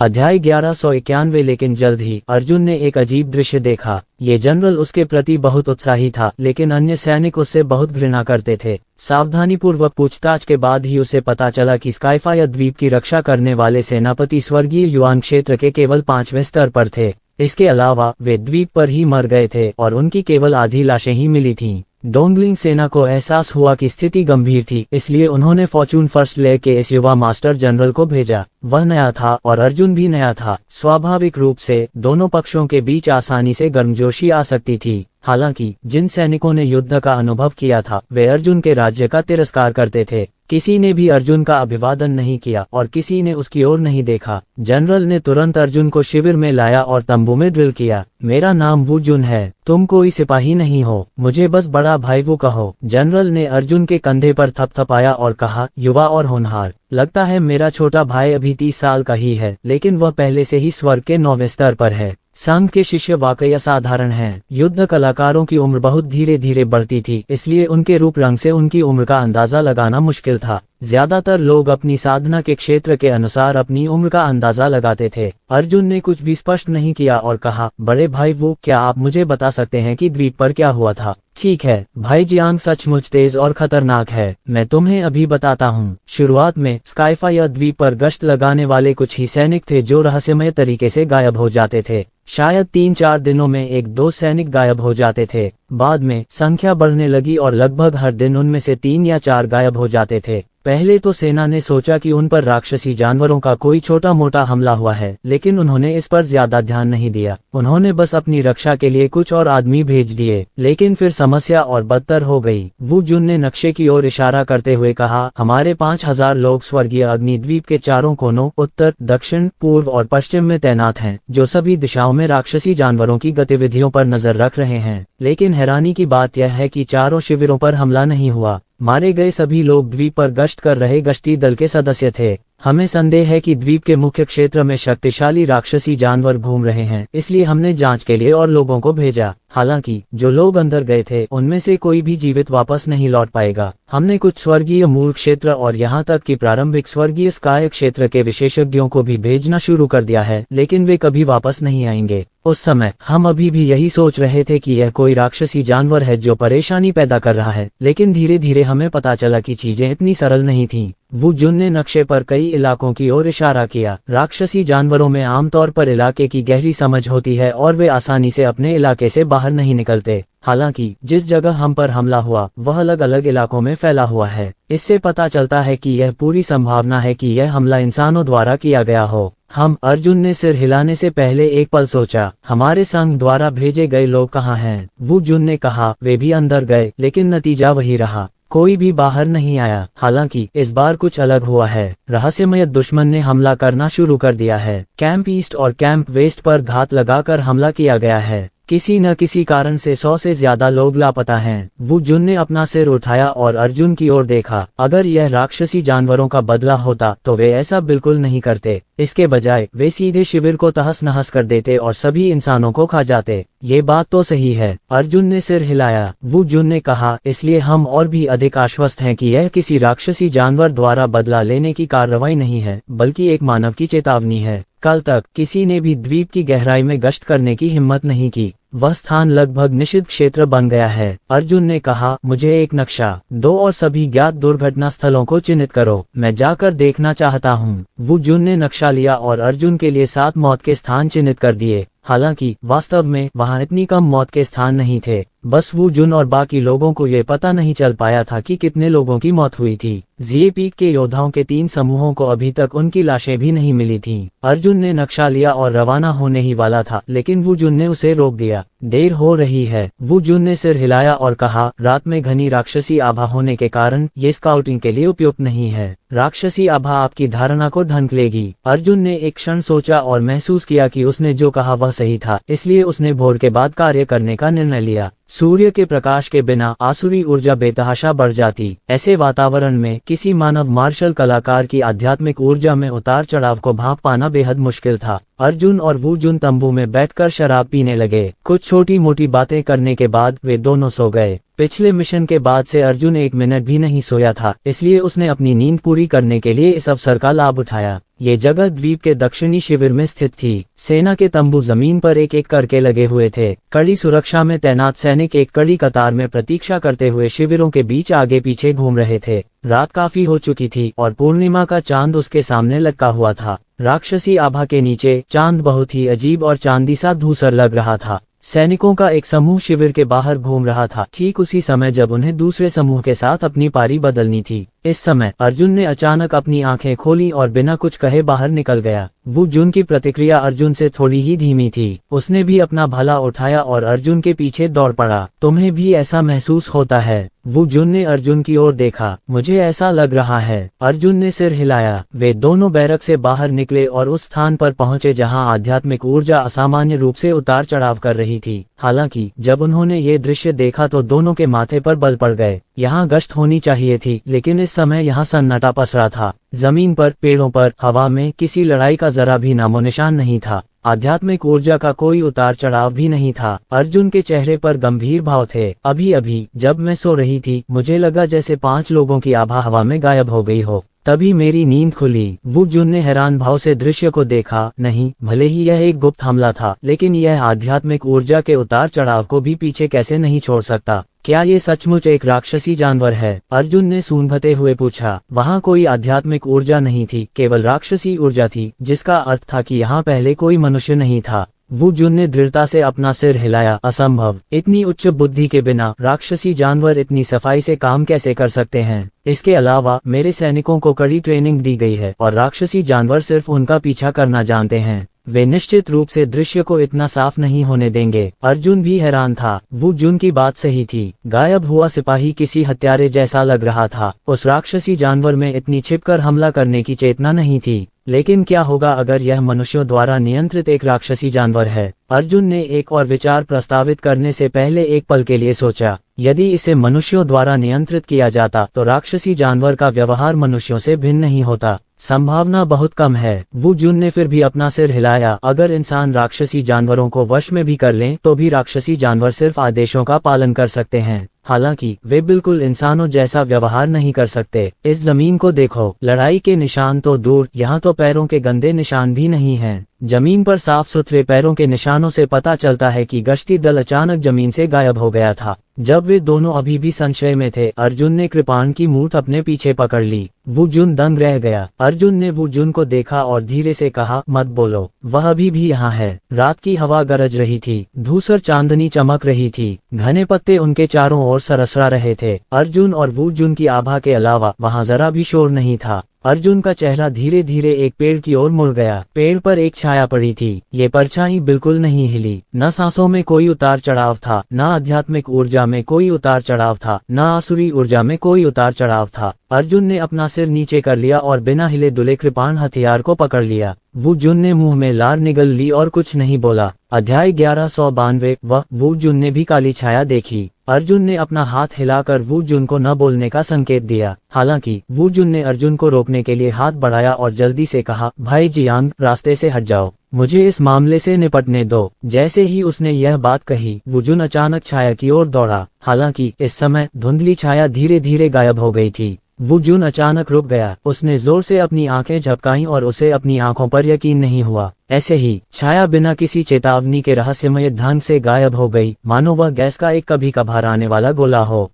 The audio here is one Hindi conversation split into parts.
अध्याय 1191। लेकिन जल्द ही अर्जुन ने एक अजीब दृश्य देखा। ये जनरल उसके प्रति बहुत उत्साही था, लेकिन अन्य सैनिक उससे बहुत घृणा करते थे। सावधानीपूर्वक पूछताछ के बाद ही उसे पता चला कि स्काइफायर द्वीप की रक्षा करने वाले सेनापति स्वर्गीय युआन क्षेत्र के केवल 5वें स्तर पर थे। इसके अलावा वे द्वीप पर ही मर गए थे और उनकी केवल आधी लाशें ही मिली थीं। डोंगलिंग सेना को एहसास हुआ कि स्थिति गंभीर थी, इसलिए उन्होंने फॉर्चून फर्स्ट ले के इस युवा मास्टर जनरल को भेजा। वह नया था और अर्जुन भी नया था। स्वाभाविक रूप से दोनों पक्षों के बीच आसानी से गर्मजोशी आ सकती थी। हालांकि जिन सैनिकों ने युद्ध का अनुभव किया था वे अर्जुन के राज्य का तिरस्कार करते थे। किसी ने भी अर्जुन का अभिवादन नहीं किया और किसी ने उसकी ओर नहीं देखा। जनरल ने तुरंत अर्जुन को शिविर में लाया और तंबू में ड्रिल किया। मेरा नाम वू जुन है, तुम कोई सिपाही नहीं हो, मुझे बस बड़ा भाई वू कहो। जनरल ने अर्जुन के कंधे पर थपथपाया और कहा, युवा और होनहार, लगता है मेरा छोटा भाई अभी 30 साल का ही है, लेकिन वह पहले से ही स्वर्ग के 9वें स्तर पर है। संघ के शिष्य वाकई असाधारण हैं। युद्ध कलाकारों की उम्र बहुत धीरे धीरे बढ़ती थी, इसलिए उनके रूप रंग से उनकी उम्र का अंदाजा लगाना मुश्किल था। ज्यादातर लोग अपनी साधना के क्षेत्र के अनुसार अपनी उम्र का अंदाजा लगाते थे। अर्जुन ने कुछ भी स्पष्ट नहीं किया और कहा, बड़े भाई वो, क्या आप मुझे बता सकते हैं कि द्वीप पर क्या हुआ था? ठीक है भाई जियांग सचमुच तेज और खतरनाक है, मैं तुम्हें अभी बताता हूँ। शुरुआत में स्काइफायर द्वीप पर गश्त लगाने वाले कुछ ही सैनिक थे जो रहस्यमय तरीके से गायब हो जाते थे। शायद 3-4 दिनों में 1-2 सैनिक गायब हो जाते थे। बाद में संख्या बढ़ने लगी और लगभग हर दिन उनमें से 3 या 4 गायब हो जाते थे। पहले तो सेना ने सोचा कि उन पर राक्षसी जानवरों का कोई छोटा मोटा हमला हुआ है, लेकिन उन्होंने इस पर ज्यादा ध्यान नहीं दिया। उन्होंने बस अपनी रक्षा के लिए कुछ और आदमी भेज दिए। लेकिन फिर समस्या और बदतर हो गई। वू जुन ने नक्शे की ओर इशारा करते हुए कहा, हमारे 5000 लोग स्वर्गीय अग्निद्वीप के चारों कोनों, उत्तर, दक्षिण, पूर्व और पश्चिम में तैनात हैं, जो सभी दिशाओं में राक्षसी जानवरों की गतिविधियों पर नजर रख रहे हैं। लेकिन हैरानी की बात यह है कि चारों शिविरों पर हमला नहीं हुआ। मारे गए सभी लोग द्वीप पर गश्त कर रहे गश्ती दल के सदस्य थे। हमें संदेह है कि द्वीप के मुख्य क्षेत्र में शक्तिशाली राक्षसी जानवर घूम रहे हैं, इसलिए हमने जांच के लिए और लोगों को भेजा। हालांकि जो लोग अंदर गए थे उनमें से कोई भी जीवित वापस नहीं लौट पाएगा। हमने कुछ स्वर्गीय मूल क्षेत्र और यहाँ तक कि प्रारंभिक स्वर्गीय स्काय क्षेत्र के विशेषज्ञों को भी भेजना शुरू कर दिया है, लेकिन वे कभी वापस नहीं आएंगे। उस समय हम अभी भी यही सोच रहे थे कि यह कोई राक्षसी जानवर है जो परेशानी पैदा कर रहा है, लेकिन धीरे धीरे हमें पता चला कि चीजें इतनी सरल नहीं थीं। वू जुन ने नक्शे पर कई इलाकों की ओर इशारा किया। राक्षसी जानवरों में आमतौर पर इलाके की गहरी समझ होती है और वे आसानी से अपने इलाके से बाहर नहीं निकलते। हालांकि जिस जगह हम पर हमला हुआ वह अलग अलग इलाकों में फैला हुआ है। इससे पता चलता है कि यह पूरी संभावना है कि यह हमला इंसानों द्वारा किया गया हो। अर्जुन ने सिर हिलाने से पहले एक पल सोचा, हमारे संघ द्वारा भेजे गए लोग कहाँ हैं? वू जुन ने कहा, वे भी अंदर गए, लेकिन नतीजा वही रहा, कोई भी बाहर नहीं आया। हालांकि इस बार कुछ अलग हुआ है। रहस्यमय दुश्मन ने हमला करना शुरू कर दिया है। कैंप ईस्ट और कैंप वेस्ट पर घात लगाकर हमला किया गया है। किसी न किसी कारण से 100 से ज्यादा लोग लापता हैं। वू जुन ने अपना सिर उठाया और अर्जुन की ओर देखा। अगर यह राक्षसी जानवरों का बदला होता तो वे ऐसा बिल्कुल नहीं करते। इसके बजाय वे सीधे शिविर को तहस नहस कर देते और सभी इंसानों को खा जाते। ये बात तो सही है। अर्जुन ने सिर हिलाया। वू जुन ने कहा, इसलिए हम और भी अधिक आश्वस्त हैं कि यह किसी राक्षसी जानवर द्वारा बदला लेने की कार्रवाई नहीं है, बल्कि एक मानव की चेतावनी है। कल तक किसी ने भी द्वीप की गहराई में गश्त करने की हिम्मत नहीं की। वह स्थान लगभग निषिद्ध क्षेत्र बन गया है। अर्जुन ने कहा, मुझे एक नक्शा दो और सभी ज्ञात दुर्घटना स्थलों को चिन्हित करो, मैं जाकर देखना चाहता हूँ। वू जुन ने नक्शा लिया और अर्जुन के लिए 7 मौत के स्थान चिन्हित कर दिए। हालांकि वास्तव में वहां इतनी कम मौत के स्थान नहीं थे। बस वू जुन और बाकी लोगों को ये पता नहीं चल पाया था कि कितने लोगों की मौत हुई थी। जिए पीक के योद्धाओं के 3 समूहों को अभी तक उनकी लाशें भी नहीं मिली थीं। अर्जुन ने नक्शा लिया और रवाना होने ही वाला था, लेकिन वू जुन ने उसे रोक दिया। देर हो रही है। वू जुन ने सिर हिलाया और कहा, रात में घनी राक्षसी आभा होने के कारण ये स्काउटिंग के लिए उपयुक्त नहीं है। राक्षसी आभा आपकी धारणा को ढंक लेगी। अर्जुन ने एक क्षण सोचा और महसूस किया कि उसने जो कहा वह सही था, इसलिए उसने भोर के बाद कार्य करने का निर्णय लिया। सूर्य के प्रकाश के बिना आसुरी ऊर्जा बेतहाशा बढ़ जाती। ऐसे वातावरण में किसी मानव मार्शल कलाकार की आध्यात्मिक ऊर्जा में उतार चढ़ाव को भांप पाना बेहद मुश्किल था। अर्जुन और वू जुन तंबू में बैठकर शराब पीने लगे। कुछ छोटी मोटी बातें करने के बाद वे दोनों सो गए। पिछले मिशन के बाद से अर्जुन 1 मिनट भी नहीं सोया था, इसलिए उसने अपनी नींद पूरी करने के लिए इस अवसर का लाभ उठाया। ये जगह द्वीप के दक्षिणी शिविर में स्थित थी। सेना के तंबू जमीन पर एक एक करके लगे हुए थे। कड़ी सुरक्षा में तैनात सैनिक एक कड़ी कतार में प्रतीक्षा करते हुए शिविरों के बीच आगे पीछे घूम रहे थे। रात काफी हो चुकी थी और पूर्णिमा का चांद उसके सामने लटका हुआ था। राक्षसी आभा के नीचे चांद बहुत ही अजीब और चांदी सा धूसर लग रहा था। सैनिकों का एक समूह शिविर के बाहर घूम रहा था, ठीक उसी समय जब उन्हें दूसरे समूह के साथ अपनी पारी बदलनी थी। इस समय अर्जुन ने अचानक अपनी आंखें खोली और बिना कुछ कहे बाहर निकल गया। वू जुन की प्रतिक्रिया अर्जुन से थोड़ी ही धीमी थी। उसने भी अपना भला उठाया और अर्जुन के पीछे दौड़ पड़ा। तुम्हें भी ऐसा महसूस होता है? वू जुन ने अर्जुन की ओर देखा। मुझे ऐसा लग रहा है। अर्जुन ने सिर हिलाया। वे दोनों बैरक से बाहर निकले और उस स्थान पर पहुंचे जहां आध्यात्मिक ऊर्जा असामान्य रूप से उतार चढ़ाव कर रही थी। हालांकि जब उन्होंने ये दृश्य देखा तो दोनों के माथे पर बल पड़ गए। यहाँ गश्त होनी चाहिए थी, लेकिन इस समय यहाँ सन्नाटा पसरा था। जमीन पर, पेड़ों पर, हवा में किसी लड़ाई का जरा भी नामोनिशान नहीं था। आध्यात्मिक ऊर्जा का कोई उतार चढ़ाव भी नहीं था। अर्जुन के चेहरे पर गंभीर भाव थे। अभी अभी जब मैं सो रही थी मुझे लगा जैसे 5 लोगों की आभा हवा में गायब हो गई हो। तभी मेरी नींद खुली। वू जुन ने हैरान भाव से दृश्य को देखा। नहीं, भले ही यह एक गुप्त हमला था, लेकिन यह आध्यात्मिक ऊर्जा के उतार चढ़ाव को भी पीछे कैसे नहीं छोड़ सकता। क्या ये सचमुच एक राक्षसी जानवर है? अर्जुन ने सूंघते हुए पूछा। वहाँ कोई आध्यात्मिक ऊर्जा नहीं थी, केवल राक्षसी ऊर्जा थी, जिसका अर्थ था कि यहाँ पहले कोई मनुष्य नहीं था। वू जुन ने दृढ़ता से अपना सिर हिलाया। असंभव। इतनी उच्च बुद्धि के बिना राक्षसी जानवर इतनी सफाई से काम कैसे कर सकते हैं? इसके अलावा मेरे सैनिकों को कड़ी ट्रेनिंग दी गई है और राक्षसी जानवर सिर्फ उनका पीछा करना जानते हैं। वे निश्चित रूप से दृश्य को इतना साफ नहीं होने देंगे। अर्जुन भी हैरान था। वू जुन की बात सही थी। गायब हुआ सिपाही किसी हत्यारे जैसा लग रहा था। उस राक्षसी जानवर में इतनी छिपकर हमला करने की चेतना नहीं थी। लेकिन क्या होगा अगर यह मनुष्यों द्वारा नियंत्रित एक राक्षसी जानवर है? अर्जुन ने एक और विचार प्रस्तावित करने से पहले एक पल के लिए सोचा। यदि इसे मनुष्यों द्वारा नियंत्रित किया जाता तो राक्षसी जानवर का व्यवहार मनुष्यों से भिन्न नहीं होता। संभावना बहुत कम है। वू जुन ने फिर भी अपना सिर हिलाया। अगर इंसान राक्षसी जानवरों को वश में भी कर लें तो भी राक्षसी जानवर सिर्फ आदेशों का पालन कर सकते हैं। हालांकि वे बिल्कुल इंसानों जैसा व्यवहार नहीं कर सकते। इस जमीन को देखो, लड़ाई के निशान तो दूर, यहाँ तो पैरों के गंदे निशान भी नहीं हैं। जमीन पर साफ सुथरे पैरों के निशानों से पता चलता है कि गश्ती दल अचानक जमीन से गायब हो गया था। जब वे दोनों अभी भी संशय में थे, अर्जुन ने कृपाण की मूर्त अपने पीछे पकड़ ली। वू जुन दंग रह गया। अर्जुन ने वू जुन को देखा और धीरे से कहा, मत बोलो, वह अभी भी यहाँ है। रात की हवा गरज रही थी। धूसर चांदनी चमक रही थी। घने पत्ते उनके चारों ओर सरसरा रहे थे। अर्जुन और वू जुन की आभा के अलावा वहाँ जरा भी शोर नहीं था। अर्जुन का चेहरा धीरे धीरे एक पेड़ की ओर मुड़ गया। पेड़ पर एक छाया पड़ी थी। ये परछाई बिल्कुल नहीं हिली। न सांसों में कोई उतार चढ़ाव था, न आध्यात्मिक ऊर्जा में कोई उतार चढ़ाव था, न आसुरी ऊर्जा में कोई उतार चढ़ाव था। अर्जुन ने अपना सिर नीचे कर लिया और बिना हिले डुले कृपाण हथियार को पकड़ लिया। वू जुन ने मुंह में लार निगल ली और कुछ नहीं बोला। अध्याय 1192। वू जुन ने भी काली छाया देखी। अर्जुन ने अपना हाथ हिलाकर वू जुन को न बोलने का संकेत दिया। हालांकि वू जुन ने अर्जुन को रोकने के लिए हाथ बढ़ाया और जल्दी से कहा, भाई जियांग, रास्ते से हट जाओ, मुझे इस मामले से निपटने दो। जैसे ही उसने यह बात कही, वू जुन अचानक छाया की ओर दौड़ा। हालांकि इस समय धुंधली छाया धीरे धीरे गायब हो गई थी। वू जुन अचानक रुक गया। उसने जोर से अपनी आंखें झपकाईं और उसे अपनी आंखों पर यकीन नहीं हुआ। ऐसे ही छाया बिना किसी चेतावनी के रहस्यमय ढंग से गायब हो गई, मानो वह गैस का एक कभी कभार आने वाला गोला हो।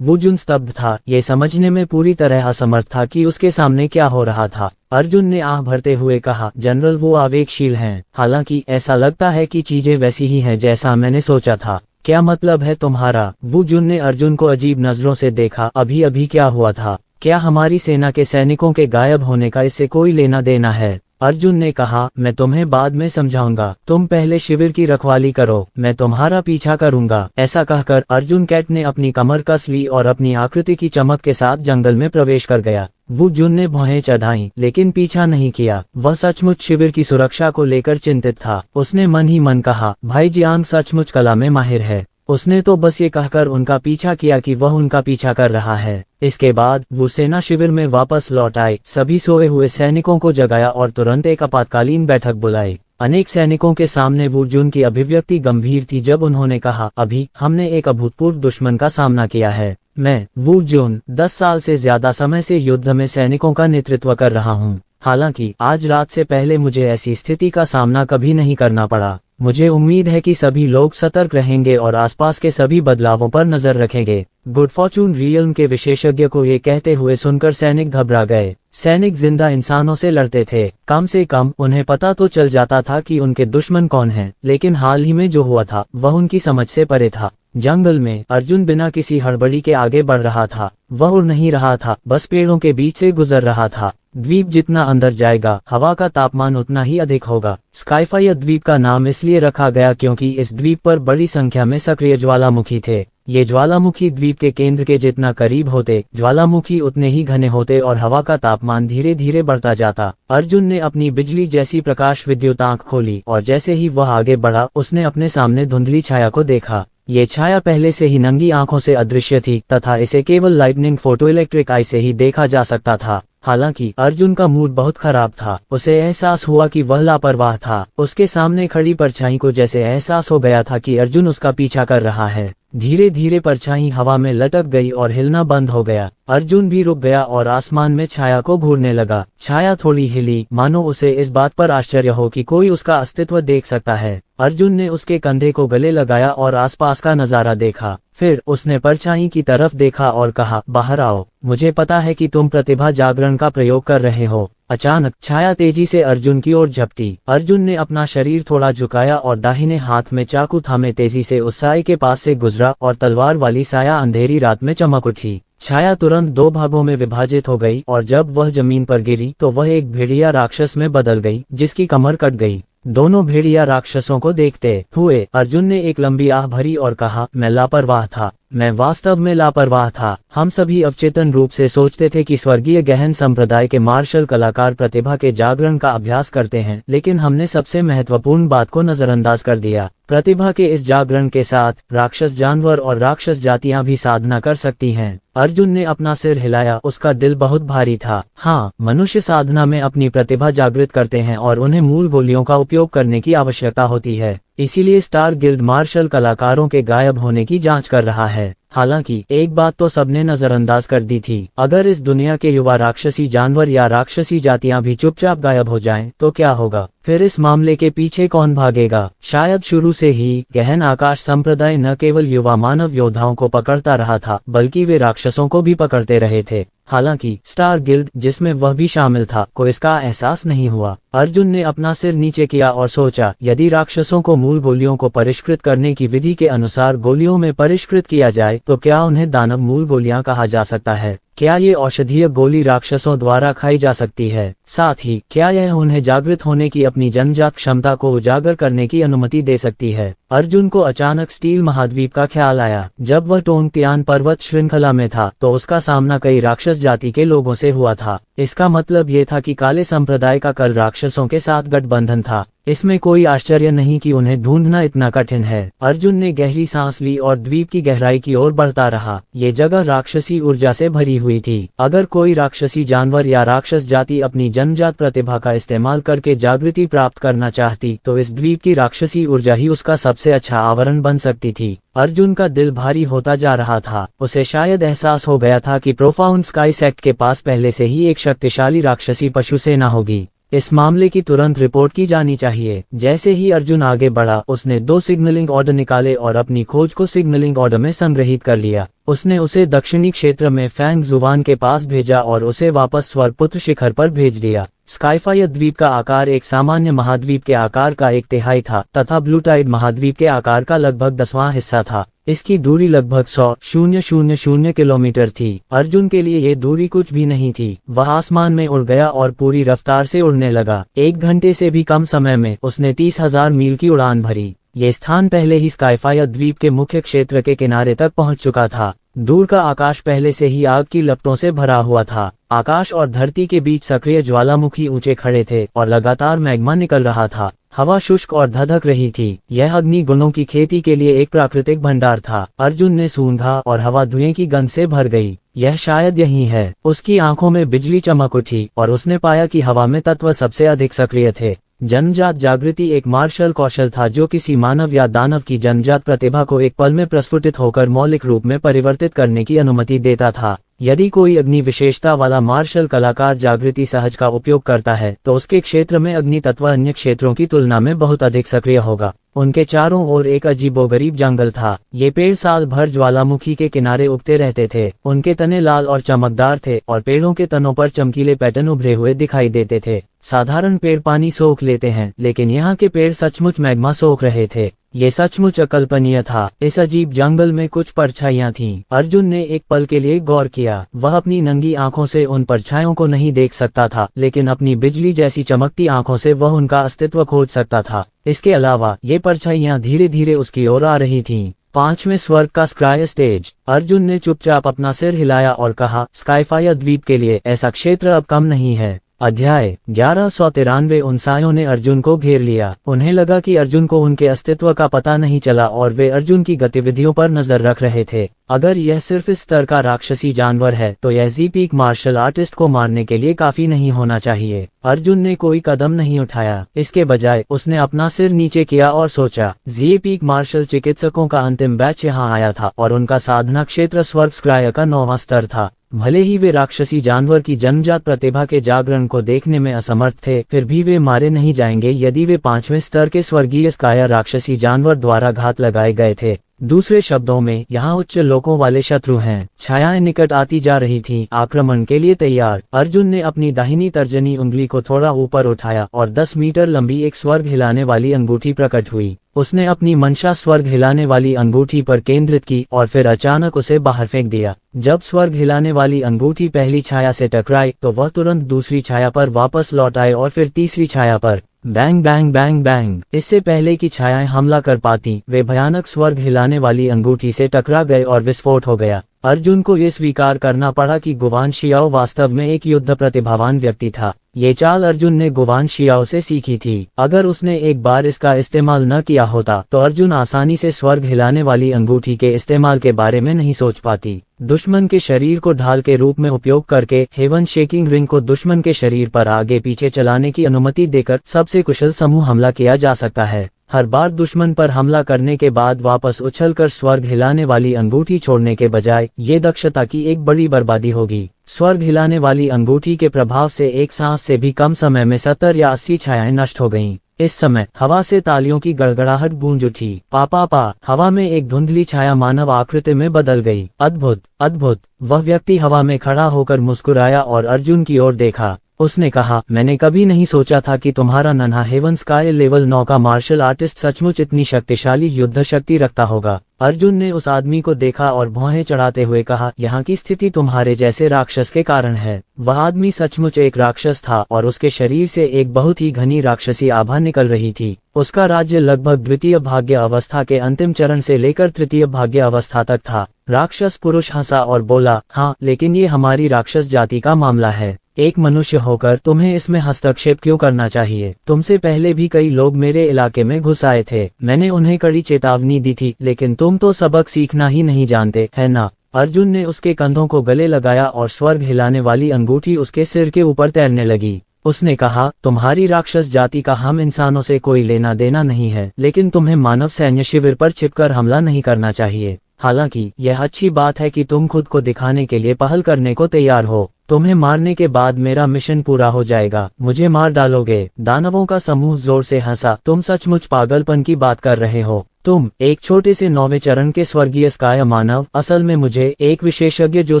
वू जुन स्तब्ध था। ये समझने में पूरी तरह असमर्थ था कि उसके सामने क्या हो रहा था। अर्जुन ने आह भरते हुए कहा, जनरल, वो आवेगशील हैं। हालांकि ऐसा लगता है कि चीजें वैसी ही हैं जैसा मैंने सोचा था। क्या मतलब है तुम्हारा? वू जुन ने अर्जुन को अजीब नजरों से देखा। अभी अभी क्या हुआ था? क्या हमारी सेना के सैनिकों के गायब होने का इससे कोई लेना देना है? अर्जुन ने कहा, मैं तुम्हें बाद में समझाऊंगा, तुम पहले शिविर की रखवाली करो, मैं तुम्हारा पीछा करूंगा। ऐसा कहकर अर्जुन कैट ने अपनी कमर कस ली और अपनी आकृति की चमक के साथ जंगल में प्रवेश कर गया। वू जुन ने भौहें चढ़ाई, लेकिन पीछा नहीं किया। वह सचमुच शिविर की सुरक्षा को लेकर चिंतित था। उसने मन ही मन कहा, भाई जियांग सचमुच कला में माहिर है। उसने तो बस ये कहकर उनका पीछा किया कि वह उनका पीछा कर रहा है। इसके बाद वो सेना शिविर में वापस लौट आए, सभी सोए हुए सैनिकों को जगाया और तुरंत एक आपातकालीन बैठक बुलाई। अनेक सैनिकों के सामने वू जुन की अभिव्यक्ति गंभीर थी जब उन्होंने कहा, अभी हमने एक अभूतपूर्व दुश्मन का सामना किया है। मैं वू जुन 10 साल से ज्यादा समय से युद्ध में सैनिकों का नेतृत्व कर रहा हूँ। हालांकि आज रात से पहले मुझे ऐसी स्थिति का सामना कभी नहीं करना पड़ा। मुझे उम्मीद है कि सभी लोग सतर्क रहेंगे और आसपास के सभी बदलावों पर नजर रखेंगे। गुड फॉर्चून रियल्म के विशेषज्ञ को ये कहते हुए सुनकर सैनिक घबरा गए। सैनिक जिंदा इंसानों से लड़ते थे, कम से कम उन्हें पता तो चल जाता था कि उनके दुश्मन कौन हैं, लेकिन हाल ही में जो हुआ था वह उनकी समझ से परे था। जंगल में अर्जुन बिना किसी हड़बड़ी के आगे बढ़ रहा था। वह उड़ नहीं रहा था, बस पेड़ों के बीच से गुजर रहा था। द्वीप जितना अंदर जाएगा, हवा का तापमान उतना ही अधिक होगा। स्काईफायर द्वीप का नाम इसलिए रखा गया क्योंकि इस द्वीप पर बड़ी संख्या में सक्रिय ज्वालामुखी थे। ये ज्वालामुखी द्वीप के केंद्र के जितना करीब होते, ज्वालामुखी उतने ही घने होते और हवा का तापमान धीरे धीरे बढ़ता जाता। अर्जुन ने अपनी बिजली जैसी प्रकाश विद्युत आंख खोली और जैसे ही वह आगे बढ़ा, उसने अपने सामने धुंधली छाया को देखा। ये छाया पहले से ही नंगी आंखों से अदृश्य थी तथा इसे केवल लाइटनिंग फोटोइलेक्ट्रिक आई से ही देखा जा सकता था। हालांकि अर्जुन का मूड बहुत खराब था। उसे एहसास हुआ कि वह लापरवाह था। उसके सामने खड़ी परछाई को जैसे एहसास हो गया था कि अर्जुन उसका पीछा कर रहा है। धीरे धीरे परछाई हवा में लटक गई और हिलना बंद हो गया। अर्जुन भी रुक गया और आसमान में छाया को घूरने लगा। छाया थोड़ी हिली, मानो उसे इस बात पर आश्चर्य हो कि कोई उसका अस्तित्व देख सकता है। अर्जुन ने उसके कंधे को गले लगाया और आसपास का नजारा देखा। फिर उसने परछाई की तरफ देखा और कहा, बाहर आओ, मुझे पता है कि तुम प्रतिभा जागरण का प्रयोग कर रहे हो। अचानक छाया तेजी से अर्जुन की ओर झपटी। अर्जुन ने अपना शरीर थोड़ा झुकाया और दाहिने हाथ में चाकू थामे तेजी से उस साए के पास से गुजरा और तलवार वाली साया अंधेरी रात में चमक उठी। छाया तुरंत दो भागों में विभाजित हो गई और जब वह जमीन पर गिरी तो वह एक भेड़िया राक्षस में बदल गई, जिसकी कमर कट गई। दोनों भेड़िया राक्षसों को देखते हुए अर्जुन ने एक लंबी आह भरी और कहा, मैं लापरवाह था, मैं वास्तव में लापरवाह था। हम सभी अवचेतन रूप से सोचते थे कि स्वर्गीय गहन संप्रदाय के मार्शल कलाकार प्रतिभा के जागरण का अभ्यास करते हैं, लेकिन हमने सबसे महत्वपूर्ण बात को नजरअंदाज कर दिया। प्रतिभा के इस जागरण के साथ राक्षस जानवर और राक्षस जातियां भी साधना कर सकती हैं। अर्जुन ने अपना सिर हिलाया, उसका दिल बहुत भारी था। हाँ, मनुष्य साधना में अपनी प्रतिभा जागृत करते हैं और उन्हें मूल गोलियों का उपयोग करने की आवश्यकता होती है। इसीलिए स्टार गिल्ड मार्शल कलाकारों के गायब होने की जांच कर रहा है। हालांकि एक बात तो सबने नजरअंदाज कर दी थी, अगर इस दुनिया के युवा राक्षसी जानवर या राक्षसी जातियां भी चुपचाप गायब हो जाएं, तो क्या होगा? फिर इस मामले के पीछे कौन भागेगा? शायद शुरू से ही गहन आकाश संप्रदाय न केवल युवा मानव योद्धाओं को पकड़ता रहा था, बल्कि वे राक्षसों को भी पकड़ते रहे थे। हालांकि स्टार गिल्ड, जिसमें वह भी शामिल था, को इसका एहसास नहीं हुआ। अर्जुन ने अपना सिर नीचे किया और सोचा, यदि राक्षसों को मूल गोलियों को परिष्कृत करने की विधि के अनुसार गोलियों में परिष्कृत किया जाए तो क्या उन्हें दानव मूल गोलियां कहा जा सकता है? क्या ये औषधीय गोली राक्षसों द्वारा खाई जा सकती है? साथ ही क्या यह उन्हें जागृत होने की अपनी जन्मजात क्षमता को उजागर करने की अनुमति दे सकती है? अर्जुन को अचानक स्टील महाद्वीप का ख्याल आया। जब वह टोंगतियान पर्वत श्रृंखला में था तो उसका सामना कई राक्षस जाति के लोगों से हुआ था। इसका मतलब ये था कि काले संप्रदाय का कल राक्षसों के साथ गठबंधन था। इसमें कोई आश्चर्य नहीं कि उन्हें ढूंढना इतना कठिन है। अर्जुन ने गहरी सांस ली और द्वीप की गहराई की ओर बढ़ता रहा। ये जगह राक्षसी ऊर्जा से भरी हुई थी। अगर कोई राक्षसी जानवर या राक्षस जाति अपनी जन्मजात प्रतिभा का इस्तेमाल करके जागृति प्राप्त करना चाहती तो इस द्वीप की राक्षसी ऊर्जा ही उसका सबसे अच्छा आवरण बन सकती थी। अर्जुन का दिल भारी होता जा रहा था। उसे शायद एहसास हो गया था कि प्रोफाउंड स्काई सेक्ट के पास पहले से ही एक शक्तिशाली राक्षसी पशु सेना होगी। इस मामले की तुरंत रिपोर्ट की जानी चाहिए। जैसे ही अर्जुन आगे बढ़ा, उसने 2 सिग्नलिंग ऑर्डर निकाले और अपनी खोज को सिग्नलिंग ऑर्डर में संग्रहित कर लिया। उसने उसे दक्षिणी क्षेत्र में फैंग जुवान के पास भेजा और उसे वापस स्वरपुत्र शिखर पर भेज दिया। स्काईफायर द्वीप का आकार एक सामान्य महाद्वीप के आकार का 1/3 था तथा ब्लू टाइड महाद्वीप के आकार का लगभग 10वां हिस्सा था। इसकी दूरी लगभग 100,000 किलोमीटर थी। अर्जुन के लिए ये दूरी कुछ भी नहीं थी। वह आसमान में उड़ गया और पूरी रफ्तार से उड़ने लगा। 1 घंटे से भी कम समय में उसने 30,000 मील की उड़ान भरी। ये स्थान पहले ही स्काईफायर द्वीप के मुख्य क्षेत्र के किनारे तक पहुंच चुका था। दूर का आकाश पहले से ही आग की लपटों से भरा हुआ था। आकाश और धरती के बीच सक्रिय ज्वालामुखी ऊंचे खड़े थे और लगातार मैग्मा निकल रहा था। हवा शुष्क और धधक रही थी। यह अग्नि गुणों की खेती के लिए एक प्राकृतिक भंडार था। अर्जुन ने सूंघा और हवा धुएं की गंध से भर गई। यह शायद यही है। उसकी आंखों में बिजली चमक उठी और उसने पाया कि हवा में तत्व सबसे अधिक सक्रिय थे। जन्मजात जागृति एक मार्शल कौशल था जो किसी मानव या दानव की जन्मजात प्रतिभा को एक पल में प्रस्फुटित होकर मौलिक रूप में परिवर्तित करने की अनुमति देता था। यदि कोई अग्नि विशेषता वाला मार्शल कलाकार जागृति सहज का उपयोग करता है तो उसके क्षेत्र में अग्नि तत्व अन्य क्षेत्रों की तुलना में बहुत अधिक सक्रिय होगा। उनके चारों ओर एक अजीबोगरीब जंगल था। ये पेड़ साल भर ज्वालामुखी के किनारे उगते रहते थे। उनके तने लाल और चमकदार थे और पेड़ों के तनों पर चमकीले पैटर्न उभरे हुए दिखाई देते थे। साधारण पेड़ पानी सोख लेते हैं, लेकिन यहाँ के पेड़ सचमुच मैग्मा सोख रहे थे। ये सचमुच अकल्पनीय था। इस अजीब जंगल में कुछ परछाइयां थीं। अर्जुन ने एक पल के लिए गौर किया। वह अपनी नंगी आंखों से उन परछाइयों को नहीं देख सकता था, लेकिन अपनी बिजली जैसी चमकती आंखों से वह उनका अस्तित्व खोज सकता था। इसके अलावा ये परछाइयां धीरे धीरे उसकी ओर आ रही थीं। 5वें स्वर्ग का स्काई स्टेज। अर्जुन ने चुपचाप अपना सिर हिलाया और कहा, स्काईफायर द्वीप के लिए ऐसा क्षेत्र अब कम नहीं है। अध्याय 1193। उन सायों ने अर्जुन को घेर लिया। उन्हें लगा कि अर्जुन को उनके अस्तित्व का पता नहीं चला और वे अर्जुन की गतिविधियों पर नजर रख रहे थे। अगर यह सिर्फ इस स्तर का राक्षसी जानवर है तो यह जी-पीक मार्शल आर्टिस्ट को मारने के लिए काफी नहीं होना चाहिए। अर्जुन ने कोई कदम नहीं उठाया। इसके बजाय उसने अपना सिर नीचे किया और सोचा। जी-पीक मार्शल चिकित्सकों का अंतिम बैच यहाँ आया था और उनका साधना क्षेत्र स्वर्ग स्क्राय का 9वां स्तर था। भले ही वे राक्षसी जानवर की जन्मजात प्रतिभा के जागरण को देखने में असमर्थ थे, फिर भी वे मारे नहीं जाएंगे यदि वे 5वें स्तर के स्वर्गीय स्काया राक्षसी जानवर द्वारा घात लगाए गए थे। दूसरे शब्दों में, यहाँ उच्च लोकों वाले शत्रु हैं। छायाएं निकट आती जा रही थीं, आक्रमण के लिए तैयार। अर्जुन ने अपनी दाहिनी तर्जनी उंगली को थोड़ा ऊपर उठाया और 10 मीटर लंबी एक स्वर्ग हिलाने वाली अंगूठी प्रकट हुई। उसने अपनी मंशा स्वर्ग हिलाने वाली अंगूठी पर केंद्रित की और फिर अचानक उसे बाहर फेंक दिया। जब स्वर्ग हिलाने वाली अंगूठी पहली छाया से टकराई तो वह तुरंत दूसरी छाया पर वापस लौट आए और फिर तीसरी छाया पर। Bang bang bang bang. इससे पहले कि छायाएं हमला कर पाती, वे भयानक स्वर्ग हिलाने वाली अंगूठी से टकरा गए और विस्फोट हो गया। अर्जुन को ये स्वीकार करना पड़ा कि गुवान शियाओ वास्तव में एक युद्ध प्रतिभावान व्यक्ति था। ये चाल अर्जुन ने गुवान शियाओ से सीखी थी। अगर उसने एक बार इसका इस्तेमाल न किया होता तो अर्जुन आसानी से स्वर्ग हिलाने वाली अंगूठी के इस्तेमाल के बारे में नहीं सोच पाती। दुश्मन के शरीर को ढाल के रूप में उपयोग करके हेवन शेकिंग रिंग को दुश्मन के शरीर पर आगे पीछे चलाने की अनुमति देकर सबसे कुशल समूह हमला किया जा सकता है। हर बार दुश्मन पर हमला करने के बाद वापस उछलकर स्वर्ग हिलाने वाली अंगूठी छोड़ने के बजाय ये दक्षता की एक बड़ी बर्बादी होगी। स्वर्ग हिलाने वाली अंगूठी के प्रभाव से एक सांस से भी कम समय में 70 या 80 छायाएं नष्ट हो गईं। इस समय हवा से तालियों की गड़गड़ाहट गूंज उठी। पा हवा में एक धुंधली छाया मानव आकृति में बदल गई। अद्भुत अद्भुत। वह व्यक्ति हवा में खड़ा होकर मुस्कुराया और अर्जुन की ओर देखा। उसने कहा, मैंने कभी नहीं सोचा था कि तुम्हारा नन्हा हेवन स्काई लेवल 9 का मार्शल आर्टिस्ट सचमुच इतनी शक्तिशाली युद्ध शक्ति रखता होगा। अर्जुन ने उस आदमी को देखा और भौहें चढ़ाते हुए कहा, यहाँ की स्थिति तुम्हारे जैसे राक्षस के कारण है। वह आदमी सचमुच एक राक्षस था और उसके शरीर से एक बहुत ही घनी राक्षसी आभा निकल रही थी। उसका राज्य लगभग द्वितीय भाग्य अवस्था के अंतिम चरण से लेकर तृतीय भाग्य अवस्था तक था। राक्षस पुरुष हंसा और बोला, हाँ, लेकिन ये हमारी राक्षस जाति का मामला है। एक मनुष्य होकर तुम्हें इसमें हस्तक्षेप क्यों करना चाहिए? तुमसे पहले भी कई लोग मेरे इलाके में घुस आए थे। मैंने उन्हें कड़ी चेतावनी दी थी, लेकिन तुम तो सबक सीखना ही नहीं जानते, है ना? अर्जुन ने उसके कंधों को गले लगाया और स्वर्ग हिलाने वाली अंगूठी उसके सिर के ऊपर तैरने लगी। उसने कहा, तुम्हारी राक्षस जाति का हम इंसानों से कोई लेना देना नहीं है, लेकिन तुम्हें मानव सैन्य शिविर पर छिपकर हमला नहीं करना चाहिए। हालांकि यह अच्छी बात है कि तुम खुद को दिखाने के लिए पहल करने को तैयार हो। तुम्हें मारने के बाद मेरा मिशन पूरा हो जाएगा। मुझे मार डालोगे? दानवों का समूह जोर से हंसा। तुम सचमुच पागलपन की बात कर रहे हो। तुम एक छोटे से 9वें चरण के स्वर्गीय स्काय मानव, असल में मुझे एक विशेषज्ञ जो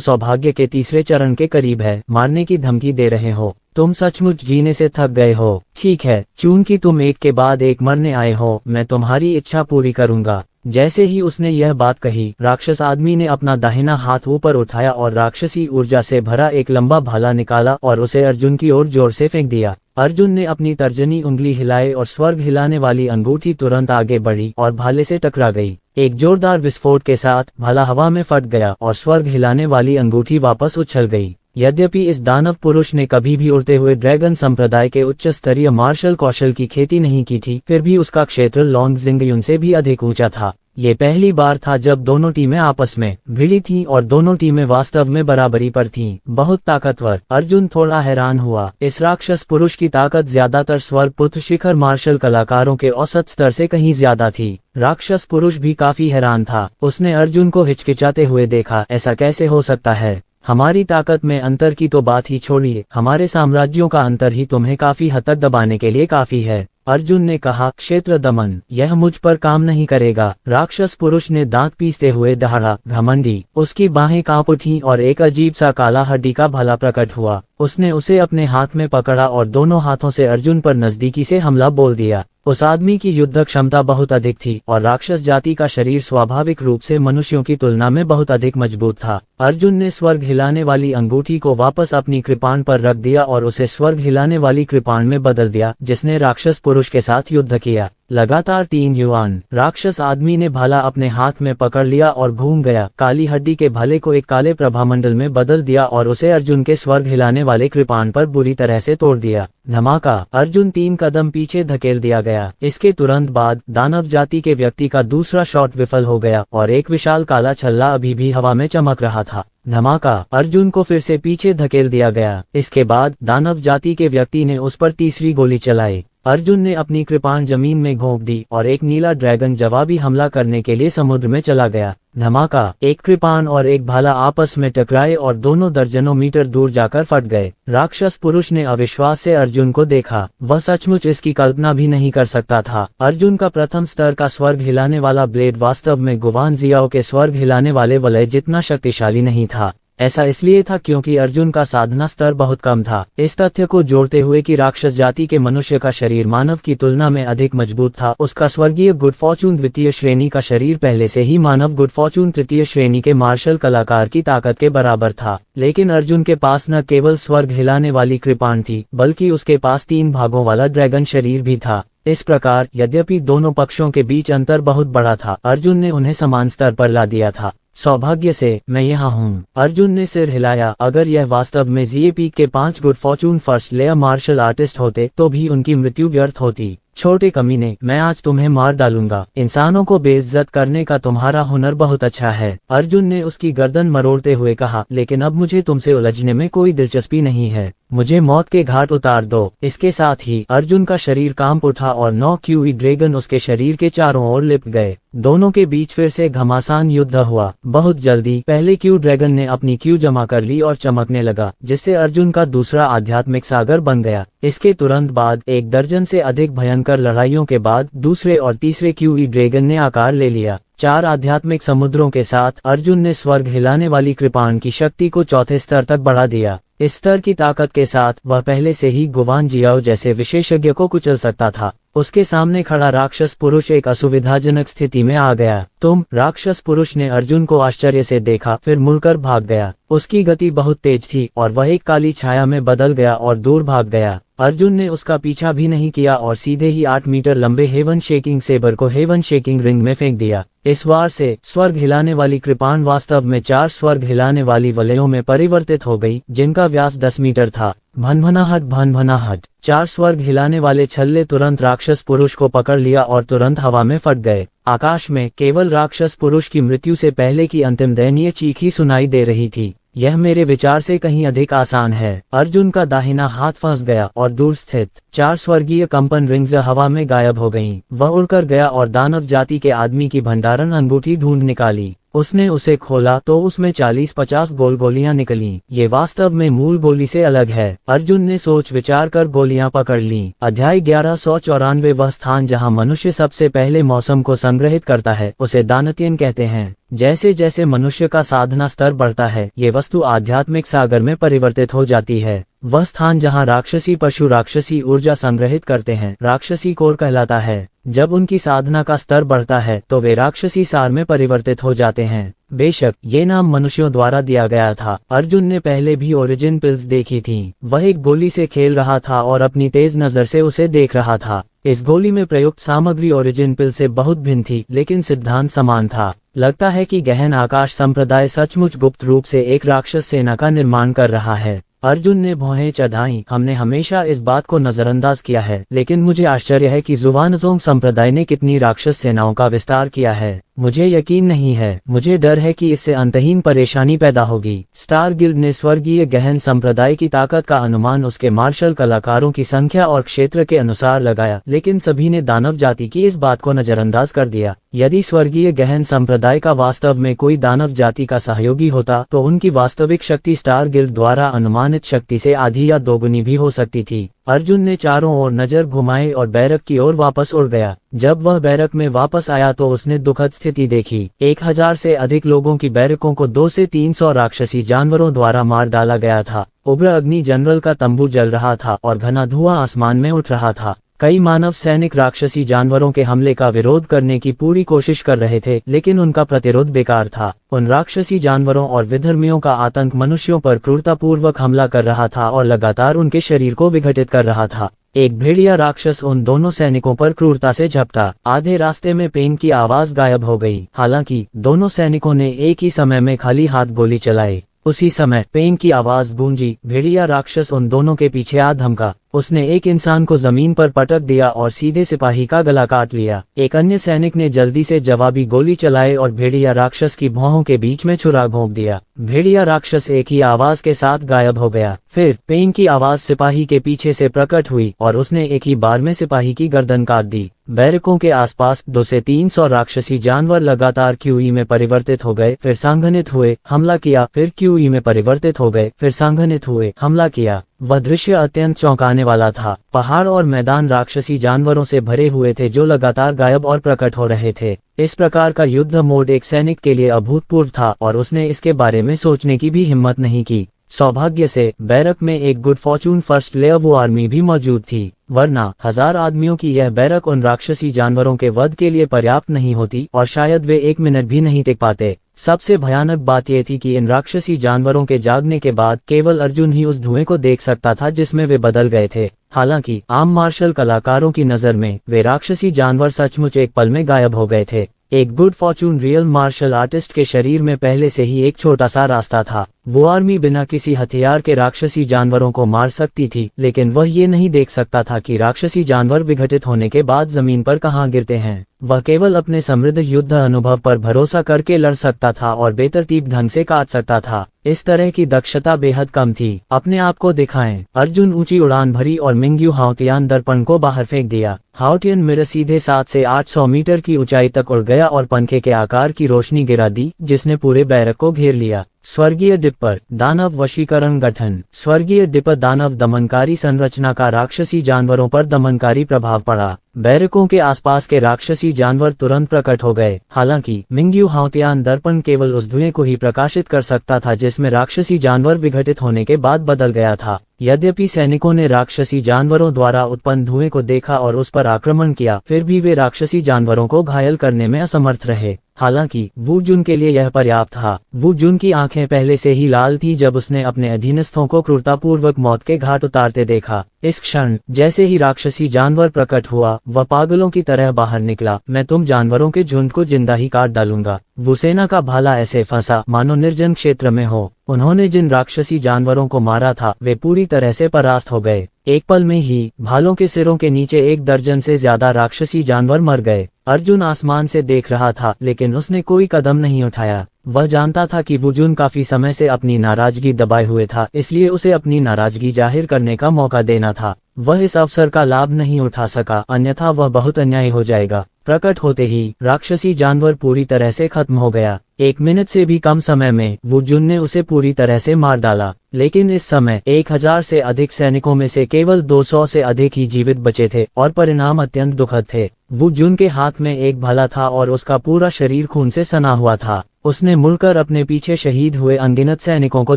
सौभाग्य के 3रे चरण के करीब है, मारने की धमकी दे रहे हो। तुम सचमुच जीने से थक गए हो। ठीक है, चूंकि तुम एक के बाद एक मरने आए हो, मैं तुम्हारी इच्छा पूरी करूंगा। जैसे ही उसने यह बात कही, राक्षस आदमी ने अपना दाहिना हाथ ऊपर उठाया और राक्षसी ऊर्जा से भरा एक लंबा भाला निकाला और उसे अर्जुन की ओर जोर से फेंक दिया। अर्जुन ने अपनी तर्जनी उंगली हिलाई और स्वर्ग हिलाने वाली अंगूठी तुरंत आगे बढ़ी और भाले से टकरा गई। एक जोरदार विस्फोट के साथ भाला हवा में फट गया और स्वर्ग हिलाने वाली अंगूठी वापस उछल गई। यद्यपि इस दानव पुरुष ने कभी भी उड़ते हुए ड्रैगन संप्रदाय के उच्च स्तरीय मार्शल कौशल की खेती नहीं की थी, फिर भी उसका क्षेत्र लॉन्ग जिंगयुन से भी अधिक ऊंचा था। ये पहली बार था जब दोनों टीमें आपस में भिड़ी थीं और दोनों टीमें वास्तव में बराबरी पर थीं। बहुत ताकतवर। अर्जुन थोड़ा हैरान हुआ। इस राक्षस पुरुष की ताकत ज्यादातर स्वर्ग पुत्र शिखर मार्शल कलाकारों के औसत स्तर से कहीं ज्यादा थी। राक्षस पुरुष भी काफी हैरान था। उसने अर्जुन को हिचकिचाते हुए देखा। ऐसा कैसे हो सकता है? हमारी ताकत में अंतर की तो बात ही छोड़िए, हमारे साम्राज्यों का अंतर ही तुम्हें काफी हद तक दबाने के लिए काफी है। अर्जुन ने कहा, क्षेत्र दमन, यह मुझ पर काम नहीं करेगा। राक्षस पुरुष ने दांत पीसते हुए दहाड़ा, घमंडी। उसकी बाहें कांप उठी और एक अजीब सा काला हड्डी का भला प्रकट हुआ। उसने उसे अपने हाथ में पकड़ा और दोनों हाथों से अर्जुन पर नजदीकी से हमला बोल दिया। उस आदमी की युद्ध क्षमता बहुत अधिक थी और राक्षस जाति का शरीर स्वाभाविक रूप से मनुष्यों की तुलना में बहुत अधिक मजबूत था। अर्जुन ने स्वर्ग हिलाने वाली अंगूठी को वापस अपनी कृपाण पर रख दिया और उसे स्वर्ग हिलाने वाली कृपाण में बदल दिया, जिसने राक्षस पुरुष के साथ युद्ध किया। लगातार 3 युवान राक्षस आदमी ने भाला अपने हाथ में पकड़ लिया और घूम गया। काली हड्डी के भाले को एक काले प्रभामंडल में बदल दिया और उसे अर्जुन के स्वर्ग हिलाने वाले कृपाण पर बुरी तरह से तोड़ दिया। धमाका, अर्जुन 3 कदम पीछे धकेल दिया गया। इसके तुरंत बाद दानव जाति के व्यक्ति का दूसरा शॉट विफल हो गया और एक विशाल काला छल्ला अभी भी हवा में चमक रहा था। धमाका, अर्जुन को फिर से पीछे धकेल दिया गया। इसके बाद दानव जाति के व्यक्ति ने उस पर तीसरी गोली चलाई। अर्जुन ने अपनी कृपाण जमीन में घोंप दी और एक नीला ड्रैगन जवाबी हमला करने के लिए समुद्र में चला गया। धमाका, एक कृपाण और एक भाला आपस में टकराए और दोनों दर्जनों मीटर दूर जाकर फट गए। राक्षस पुरुष ने अविश्वास से अर्जुन को देखा। वह सचमुच इसकी कल्पना भी नहीं कर सकता था। अर्जुन का प्रथम स्तर का स्वर्ग हिलाने वाला ब्लेड वास्तव में गुवान जियाओ के स्वर्ग हिलाने वाले वलय जितना शक्तिशाली नहीं था। ऐसा इसलिए था क्योंकि अर्जुन का साधना स्तर बहुत कम था। इस तथ्य को जोड़ते हुए कि राक्षस जाति के मनुष्य का शरीर मानव की तुलना में अधिक मजबूत था, उसका स्वर्गीय गुड फॉर्चून द्वितीय श्रेणी का शरीर पहले से ही मानव गुड फॉर्चून तृतीय श्रेणी के मार्शल कलाकार की ताकत के बराबर था। लेकिन अर्जुन के पास न केवल स्वर्ग हिलाने वाली कृपाण थी, बल्कि उसके पास 3 भागों वाला ड्रैगन शरीर भी था। इस प्रकार यद्यपि दोनों पक्षों के बीच अंतर बहुत बड़ा था, अर्जुन ने उन्हें समान स्तर पर ला दिया था। सौभाग्य से मैं यहाँ हूँ। अर्जुन ने सिर हिलाया। अगर यह वास्तव में जीएपी के 5 good fortune first layer martial artist होते तो भी उनकी मृत्यु व्यर्थ होती। छोटे कमीने, मैं आज तुम्हें मार डालूंगा। इंसानों को बेइज्जत करने का तुम्हारा हुनर बहुत अच्छा है। अर्जुन ने उसकी गर्दन मरोड़ते हुए कहा, लेकिन अब मुझे तुमसे उलझने में कोई दिलचस्पी नहीं है। मुझे मौत के घाट उतार दो। इसके साथ ही अर्जुन का शरीर कांप उठा और 9 क्यूई ड्रैगन उसके शरीर के चारों ओर लिपट गए। दोनों के बीच फिर से घमासान युद्ध हुआ। बहुत जल्दी पहले क्यू ड्रैगन ने अपनी क्यू जमा कर ली और चमकने लगा, जिससे अर्जुन का दूसरा आध्यात्मिक सागर बन गया। इसके तुरंत बाद 1 दर्जन से अधिक भयंकर लड़ाइयों के बाद दूसरे और तीसरे क्यूई ड्रैगन ने आकार ले लिया। 4 आध्यात्मिक समुद्रों के साथ अर्जुन ने स्वर्ग हिलाने वाली कृपाण की शक्ति को चौथे स्तर तक बढ़ा दिया। इस स्तर की ताकत के साथ वह पहले से ही गुवान जियाओ जैसे विशेषज्ञ को कुचल सकता था। उसके सामने खड़ा राक्षस पुरुष एक असुविधाजनक स्थिति में आ गया। राक्षस पुरुष ने अर्जुन को आश्चर्य से देखा, फिर मुड़कर भाग गया। उसकी गति बहुत तेज थी और वह एक काली छाया में बदल गया और दूर भाग गया। अर्जुन ने उसका पीछा भी नहीं किया और सीधे ही 8 मीटर लंबे हेवन शेकिंग सेबर को हेवन शेकिंग रिंग में फेंक दिया। इस वार से स्वर्ग हिलाने वाली कृपाण वास्तव में 4 स्वर्ग हिलाने वाली वलयों में परिवर्तित हो गई, जिनका व्यास 10 मीटर था। भनभनाहट 4 स्वर्ग हिलाने वाले छल्ले तुरंत राक्षस पुरुष को पकड़ लिया और तुरंत हवा में फट गए। आकाश में केवल राक्षस पुरुष की मृत्यु से पहले की अंतिम दयनीय चीख ही सुनाई दे रही थी। यह मेरे विचार से कहीं अधिक आसान है। अर्जुन का दाहिना हाथ फंस गया और दूर स्थित 4 स्वर्गीय कंपन रिंग्स हवा में गायब हो गईं। वह उड़कर गया और दानव जाति के आदमी की भंडारण अंगूठी ढूंढ निकाली। उसने उसे खोला तो उसमें 40-50 गोल गोलियां निकलीं। ये वास्तव में मूल गोली से अलग है। अर्जुन ने सोच विचार कर गोलियां पकड़ लीं। अध्याय 1194। वह स्थान जहां मनुष्य सबसे पहले मौसम को संग्रहित करता है उसे दानत्यन कहते हैं। जैसे जैसे मनुष्य का साधना स्तर बढ़ता है, ये वस्तु आध्यात्मिक सागर में परिवर्तित हो जाती है। वह स्थान जहां राक्षसी पशु राक्षसी ऊर्जा संग्रहित करते हैं राक्षसी कोर कहलाता है। जब उनकी साधना का स्तर बढ़ता है तो वे राक्षसी सार में परिवर्तित हो जाते हैं। बेशक ये नाम मनुष्यों द्वारा दिया गया था। अर्जुन ने पहले भी ओरिजिन पिल्स देखी थीं। वह एक गोली से खेल रहा था और अपनी तेज नजर से उसे देख रहा था। इस गोली में प्रयुक्त सामग्री ओरिजिन पिल से बहुत भिन्न थी, लेकिन सिद्धांत समान था। लगता है कि गहन आकाश संप्रदाय सचमुच गुप्त रूप से एक राक्षस सेना का निर्माण कर रहा है। अर्जुन ने भौहें चढ़ाई। हमने हमेशा इस बात को नजरअंदाज किया है, लेकिन मुझे आश्चर्य है कि जुवानजोंग संप्रदाय ने कितनी राक्षस सेनाओं का विस्तार किया है। मुझे यकीन नहीं है, मुझे डर है कि इससे अंतहीन परेशानी पैदा होगी। स्टार गिल्ड ने स्वर्गीय गहन संप्रदाय की ताकत का अनुमान उसके मार्शल कलाकारों की संख्या और क्षेत्र के अनुसार लगाया, लेकिन सभी ने दानव जाति की इस बात को नजरअंदाज कर दिया। यदि स्वर्गीय गहन संप्रदाय का वास्तव में कोई दानव जाति का सहयोगी होता तो उनकी वास्तविक शक्ति स्टार गिल्ड द्वारा अनुमानित शक्ति से आधी या दोगुनी भी हो सकती थी। अर्जुन ने चारों ओर नजर घुमाई और बैरक की ओर वापस उड़ गया। जब वह बैरक में वापस आया तो उसने दुखद स्थिति देखी। 1000 से अधिक लोगों की बैरकों को 200 से 300 राक्षसी जानवरों द्वारा मार डाला गया था। उग्र अग्नि जनरल का तंबू जल रहा था और घना धुआं आसमान में उठ रहा था। कई मानव सैनिक राक्षसी जानवरों के हमले का विरोध करने की पूरी कोशिश कर रहे थे, लेकिन उनका प्रतिरोध बेकार था। उन राक्षसी जानवरों और विधर्मियों का आतंक मनुष्यों पर क्रूरतापूर्वक हमला कर रहा था और लगातार उनके शरीर को विघटित कर रहा था। एक भेड़िया राक्षस उन दोनों सैनिकों पर क्रूरता से झपटा। आधे रास्ते में पेन की आवाज गायब हो गई। हालांकि दोनों सैनिकों ने एक ही समय में खाली हाथ गोली चलाई। उसी समय पेन की आवाज गूंजी। भेड़िया राक्षस उन दोनों के पीछे आ धमका। उसने एक इंसान को जमीन पर पटक दिया और सीधे सिपाही का गला काट लिया। एक अन्य सैनिक ने जल्दी से जवाबी गोली चलाई और भेड़िया राक्षस की भौहों के बीच में छुरा घोंप दिया। भेड़िया राक्षस एक ही आवाज के साथ गायब हो गया। फिर पेन की आवाज सिपाही के पीछे से प्रकट हुई और उसने एक ही बार में सिपाही की गर्दन काट दी। बैरकों के आसपास 200 से 300 राक्षसी जानवर लगातार क्यूई में परिवर्तित हो गए, फिर संघनित हुए, हमला किया, फिर क्यूई में परिवर्तित हो गए, फिर संघनित हुए, हमला किया। वह दृश्य अत्यंत चौंकाने वाला था। पहाड़ और मैदान राक्षसी जानवरों से भरे हुए थे जो लगातार गायब और प्रकट हो रहे थे। इस प्रकार का युद्ध मोड एक सैनिक के लिए अभूतपूर्व था और उसने इसके बारे में सोचने की भी हिम्मत नहीं की। सौभाग्य से बैरक में एक good fortune first layer army भी मौजूद थी, वरना 1000 आदमियों की यह बैरक उन राक्षसी जानवरों के वध के लिए पर्याप्त नहीं होती और शायद वे 1 मिनट भी नहीं टिक पाते। सबसे भयानक बात यह थी कि इन राक्षसी जानवरों के जागने के बाद केवल अर्जुन ही उस धुएं को देख सकता था जिसमें वे बदल गए थे। हालांकि आम मार्शल कलाकारों की नजर में वे राक्षसी जानवर सचमुच एक पल में गायब हो गए थे। एक good fortune real martial artist के शरीर में पहले से ही एक छोटा सा रास्ता था। वो आर्मी बिना किसी हथियार के राक्षसी जानवरों को मार सकती थी, लेकिन वह ये नहीं देख सकता था कि राक्षसी जानवर विघटित होने के बाद जमीन पर कहाँ गिरते हैं। वह केवल अपने समृद्ध युद्ध अनुभव पर भरोसा करके लड़ सकता था और बेतरतीब ढंग से काट सकता था। इस तरह की दक्षता बेहद कम थी। अपने आप को दिखाएं। अर्जुन ऊंची उड़ान भरी और मिंग्यू हाउटियान दर्पण को बाहर फेंक दिया। हाउटियन मिरर सीधे 700 से 800 मीटर की ऊंचाई तक उड़ गया और पंखे के आकार की रोशनी गिरा दी, जिसने पूरे बैरक को घेर लिया। स्वर्गीय डिप्पर दानव वशीकरण गठन। स्वर्गीय डिप्पर दानव दमनकारी संरचना का राक्षसी जानवरों पर दमनकारी प्रभाव पड़ा। बैरकों के आसपास के राक्षसी जानवर तुरंत प्रकट हो गए। हालांकि मिंग्यू हाउटियान दर्पण केवल उस धुएं को ही प्रकाशित कर सकता था जिसमें राक्षसी जानवर विघटित होने के बाद बदल गया था। यद्यपि सैनिकों ने राक्षसी जानवरों द्वारा उत्पन्न धुएं को देखा और उस पर आक्रमण किया, फिर भी वे राक्षसी जानवरों को घायल करने में असमर्थ रहे। हालांकि वू जुन के लिए यह पर्याप्त था। वू जुन की आंखें पहले से ही लाल थी जब उसने अपने अधीनस्थों को क्रूरतापूर्वक मौत के घाट उतारते देखा। इस क्षण जैसे ही राक्षसी जानवर प्रकट हुआ, वह पागलों की तरह बाहर निकला। मैं तुम जानवरों के झुंड को जिंदा ही काट डालूंगा। वो सेना का भाला ऐसे फंसा मानो निर्जन क्षेत्र में हो। उन्होंने जिन राक्षसी जानवरों को मारा था वे पूरी तरह से परास्त हो गए। एक पल में ही भालों के सिरों के नीचे 1 दर्जन से ज्यादा राक्षसी जानवर मर गए। अर्जुन आसमान से देख रहा था, लेकिन उसने कोई कदम नहीं उठाया। वह जानता था कि वुजुन काफी समय से अपनी नाराजगी दबाए हुए था, इसलिए उसे अपनी नाराजगी जाहिर करने का मौका देना था। वह इस अवसर का लाभ नहीं उठा सका, अन्यथा वह बहुत अन्याय हो जाएगा। प्रकट होते ही राक्षसी जानवर पूरी तरह से खत्म हो गया। 1 मिनट से भी कम समय में वुजुन ने उसे पूरी तरह से मार डाला। लेकिन इस समय 1000 से अधिक सैनिकों में से केवल 200 से अधिक ही जीवित बचे थे और परिणाम अत्यंत दुखद थे। वुजुन के हाथ में एक भाला था और उसका पूरा शरीर खून से सना हुआ था। उसने मुड़कर अपने पीछे शहीद हुए अनगिनत सैनिकों को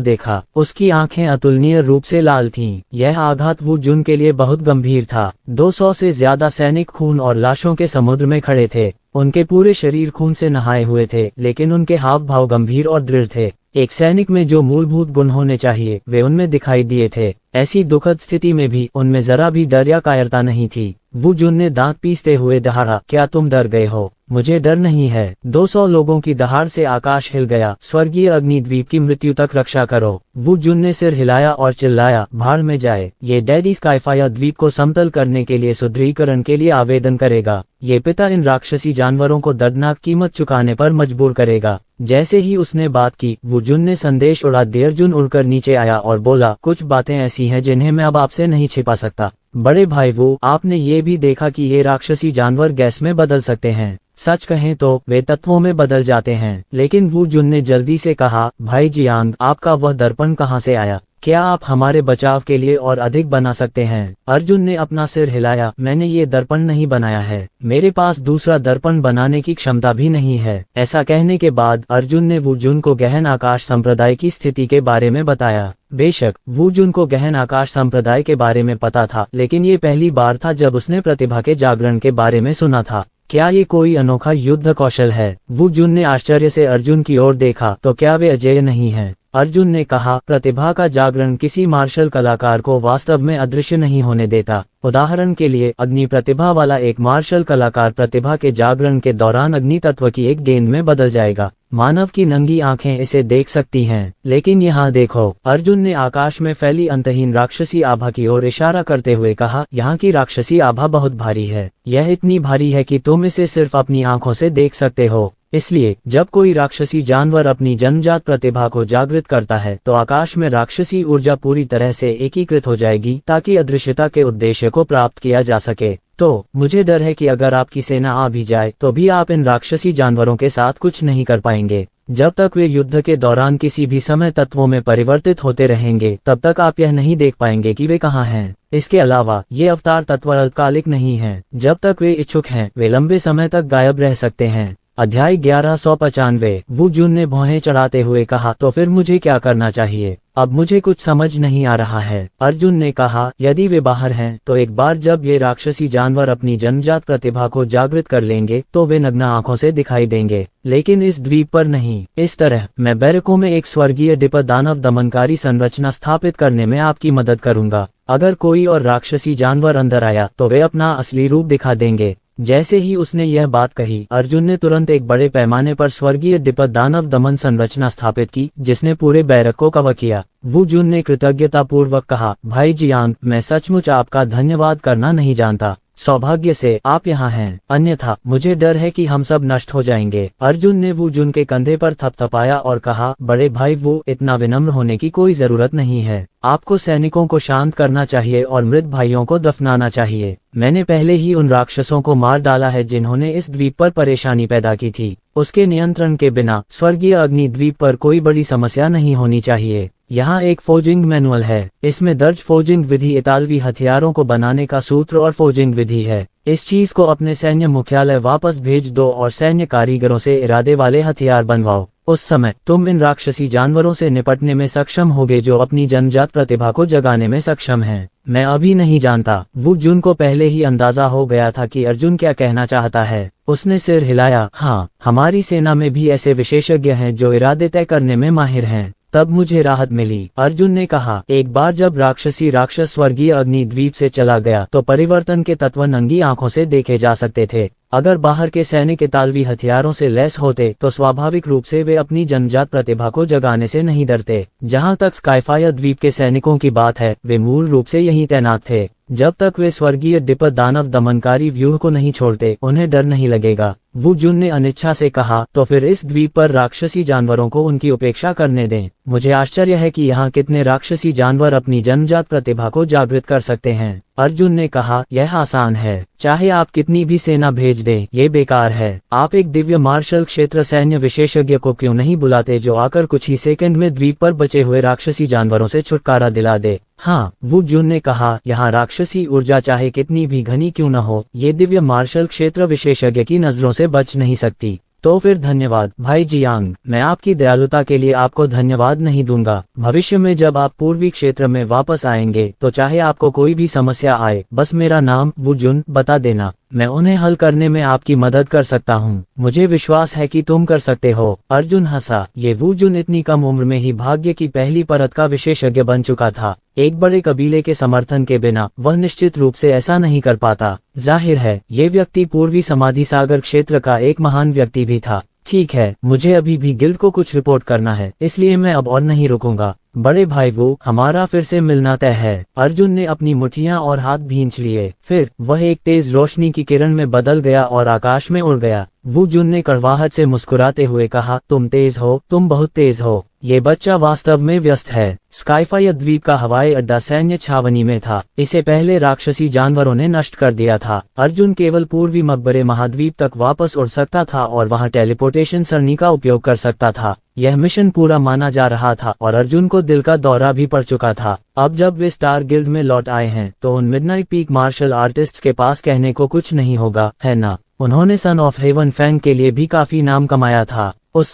देखा। उसकी आंखें अतुलनीय रूप से लाल थीं। यह आघात वुजुन के लिए बहुत गंभीर था। 200 से ज्यादा सैनिक खून और लाशों के समुद्र में खड़े थे। उनके पूरे शरीर खून से नहाए हुए थे, लेकिन उनके हाव भाव गंभीर और दृढ़ थे। एक सैनिक में जो मूलभूत गुण होने चाहिए वे उनमें दिखाई दिए थे। ऐसी दुखद स्थिति में भी उनमें जरा भी डर या कायरता नहीं थी। वू जुन ने दांत पीसते हुए दहाड़ा, क्या तुम डर गए हो? मुझे डर नहीं है। 200 लोगों की दहाड़ से आकाश हिल गया। स्वर्गीय अग्निद्वीप की मृत्यु तक रक्षा करो। वू जुन ने सिर हिलाया और चिल्लाया, भाड़ में जाए। ये डैडी स्काईफायर द्वीप को समतल करने के लिए सुदृढ़ीकरण के लिए आवेदन करेगा। ये पिता इन राक्षसी जानवरों को दर्दनाक कीमत चुकाने पर मजबूर करेगा। जैसे ही उसने बात की, वू जुन ने संदेश उड़ा दिया। अर्जुन उड़कर नीचे आया और बोला, कुछ बातें ऐसी हैं जिन्हें मैं अब आपसे नहीं छिपा सकता। बड़े भाई वो, आपने ये भी देखा कि ये राक्षसी जानवर गैस में बदल सकते हैं। सच कहें तो वे तत्वों में बदल जाते हैं। लेकिन वू जुन ने जल्दी से कहा, भाई जियांग, आपका वह दर्पण कहाँ से आया? क्या आप हमारे बचाव के लिए और अधिक बना सकते हैं? अर्जुन ने अपना सिर हिलाया, मैंने ये दर्पण नहीं बनाया है। मेरे पास दूसरा दर्पण बनाने की क्षमता भी नहीं है। ऐसा कहने के बाद अर्जुन ने वू जुन को गहन आकाश संप्रदाय की स्थिति के बारे में बताया। बेशक वू जुन को गहन आकाश संप्रदाय के बारे में पता था, लेकिन ये पहली बार था जब उसने प्रतिभा के जागरण के बारे में सुना था। क्या ये कोई अनोखा युद्ध कौशल है? वू जुन ने आश्चर्य से अर्जुन की ओर देखा, तो क्या वे अजेय नहीं हैं? अर्जुन ने कहा, प्रतिभा का जागरण किसी मार्शल कलाकार को वास्तव में अदृश्य नहीं होने देता। उदाहरण के लिए, अग्नि प्रतिभा वाला एक मार्शल कलाकार प्रतिभा के जागरण के दौरान अग्नि तत्व की एक गेंद में बदल जाएगा। मानव की नंगी आंखें इसे देख सकती हैं, लेकिन यहाँ देखो। अर्जुन ने आकाश में फैली अंतहीन राक्षसी आभा की ओर इशारा करते हुए कहा, यहाँ की राक्षसी आभा बहुत भारी है। यह इतनी भारी है कि तुम इसे सिर्फ अपनी आंखों से देख सकते हो। इसलिए जब कोई राक्षसी जानवर अपनी जन्मजात प्रतिभा को जागृत करता है, तो आकाश में राक्षसी ऊर्जा पूरी तरह से एकीकृत हो जाएगी, ताकि अदृश्यता के उद्देश्य को प्राप्त किया जा सके। तो मुझे डर है कि अगर आपकी सेना आ भी जाए, तो भी आप इन राक्षसी जानवरों के साथ कुछ नहीं कर पाएंगे। जब तक वे युद्ध के दौरान किसी भी समय तत्वों में परिवर्तित होते रहेंगे, तब तक आप यह नहीं देख पाएंगे कि वे कहाँ हैं। इसके अलावा ये अवतार तत्व अल्पकालिक नहीं हैं। जब तक वे इच्छुक हैं, वे लंबे समय तक गायब रह सकते हैं। अध्याय 1195। वू जुन ने भौहें चढ़ाते हुए कहा, तो फिर मुझे क्या करना चाहिए? अब मुझे कुछ समझ नहीं आ रहा है। अर्जुन ने कहा, यदि वे बाहर हैं, तो एक बार जब ये राक्षसी जानवर अपनी जन्मजात प्रतिभा को जागृत कर लेंगे, तो वे नग्न आंखों से दिखाई देंगे। लेकिन इस द्वीप पर नहीं। इस तरह मैं बैरकों में एक स्वर्गीय डिप दानव दमनकारी संरचना स्थापित करने में आपकी मदद करूंगा। अगर कोई और राक्षसी जानवर अंदर आया, तो वे अपना असली रूप दिखा देंगे। जैसे ही उसने यह बात कही, अर्जुन ने तुरंत एक बड़े पैमाने पर स्वर्गीय डिप दानव दमन संरचना स्थापित की, जिसने पूरे बैरक को कवर किया। वू जुन ने कृतज्ञता पूर्वक कहा, भाई जियांग, मैं सचमुच आपका धन्यवाद करना नहीं जानता। सौभाग्य से आप यहाँ हैं, अन्यथा मुझे डर है कि हम सब नष्ट हो जाएंगे। अर्जुन ने वू जुन के कंधे पर थपथपाया और कहा, बड़े भाई वो, इतना विनम्र होने की कोई जरूरत नहीं है। आपको सैनिकों को शांत करना चाहिए और मृत भाइयों को दफनाना चाहिए। मैंने पहले ही उन राक्षसों को मार डाला है जिन्होंने इस द्वीप पर परेशानी पैदा की थी। उसके नियंत्रण के बिना स्वर्गीय अग्नि द्वीप पर कोई बड़ी समस्या नहीं होनी चाहिए। यहाँ एक फोजिंग मैनुअल है। इसमें दर्ज फोजिंग विधि इतालवी हथियारों को बनाने का सूत्र और फोजिंग विधि है। इस चीज को अपने सैन्य मुख्यालय वापस भेज दो और सैन्य कारीगरों से इरादे वाले हथियार बनवाओ। उस समय तुम इन राक्षसी जानवरों से निपटने में सक्षम होगे जो अपनी जन्मजात प्रतिभा को जगाने में सक्षम हैं। मैं अभी नहीं जानता। वू जुन को पहले ही अंदाजा हो गया था कि अर्जुन क्या कहना चाहता है। उसने सिर हिलाया, हाँ, हमारी सेना में भी ऐसे विशेषज्ञ हैं जो इरादे तय करने में माहिर हैं। तब मुझे राहत मिली। अर्जुन ने कहा, एक बार जब राक्षसी राक्षस स्वर्गीय अग्नि द्वीप से चला गया, तो परिवर्तन के तत्व नंगी आंखों से देखे जा सकते थे। अगर बाहर के सैनिक इतालवी हथियारों से लैस होते, तो स्वाभाविक रूप से वे अपनी जन्मजात प्रतिभा को जगाने से नहीं डरते। जहां तक स्काईफायर द्वीप के सैनिकों की बात है, वे मूल रूप से यहीं तैनात थे। जब तक वे स्वर्गीय डिप दानव दमनकारी व्यूह को नहीं छोड़ते, उन्हें डर नहीं लगेगा। वू जुन ने अनिच्छा से कहा, तो फिर इस द्वीप पर राक्षसी जानवरों को उनकी उपेक्षा करने दें। मुझे आश्चर्य है कि यहाँ कितने राक्षसी जानवर अपनी जन्मजात प्रतिभा को जागृत कर सकते हैं। अर्जुन ने कहा, यह आसान है। चाहे आप कितनी भी सेना भेज दें, ये बेकार है। आप एक दिव्य मार्शल क्षेत्र सैन्य विशेषज्ञ को क्यों नहीं बुलाते जो आकर कुछ ही सेकंड में द्वीप पर बचे हुए राक्षसी जानवरों से छुटकारा दिला दे। हाँ, वू जुन ने कहा, यहाँ राक्षसी ऊर्जा चाहे कितनी भी घनी क्यों न हो, ये दिव्य मार्शल क्षेत्र विशेषज्ञ की नजरों से बच नहीं सकती। तो फिर धन्यवाद भाई जियांग, मैं आपकी दयालुता के लिए आपको धन्यवाद नहीं दूंगा। भविष्य में जब आप पूर्वी क्षेत्र में वापस आएंगे, तो चाहे आपको कोई भी समस्या आए, बस मेरा नाम वू जुन बता देना। मैं उन्हें हल करने में आपकी मदद कर सकता हूँ। मुझे विश्वास है कि तुम कर सकते हो। अर्जुन हंसा। ये वू जुन इतनी कम उम्र में ही भाग्य की पहली परत का विशेषज्ञ बन चुका था। एक बड़े कबीले के समर्थन के बिना वह निश्चित रूप से ऐसा नहीं कर पाता। जाहिर है ये व्यक्ति पूर्वी समाधि सागर क्षेत्र का एक महान व्यक्ति भी था। ठीक है, मुझे अभी भी गिल्ड को कुछ रिपोर्ट करना है, इसलिए मैं अब और नहीं रुकूंगा। बड़े भाई वो हमारा फिर से मिलना तय है। अर्जुन ने अपनी मुठियां और हाथ भींच लिए। फिर वह एक तेज रोशनी की किरण में बदल गया और आकाश में उड़ गया। वू जुन ने कड़वाहट से मुस्कुराते हुए कहा, तुम तेज हो, तुम बहुत तेज हो। ये बच्चा वास्तव में व्यस्त है। स्काईफायर द्वीप का हवाई अड्डा सैन्य छावनी में था। इसे पहले राक्षसी जानवरों ने नष्ट कर दिया था। अर्जुन केवल पूर्वी मकबरे महाद्वीप तक वापस उड़ सकता था और वहां टेलीपोर्टेशन सरणी का उपयोग कर सकता था। यह मिशन पूरा माना जा रहा था और अर्जुन को दिल का दौरा भी पड़ चुका था। अब जब वे स्टार गिल्ड में लौट आए हैं तो उन मिडनाइट पीक मार्शल आर्टिस्ट्स के पास कहने को कुछ नहीं होगा, है ना? उन्होंने सन ऑफ हेवन फैंग के लिए भी काफी नाम कमाया था। इस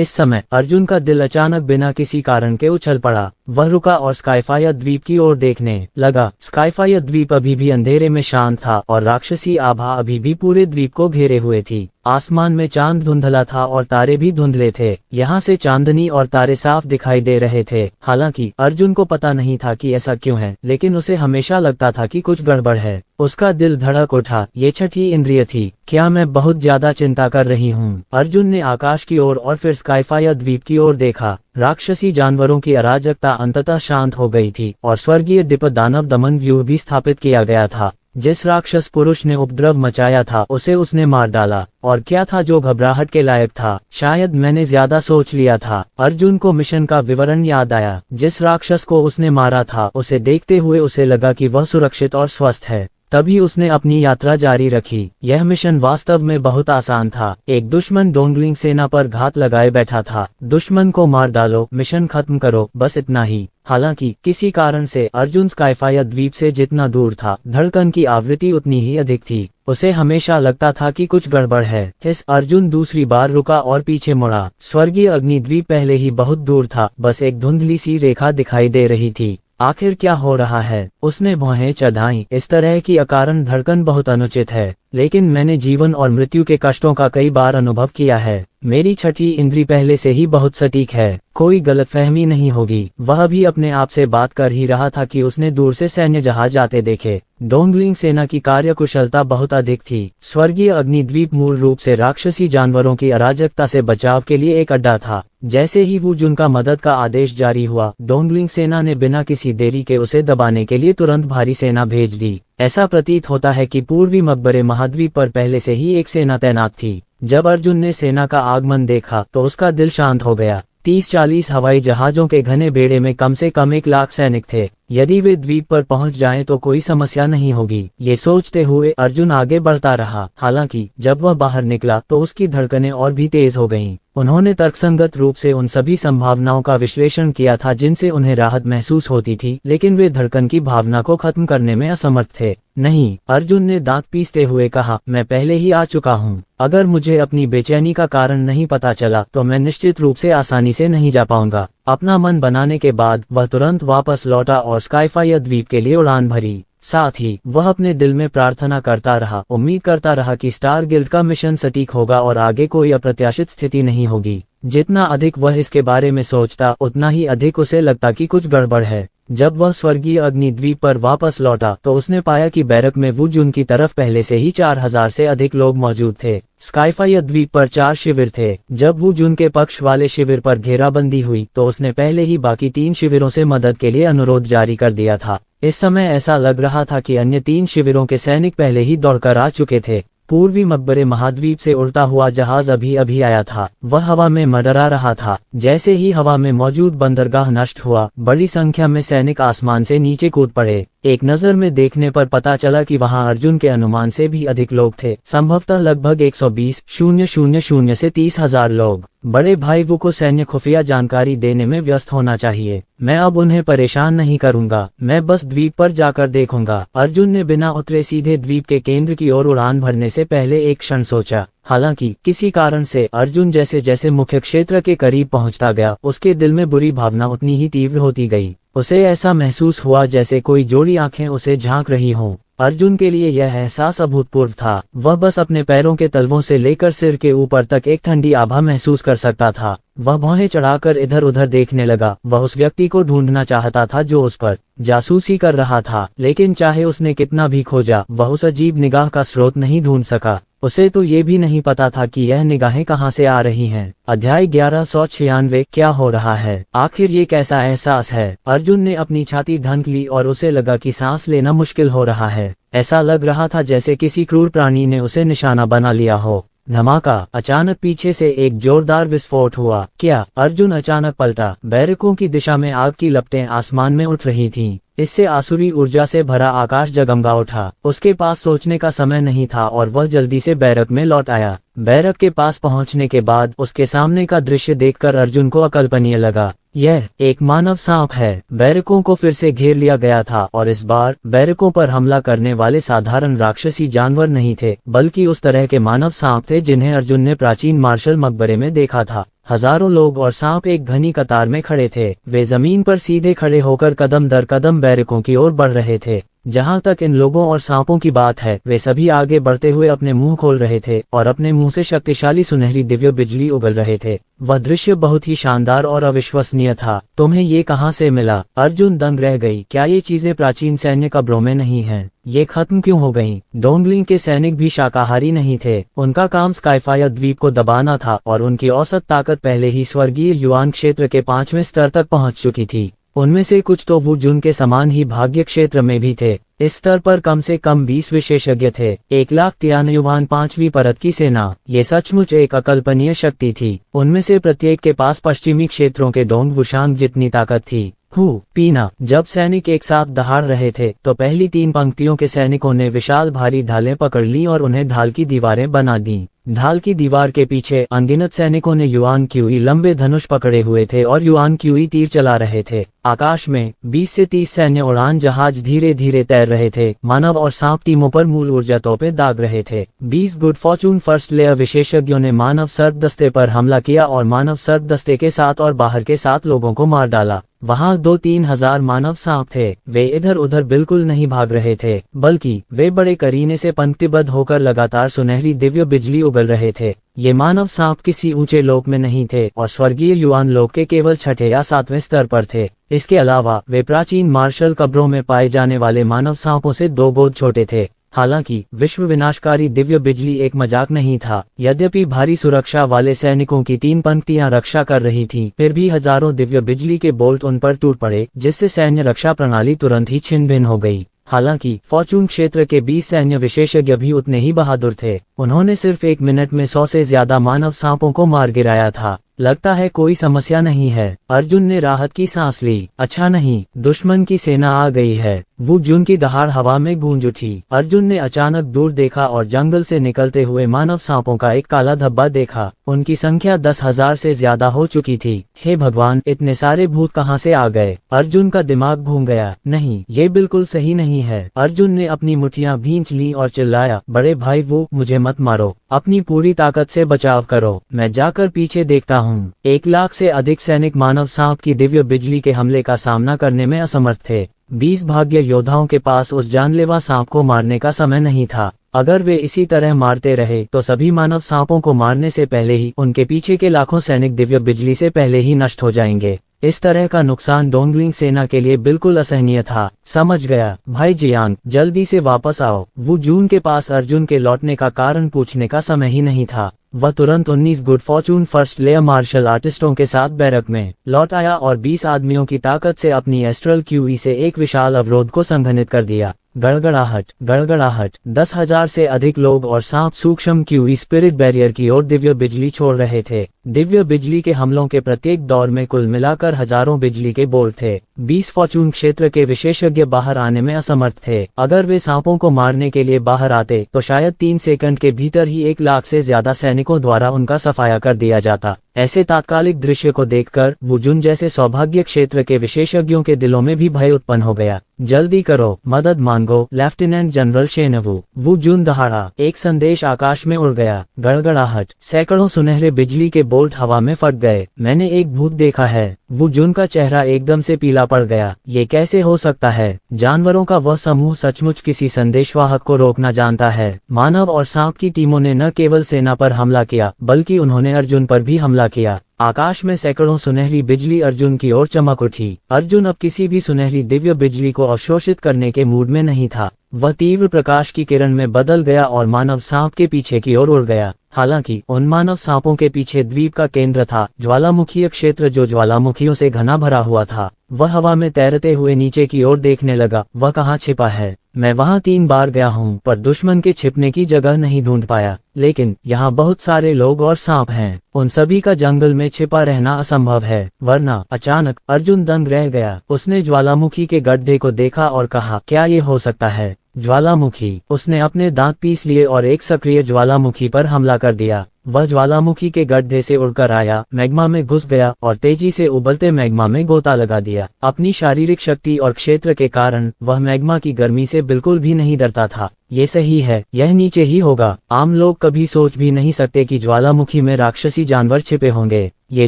समय अर्जुन का दिल अचानक बिना किसी कारण के उछल पड़ा। वह रुका और स्काईफायर द्वीप की ओर देखने लगा। स्काईफायर द्वीप अभी भी अंधेरे में शांत था और राक्षसी आभा अभी भी पूरे द्वीप को घेरे हुए थी। आसमान में चांद धुंधला था और तारे भी धुंधले थे। यहाँ से चांदनी और तारे साफ दिखाई दे रहे थे। हालांकि अर्जुन को पता नहीं था कि ऐसा क्यों है, लेकिन उसे हमेशा लगता था कि कुछ गड़बड़ है। उसका दिल धड़क उठा। ये छठी इंद्रिय थी। क्या मैं बहुत ज्यादा चिंता कर रही हूँ? अर्जुन ने आकाश की ओर और फिर स्काईफायर द्वीप की ओर देखा। राक्षसी जानवरों की अराजकता अंततः शांत हो गई थी और स्वर्गीय दिप दानव दमन व्यूह भी स्थापित किया गया था। जिस राक्षस पुरुष ने उपद्रव मचाया था उसे उसने मार डाला। और क्या था जो घबराहट के लायक था? शायद मैंने ज्यादा सोच लिया था। अर्जुन को मिशन का विवरण याद आया। जिस राक्षस को उसने मारा था उसे देखते हुए उसे लगा कि वह सुरक्षित और स्वस्थ है। तभी उसने अपनी यात्रा जारी रखी। यह मिशन वास्तव में बहुत आसान था। एक दुश्मन डोंगलिंग सेना पर घात लगाए बैठा था। दुश्मन को मार डालो, मिशन खत्म करो, बस इतना ही। हालांकि किसी कारण से अर्जुन स्काईफायर द्वीप से जितना दूर था, धड़कन की आवृत्ति उतनी ही अधिक थी। उसे हमेशा लगता था कि कुछ गड़बड़ है। इस अर्जुन दूसरी बार रुका और पीछे मुड़ा। स्वर्गीय अग्निद्वीप पहले ही बहुत दूर था, बस एक धुंधली सी रेखा दिखाई दे रही थी। आखिर क्या हो रहा है? उसने भौहें चढ़ाईं। इस तरह की अकारण धड़कन बहुत अनुचित है, लेकिन मैंने जीवन और मृत्यु के कष्टों का कई बार अनुभव किया है। मेरी छठी इंद्री पहले से ही बहुत सटीक है। कोई गलतफहमी नहीं होगी। वह भी अपने आप से बात कर ही रहा था कि उसने दूर से सैन्य जहाज आते देखे। डोंगलिंग सेना की कार्यकुशलता बहुत अधिक थी। स्वर्गीय अग्निद्वीप मूल रूप से राक्षसी जानवरों की अराजकता से बचाव के लिए एक अड्डा था। जैसे ही वू जुन का मदद का आदेश जारी हुआ, डोंगलिंग सेना ने बिना किसी देरी के उसे दबाने के लिए तुरंत भारी सेना भेज दी। ऐसा प्रतीत होता है कि पूर्वी मकबरे महाद्वीप पर पहले से ही एक सेना तैनात थी। जब अर्जुन ने सेना का आगमन देखा तो उसका दिल शांत हो गया। 30-40 हवाई जहाजों के घने बेड़े में कम से कम 1 लाख सैनिक थे। यदि वे द्वीप पर पहुंच जाएं तो कोई समस्या नहीं होगी। ये सोचते हुए अर्जुन आगे बढ़ता रहा। हालांकि जब वह बाहर निकला तो उसकी धड़कनें और भी तेज हो गईं। उन्होंने तर्कसंगत रूप से उन सभी संभावनाओं का विश्लेषण किया था जिनसे उन्हें राहत महसूस होती थी, लेकिन वे धड़कन की भावना को खत्म करने में असमर्थ थे। नहीं, अर्जुन ने दांत पीसते हुए कहा, मैं पहले ही आ चुका हूँ। अगर मुझे अपनी बेचैनी का कारण नहीं पता चला तो मैं निश्चित रूप से आसानी से नहीं जा पाऊंगा। अपना मन बनाने के बाद वह तुरंत वापस लौटा और स्काईफायर द्वीप के लिए उड़ान भरी। साथ ही वह अपने दिल में प्रार्थना करता रहा, उम्मीद करता रहा कि स्टार गिल्ड का मिशन सटीक होगा और आगे कोई अप्रत्याशित स्थिति नहीं होगी। जितना अधिक वह इसके बारे में सोचता, उतना ही अधिक उसे लगता कि कुछ गड़बड़ है। जब वह स्वर्गीय अग्निद्वीप पर वापस लौटा तो उसने पाया कि बैरक में वू जुन की तरफ पहले से ही 4000 से अधिक लोग मौजूद थे। स्काईफायर द्वीप पर 4 शिविर थे। जब वू जुन के पक्ष वाले शिविर पर घेराबंदी हुई तो उसने पहले ही बाकी 3 शिविरों से मदद के लिए अनुरोध जारी कर दिया था। इस समय ऐसा लग रहा था कि अन्य 3 शिविरों के सैनिक पहले ही दौड़कर आ चुके थे। पूर्वी मकबरे महाद्वीप से उड़ता हुआ जहाज अभी अभी आया था। वह हवा में मंडरा रहा था। जैसे ही हवा में मौजूद बंदरगाह नष्ट हुआ, बड़ी संख्या में सैनिक आसमान से नीचे कूद पड़े। एक नजर में देखने पर पता चला कि वहां अर्जुन के अनुमान से भी अधिक लोग थे, संभवतः लगभग 120,000 से 30,000 लोग। बड़े भाई वू को सैन्य खुफिया जानकारी देने में व्यस्त होना चाहिए। मैं अब उन्हें परेशान नहीं करूंगा, मैं बस द्वीप पर जाकर देखूंगा। अर्जुन ने बिना उतरे सीधे द्वीप के केंद्र की ओर उड़ान भरने से पहले एक क्षण सोचा। हालांकि किसी कारण से अर्जुन जैसे जैसे मुख्य क्षेत्र के करीब पहुंचता गया, उसके दिल में बुरी भावना उतनी ही तीव्र होती गई। उसे ऐसा महसूस हुआ जैसे कोई जोड़ी आंखें उसे झांक रही हों। अर्जुन के लिए यह एहसास अभूतपूर्व था। वह बस अपने पैरों के तलवों से लेकर सिर के ऊपर तक एक ठंडी आभा महसूस कर सकता था। वह भौहें चढ़ाकर इधर उधर देखने लगा। वह उस व्यक्ति को ढूंढना चाहता था जो उस पर जासूसी कर रहा था, लेकिन चाहे उसने कितना भी खोजा, वह उस अजीब निगाह का स्रोत नहीं ढूंढ सका। उसे तो ये भी नहीं पता था कि यह निगाहें कहाँ से आ रही हैं। अध्याय 1196 क्या हो रहा है? आखिर ये कैसा एहसास है? अर्जुन ने अपनी छाती ढंक ली और उसे लगा कि सांस लेना मुश्किल हो रहा है। ऐसा लग रहा था जैसे किसी क्रूर प्राणी ने उसे निशाना बना लिया हो। धमाका! अचानक पीछे से एक जोरदार विस्फोट हुआ। क्या? अर्जुन अचानक पलटा। बैरकों की दिशा में आग की लपटें आसमान में उठ रही थीं। इससे आसुरी ऊर्जा से भरा आकाश जगमगा उठा। उसके पास सोचने का समय नहीं था और वह जल्दी से बैरक में लौट आया। बैरक के पास पहुंचने के बाद उसके सामने का दृश्य देखकर अर्जुन को अकल्पनीय लगा। यह एक मानव सांप है। बैरकों को फिर से घेर लिया गया था और इस बार बैरकों पर हमला करने वाले साधारण राक्षसी जानवर नहीं थे, बल्कि उस तरह के मानव सांप थे जिन्हें अर्जुन ने प्राचीन मार्शल मकबरे में देखा था। हजारों लोग और सांप एक घनी कतार में खड़े थे। वे जमीन पर सीधे खड़े होकर कदम दर कदम बैरकों की ओर बढ़ रहे थे। जहां तक इन लोगों और सांपों की बात है, वे सभी आगे बढ़ते हुए अपने मुंह खोल रहे थे और अपने मुंह से शक्तिशाली सुनहरी दिव्य बिजली उगल रहे थे। वह दृश्य बहुत ही शानदार और अविश्वसनीय था। तुम्हें ये कहां से मिला? अर्जुन दंग रह गई। क्या ये चीजें प्राचीन सैन्य कब्रों में नहीं हैं? ये खत्म क्यों हो गईं? डोंगलिंग के सैनिक भी शाकाहारी नहीं थे। उनका काम स्काईफायर द्वीप को दबाना था और उनकी औसत ताकत पहले ही स्वर्गीय युआन क्षेत्र के 5वें स्तर तक पहुंच चुकी थी। उनमें से कुछ तो वू जुन के समान ही भाग्य क्षेत्र में भी थे। इस स्तर पर कम से कम 20 विशेषज्ञ थे। 1,93,000 युवान 5वीं परत की सेना। ये सचमुच एक अकल्पनीय शक्ति थी। उनमें से प्रत्येक के पास पश्चिमी क्षेत्रों के डोंग वुशांग जितनी ताकत थी। पीना। जब सैनिक एक साथ दहाड़ रहे थे तो पहली 3 पंक्तियों के सैनिकों ने विशाल भारी ढालें पकड़ ली और उन्हें ढाल की दीवारें बना दी। ढाल की दीवार के पीछे अनगिनत सैनिकों ने युआन क्यूई लंबे धनुष पकड़े हुए थे और युआन क्यूई तीर चला रहे थे। आकाश में 20 से 30 सैन्य उड़ान जहाज धीरे धीरे तैर रहे थे। मानव और सांप टीमों पर मूल ऊर्जा तोपें दाग रहे थे। 20 गुड फॉर्चून फर्स्ट लेयर विशेषज्ञों ने मानव सर्प दस्ते पर हमला किया और मानव सर्प दस्ते के साथ और बाहर के 7 लोगों को मार डाला। वहां 2-3 हजार मानव सांप थे। वे इधर उधर बिल्कुल नहीं भाग रहे थे, बल्कि वे बड़े करीने से पंक्तिबद्ध होकर लगातार सुनहरी दिव्य बिजली उगल रहे थे। ये मानव सांप किसी ऊंचे लोक में नहीं थे और स्वर्गीय युआन लोक के केवल 6ठे या 7वें स्तर पर थे। इसके अलावा वे प्राचीन मार्शल कब्रों में पाए जाने वाले मानव सांपों से 2 गोद छोटे थे। हालांकि विश्व विनाशकारी दिव्य बिजली एक मजाक नहीं था। यद्यपि भारी सुरक्षा वाले सैनिकों की 3 पंक्तियां रक्षा कर रही थीं, फिर भी हजारों दिव्य बिजली के बोल्ट उन पर टूट पड़े, जिससे सैन्य रक्षा प्रणाली तुरंत ही छिन्न भिन्न हो गई। हालांकि फॉर्चून क्षेत्र के 20 सैन्य विशेषज्ञ भी उतने ही बहादुर थे। उन्होंने सिर्फ 1 मिनट में 100 से ज्यादा मानव सांपों को मार गिराया था। लगता है कोई समस्या नहीं है। अर्जुन ने राहत की सांस ली। अच्छा नहीं, दुश्मन की सेना आ गई है। वू जुन की दहाड़ हवा में गूंज उठी। अर्जुन ने अचानक दूर देखा और जंगल से निकलते हुए मानव सांपों का एक काला धब्बा देखा। उनकी संख्या 10,000 से ज्यादा हो चुकी थी। हे भगवान, इतने सारे भूत कहां से आ गए? अर्जुन का दिमाग घूम गया। नहीं, ये बिल्कुल सही नहीं है। अर्जुन ने अपनी मुठ्ठियां भींच ली और चिल्लाया, बड़े भाई वो, मुझे मत मारो। अपनी पूरी ताकत से बचाव करो। मैं जाकर पीछे देखता हूँ। 1 लाख से अधिक सैनिक मानव सांप की दिव्य बिजली के हमले का सामना करने में असमर्थ थे। 20 भाग्य योद्धाओं के पास उस जानलेवा सांप को मारने का समय नहीं था। अगर वे इसी तरह मारते रहे तो सभी मानव सांपों को मारने से पहले ही उनके पीछे के लाखों सैनिक दिव्य बिजली से पहले ही नष्ट हो जाएंगे। इस तरह का नुकसान डोंगलिंग सेना के लिए बिल्कुल असहनीय था। समझ गया भाई जियांग, जल्दी से वापस आओ। वू जून के पास अर्जुन के लौटने का कारण पूछने का समय ही नहीं था। वह तुरंत 19 good fortune first layer martial आर्टिस्टों के साथ बैरक में लौट आया और 20 आदमियों की ताकत से अपनी एस्ट्रल क्यूई से एक विशाल अवरोध को संघनित कर दिया। गड़गड़ाहट, गड़गड़ाहट। 10,000 से अधिक लोग और सांप सूक्ष्म क्यूई स्पिरिट बैरियर की ओर दिव्य बिजली छोड़ रहे थे। दिव्य बिजली के हमलों के प्रत्येक दौर में कुल मिलाकर हजारों बिजली के बोल्ट थे। 20 फॉर्चून क्षेत्र के विशेषज्ञ बाहर आने में असमर्थ थे। अगर वे सांपों को मारने के लिए बाहर आते तो शायद 3 सेकंड के भीतर ही 1 लाख से ज्यादा सैनिकों द्वारा उनका सफाया कर दिया जाता। ऐसे तात्कालिक दृश्य को देखकर वू जुन जैसे सौभाग्य क्षेत्र के विशेषज्ञों के दिलों में भी भय उत्पन्न हो गया। जल्दी करो, मदद मांगो, लेफ्टिनेंट जनरल शेनवू। वू जुन दहाड़ा। एक संदेश आकाश में उड़ गया। गड़गड़ाहट। सैकड़ों सुनहरे बिजली के बोल्ट हवा में फट गए। मैंने एक भूत देखा है। वुजुन का चेहरा एकदम से पीला पड़ गया। ये कैसे हो सकता है? जानवरों का वह समूह सचमुच किसी संदेशवाहक को रोकना जानता है। मानव और सांप की टीमों ने न केवल सेना पर हमला किया बल्कि उन्होंने अर्जुन पर भी हमला किया। आकाश में सैकड़ों सुनहरी बिजली अर्जुन की ओर चमक उठी। अर्जुन अब किसी भी सुनहरी दिव्य बिजली को अवशोषित करने के मूड में नहीं था। वह तीव्र प्रकाश की किरण में बदल गया और मानव सांप के पीछे की ओर उड़ गया। हालांकि उन मानव सांपों के पीछे द्वीप का केंद्र था, ज्वालामुखीय क्षेत्र जो ज्वालामुखियों से घना भरा हुआ था। वह हवा में तैरते हुए नीचे की ओर देखने लगा। वह कहाँ छिपा है? मैं वहां 3 बार गया हूँ पर दुश्मन के छिपने की जगह नहीं ढूंढ पाया। लेकिन यहाँ बहुत सारे लोग और सांप हैं। उन सभी का जंगल में छिपा रहना असंभव है, वरना। अचानक अर्जुन दंग रह गया। उसने ज्वालामुखी के गड्ढे को देखा और कहा, क्या ये हो सकता है? ज्वालामुखी। उसने अपने दांत पीस लिए और एक सक्रिय ज्वालामुखी पर हमला कर दिया। वह ज्वालामुखी के गड्ढे से उड़कर आया, मैग्मा में घुस गया और तेजी से उबलते मैग्मा में गोता लगा दिया। अपनी शारीरिक शक्ति और क्षेत्र के कारण वह मैग्मा की गर्मी से बिल्कुल भी नहीं डरता था। ये सही है, यह नीचे ही होगा। आम लोग कभी सोच भी नहीं सकते कि ज्वालामुखी में राक्षसी जानवर छिपे होंगे। ये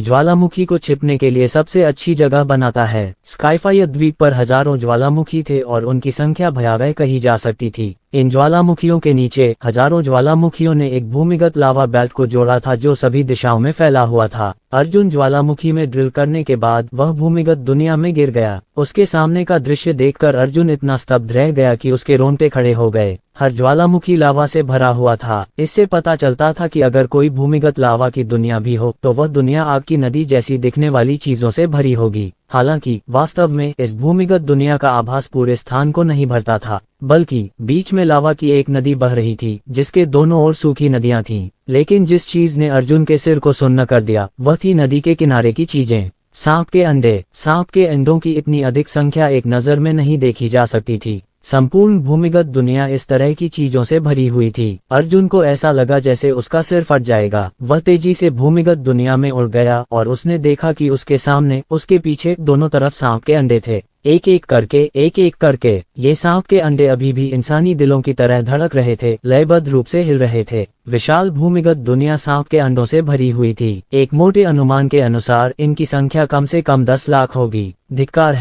ज्वालामुखी को छिपने के लिए सबसे अच्छी जगह बनाता है। स्काईफायर द्वीप पर हजारों ज्वालामुखी थे और उनकी संख्या भयावह कही जा सकती थी। इन ज्वालामुखियों के नीचे हजारों ज्वालामुखियों ने एक भूमिगत लावा बेल्ट को जोड़ा था जो सभी दिशाओं में फैला हुआ था। अर्जुन ज्वालामुखी में ड्रिल करने के बाद वह भूमिगत दुनिया में गिर गया। उसके सामने का दृश्य देखकर अर्जुन इतना स्तब्ध रह गया कि उसके रोंगटे खड़े हो गए। हर ज्वालामुखी लावा से भरा हुआ था। इससे पता चलता था कि अगर कोई भूमिगत लावा की दुनिया भी हो तो वह दुनिया आग की नदी जैसी दिखने वाली चीजों से भरी होगी। हालांकि वास्तव में इस भूमिगत दुनिया का आभास पूरे स्थान को नहीं भरता था, बल्कि बीच में लावा की एक नदी बह रही थी जिसके दोनों ओर सूखी नदियां थीं। लेकिन जिस चीज ने अर्जुन के सिर को सुन्न कर दिया वह थी नदी के किनारे की चीजें। सांप के अंडे। सांप के अंडों की इतनी अधिक संख्या एक नजर में नहीं देखी जा सकती थी। संपूर्ण भूमिगत दुनिया इस तरह की चीजों से भरी हुई थी। अर्जुन को ऐसा लगा जैसे उसका सिर फट जाएगा। वह तेजी से भूमिगत दुनिया में उड़ गया और उसने देखा कि उसके सामने, उसके पीछे दोनों तरफ सांप के अंडे थे। एक एक करके ये सांप के अंडे अभी भी इंसानी दिलों की तरह धड़क रहे थे, लयबद्ध रूप से हिल रहे थे। विशाल भूमिगत दुनिया सांप के अंडों से भरी हुई थी। एक मोटे अनुमान के अनुसार इनकी संख्या कम से कम 10 लाख होगी। धिक्कार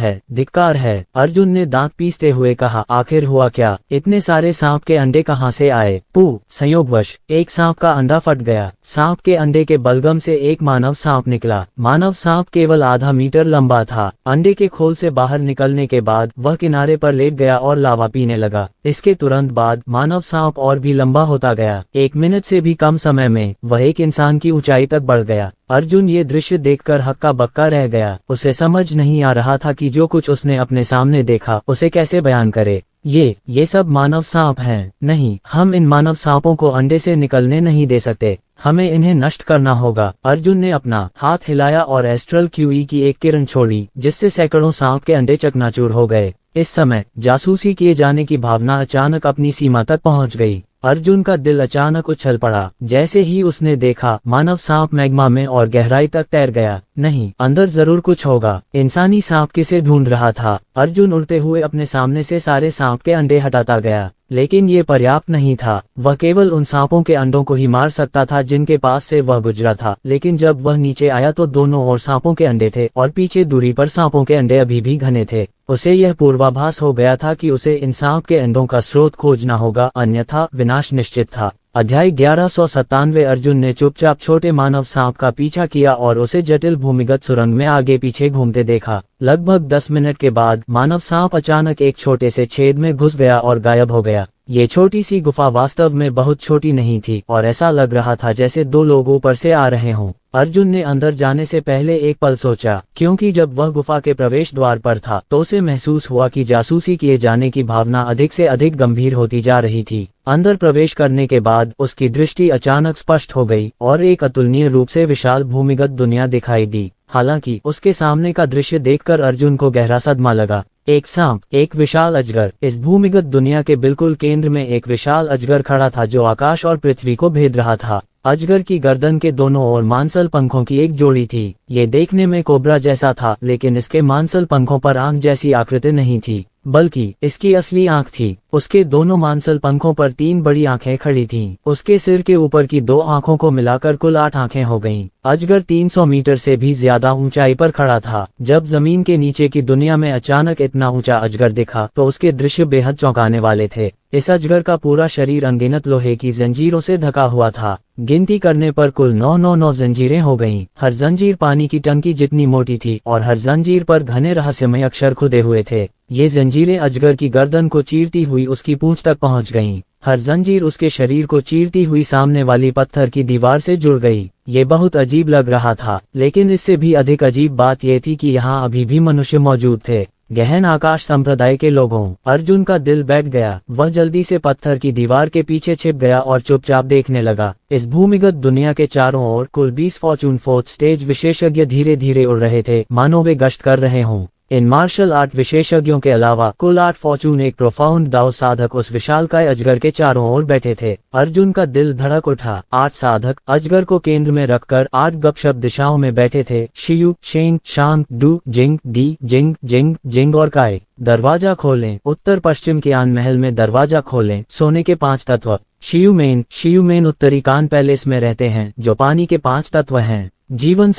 है। अर्जुन ने दांत पीसते हुए कहा, आखिर हुआ क्या? इतने सारे सांप के अंडे कहाँ से आए? संयोगवश एक सांप का अंडा फट गया। सांप के अंडे के बलगम से एक मानव सांप निकला। मानव सांप केवल आधा मीटर लंबा था। अंडे के खोल से बाहर निकलने के बाद वह किनारे पर लेट गया और लावा पीने लगा। इसके तुरंत बाद मानव सांप और भी लंबा होता गया। 1 मिनट से भी कम समय में वह एक इंसान की ऊंचाई तक बढ़ गया। अर्जुन ये दृश्य देखकर हक्का बक्का रह गया। उसे समझ नहीं आ रहा था कि जो कुछ उसने अपने सामने देखा उसे कैसे बयान करे। ये सब मानव सांप हैं। नहीं, हम इन मानव सांपों को अंडे से निकलने नहीं दे सकते। हमें इन्हें नष्ट करना होगा। अर्जुन ने अपना हाथ हिलाया और एस्ट्रल क्यूई की एक किरण छोड़ी जिससे सैकड़ों सांप के अंडे चकनाचूर हो गए। इस समय जासूसी किए जाने की भावना अचानक अपनी सीमा तक पहुंच गई। अर्जुन का दिल अचानक उछल पड़ा। जैसे ही उसने देखा मानव सांप मैग्मा में और गहराई तक तैर गया। नहीं, अंदर जरूर कुछ होगा। इंसानी सांप किसे ढूंढ रहा था? अर्जुन उड़ते हुए अपने सामने से सारे सांप के अंडे हटाता गया, लेकिन ये पर्याप्त नहीं था। वह केवल उन सांपों के अंडों को ही मार सकता था जिनके पास से वह गुजरा था। लेकिन जब वह नीचे आया तो दोनों ओर सांपों के अंडे थे और पीछे दूरी पर सांपों के अंडे अभी भी घने थे। उसे यह पूर्वाभास हो गया था कि उसे इन सांप के अंडों का स्रोत खोजना होगा, अन्यथा विनाश निश्चित था। अध्याय 1197। अर्जुन ने चुपचाप छोटे मानव सांप का पीछा किया और उसे जटिल भूमिगत सुरंग में आगे पीछे घूमते देखा। लगभग 10 मिनट के बाद मानव सांप अचानक एक छोटे से छेद में घुस गया और गायब हो गया। ये छोटी सी गुफा वास्तव में बहुत छोटी नहीं थी और ऐसा लग रहा था जैसे 2 लोग ऊपर से आ रहे हों। अर्जुन ने अंदर जाने से पहले एक पल सोचा, क्योंकि जब वह गुफा के प्रवेश द्वार पर था तो उसे महसूस हुआ कि जासूसी किए जाने की भावना अधिक से अधिक गंभीर होती जा रही थी। अंदर प्रवेश करने के बाद उसकी दृष्टि अचानक स्पष्ट हो गई और एक अतुलनीय रूप से विशाल भूमिगत दुनिया दिखाई दी। हालांकि उसके सामने का दृश्य देखकर अर्जुन को गहरा सदमा लगा। एक सांप, एक विशाल अजगर। इस भूमिगत दुनिया के बिल्कुल केंद्र में एक विशाल अजगर खड़ा था जो आकाश और पृथ्वी को भेद रहा था। अजगर की गर्दन के दोनों ओर मांसल पंखों की एक जोड़ी थी। ये देखने में कोबरा जैसा था, लेकिन इसके मांसल पंखों पर आंख जैसी आकृति नहीं थी, बल्कि इसकी असली आंख थी। उसके दोनों मांसल पंखों पर 3 बड़ी आंखें खड़ी थीं। उसके सिर के ऊपर की 2 आंखों को मिलाकर कुल 8 आंखें हो गईं। अजगर 300 मीटर से भी ज्यादा ऊंचाई पर खड़ा था। जब जमीन के नीचे की दुनिया में अचानक इतना ऊंचा अजगर दिखा तो उसके दृश्य बेहद चौंकाने वाले थे। इस अजगर का पूरा शरीर अनगिनत लोहे की जंजीरों से ढका हुआ था। गिनती करने पर कुल 999 जंजीरें हो गईं। हर जंजीर पानी की टंकी जितनी मोटी थी और हर जंजीर पर घने रहस्यमय अक्षर खुदे हुए थे। ये जंजीरें अजगर की गर्दन को चीरती हुई उसकी पूंछ तक पहुंच गईं। हर जंजीर उसके शरीर को चीरती हुई सामने वाली पत्थर की दीवार से जुड़ गई। ये बहुत अजीब लग रहा था, लेकिन इससे भी अधिक अजीब बात यह थी कि यहाँ अभी भी मनुष्य मौजूद थे। गहन आकाश संप्रदाय के लोगों। अर्जुन का दिल बैठ गया। वह जल्दी से पत्थर की दीवार के पीछे छिप गया और चुपचाप देखने लगा। इस भूमिगत दुनिया के चारों ओर कुल 20 फॉर्चून 4th स्टेज विशेषज्ञ धीरे धीरे उड़ रहे थे, मानो वे गश्त कर रहे हों। इन मार्शल आर्ट विशेषज्ञों के अलावा कुल 8 फॉर्चून एक प्रोफाउंड दाव साधक उस विशालकाय अजगर के चारों ओर बैठे थे। अर्जुन का दिल धड़क उठा। 8 साधक अजगर को केंद्र में रखकर 8 गपशप दिशाओं में बैठे थे। शियू, शेंग, शांग, डू, जिंग, दी, जिंग, जिंग, जिंग और काय। दरवाजा खोलें। उत्तर पश्चिम के आन महल में दरवाजा खोलें। सोने के 5 तत्व। शियुमेन उत्तरी कान पैलेस में रहते हैं, जो पानी के 5 तत्व हैं। जीवन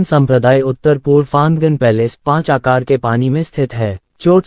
संप्रदाय उत्तर पूर्व फांगन पैलेस 5 आकार के पानी में स्थित है। चोट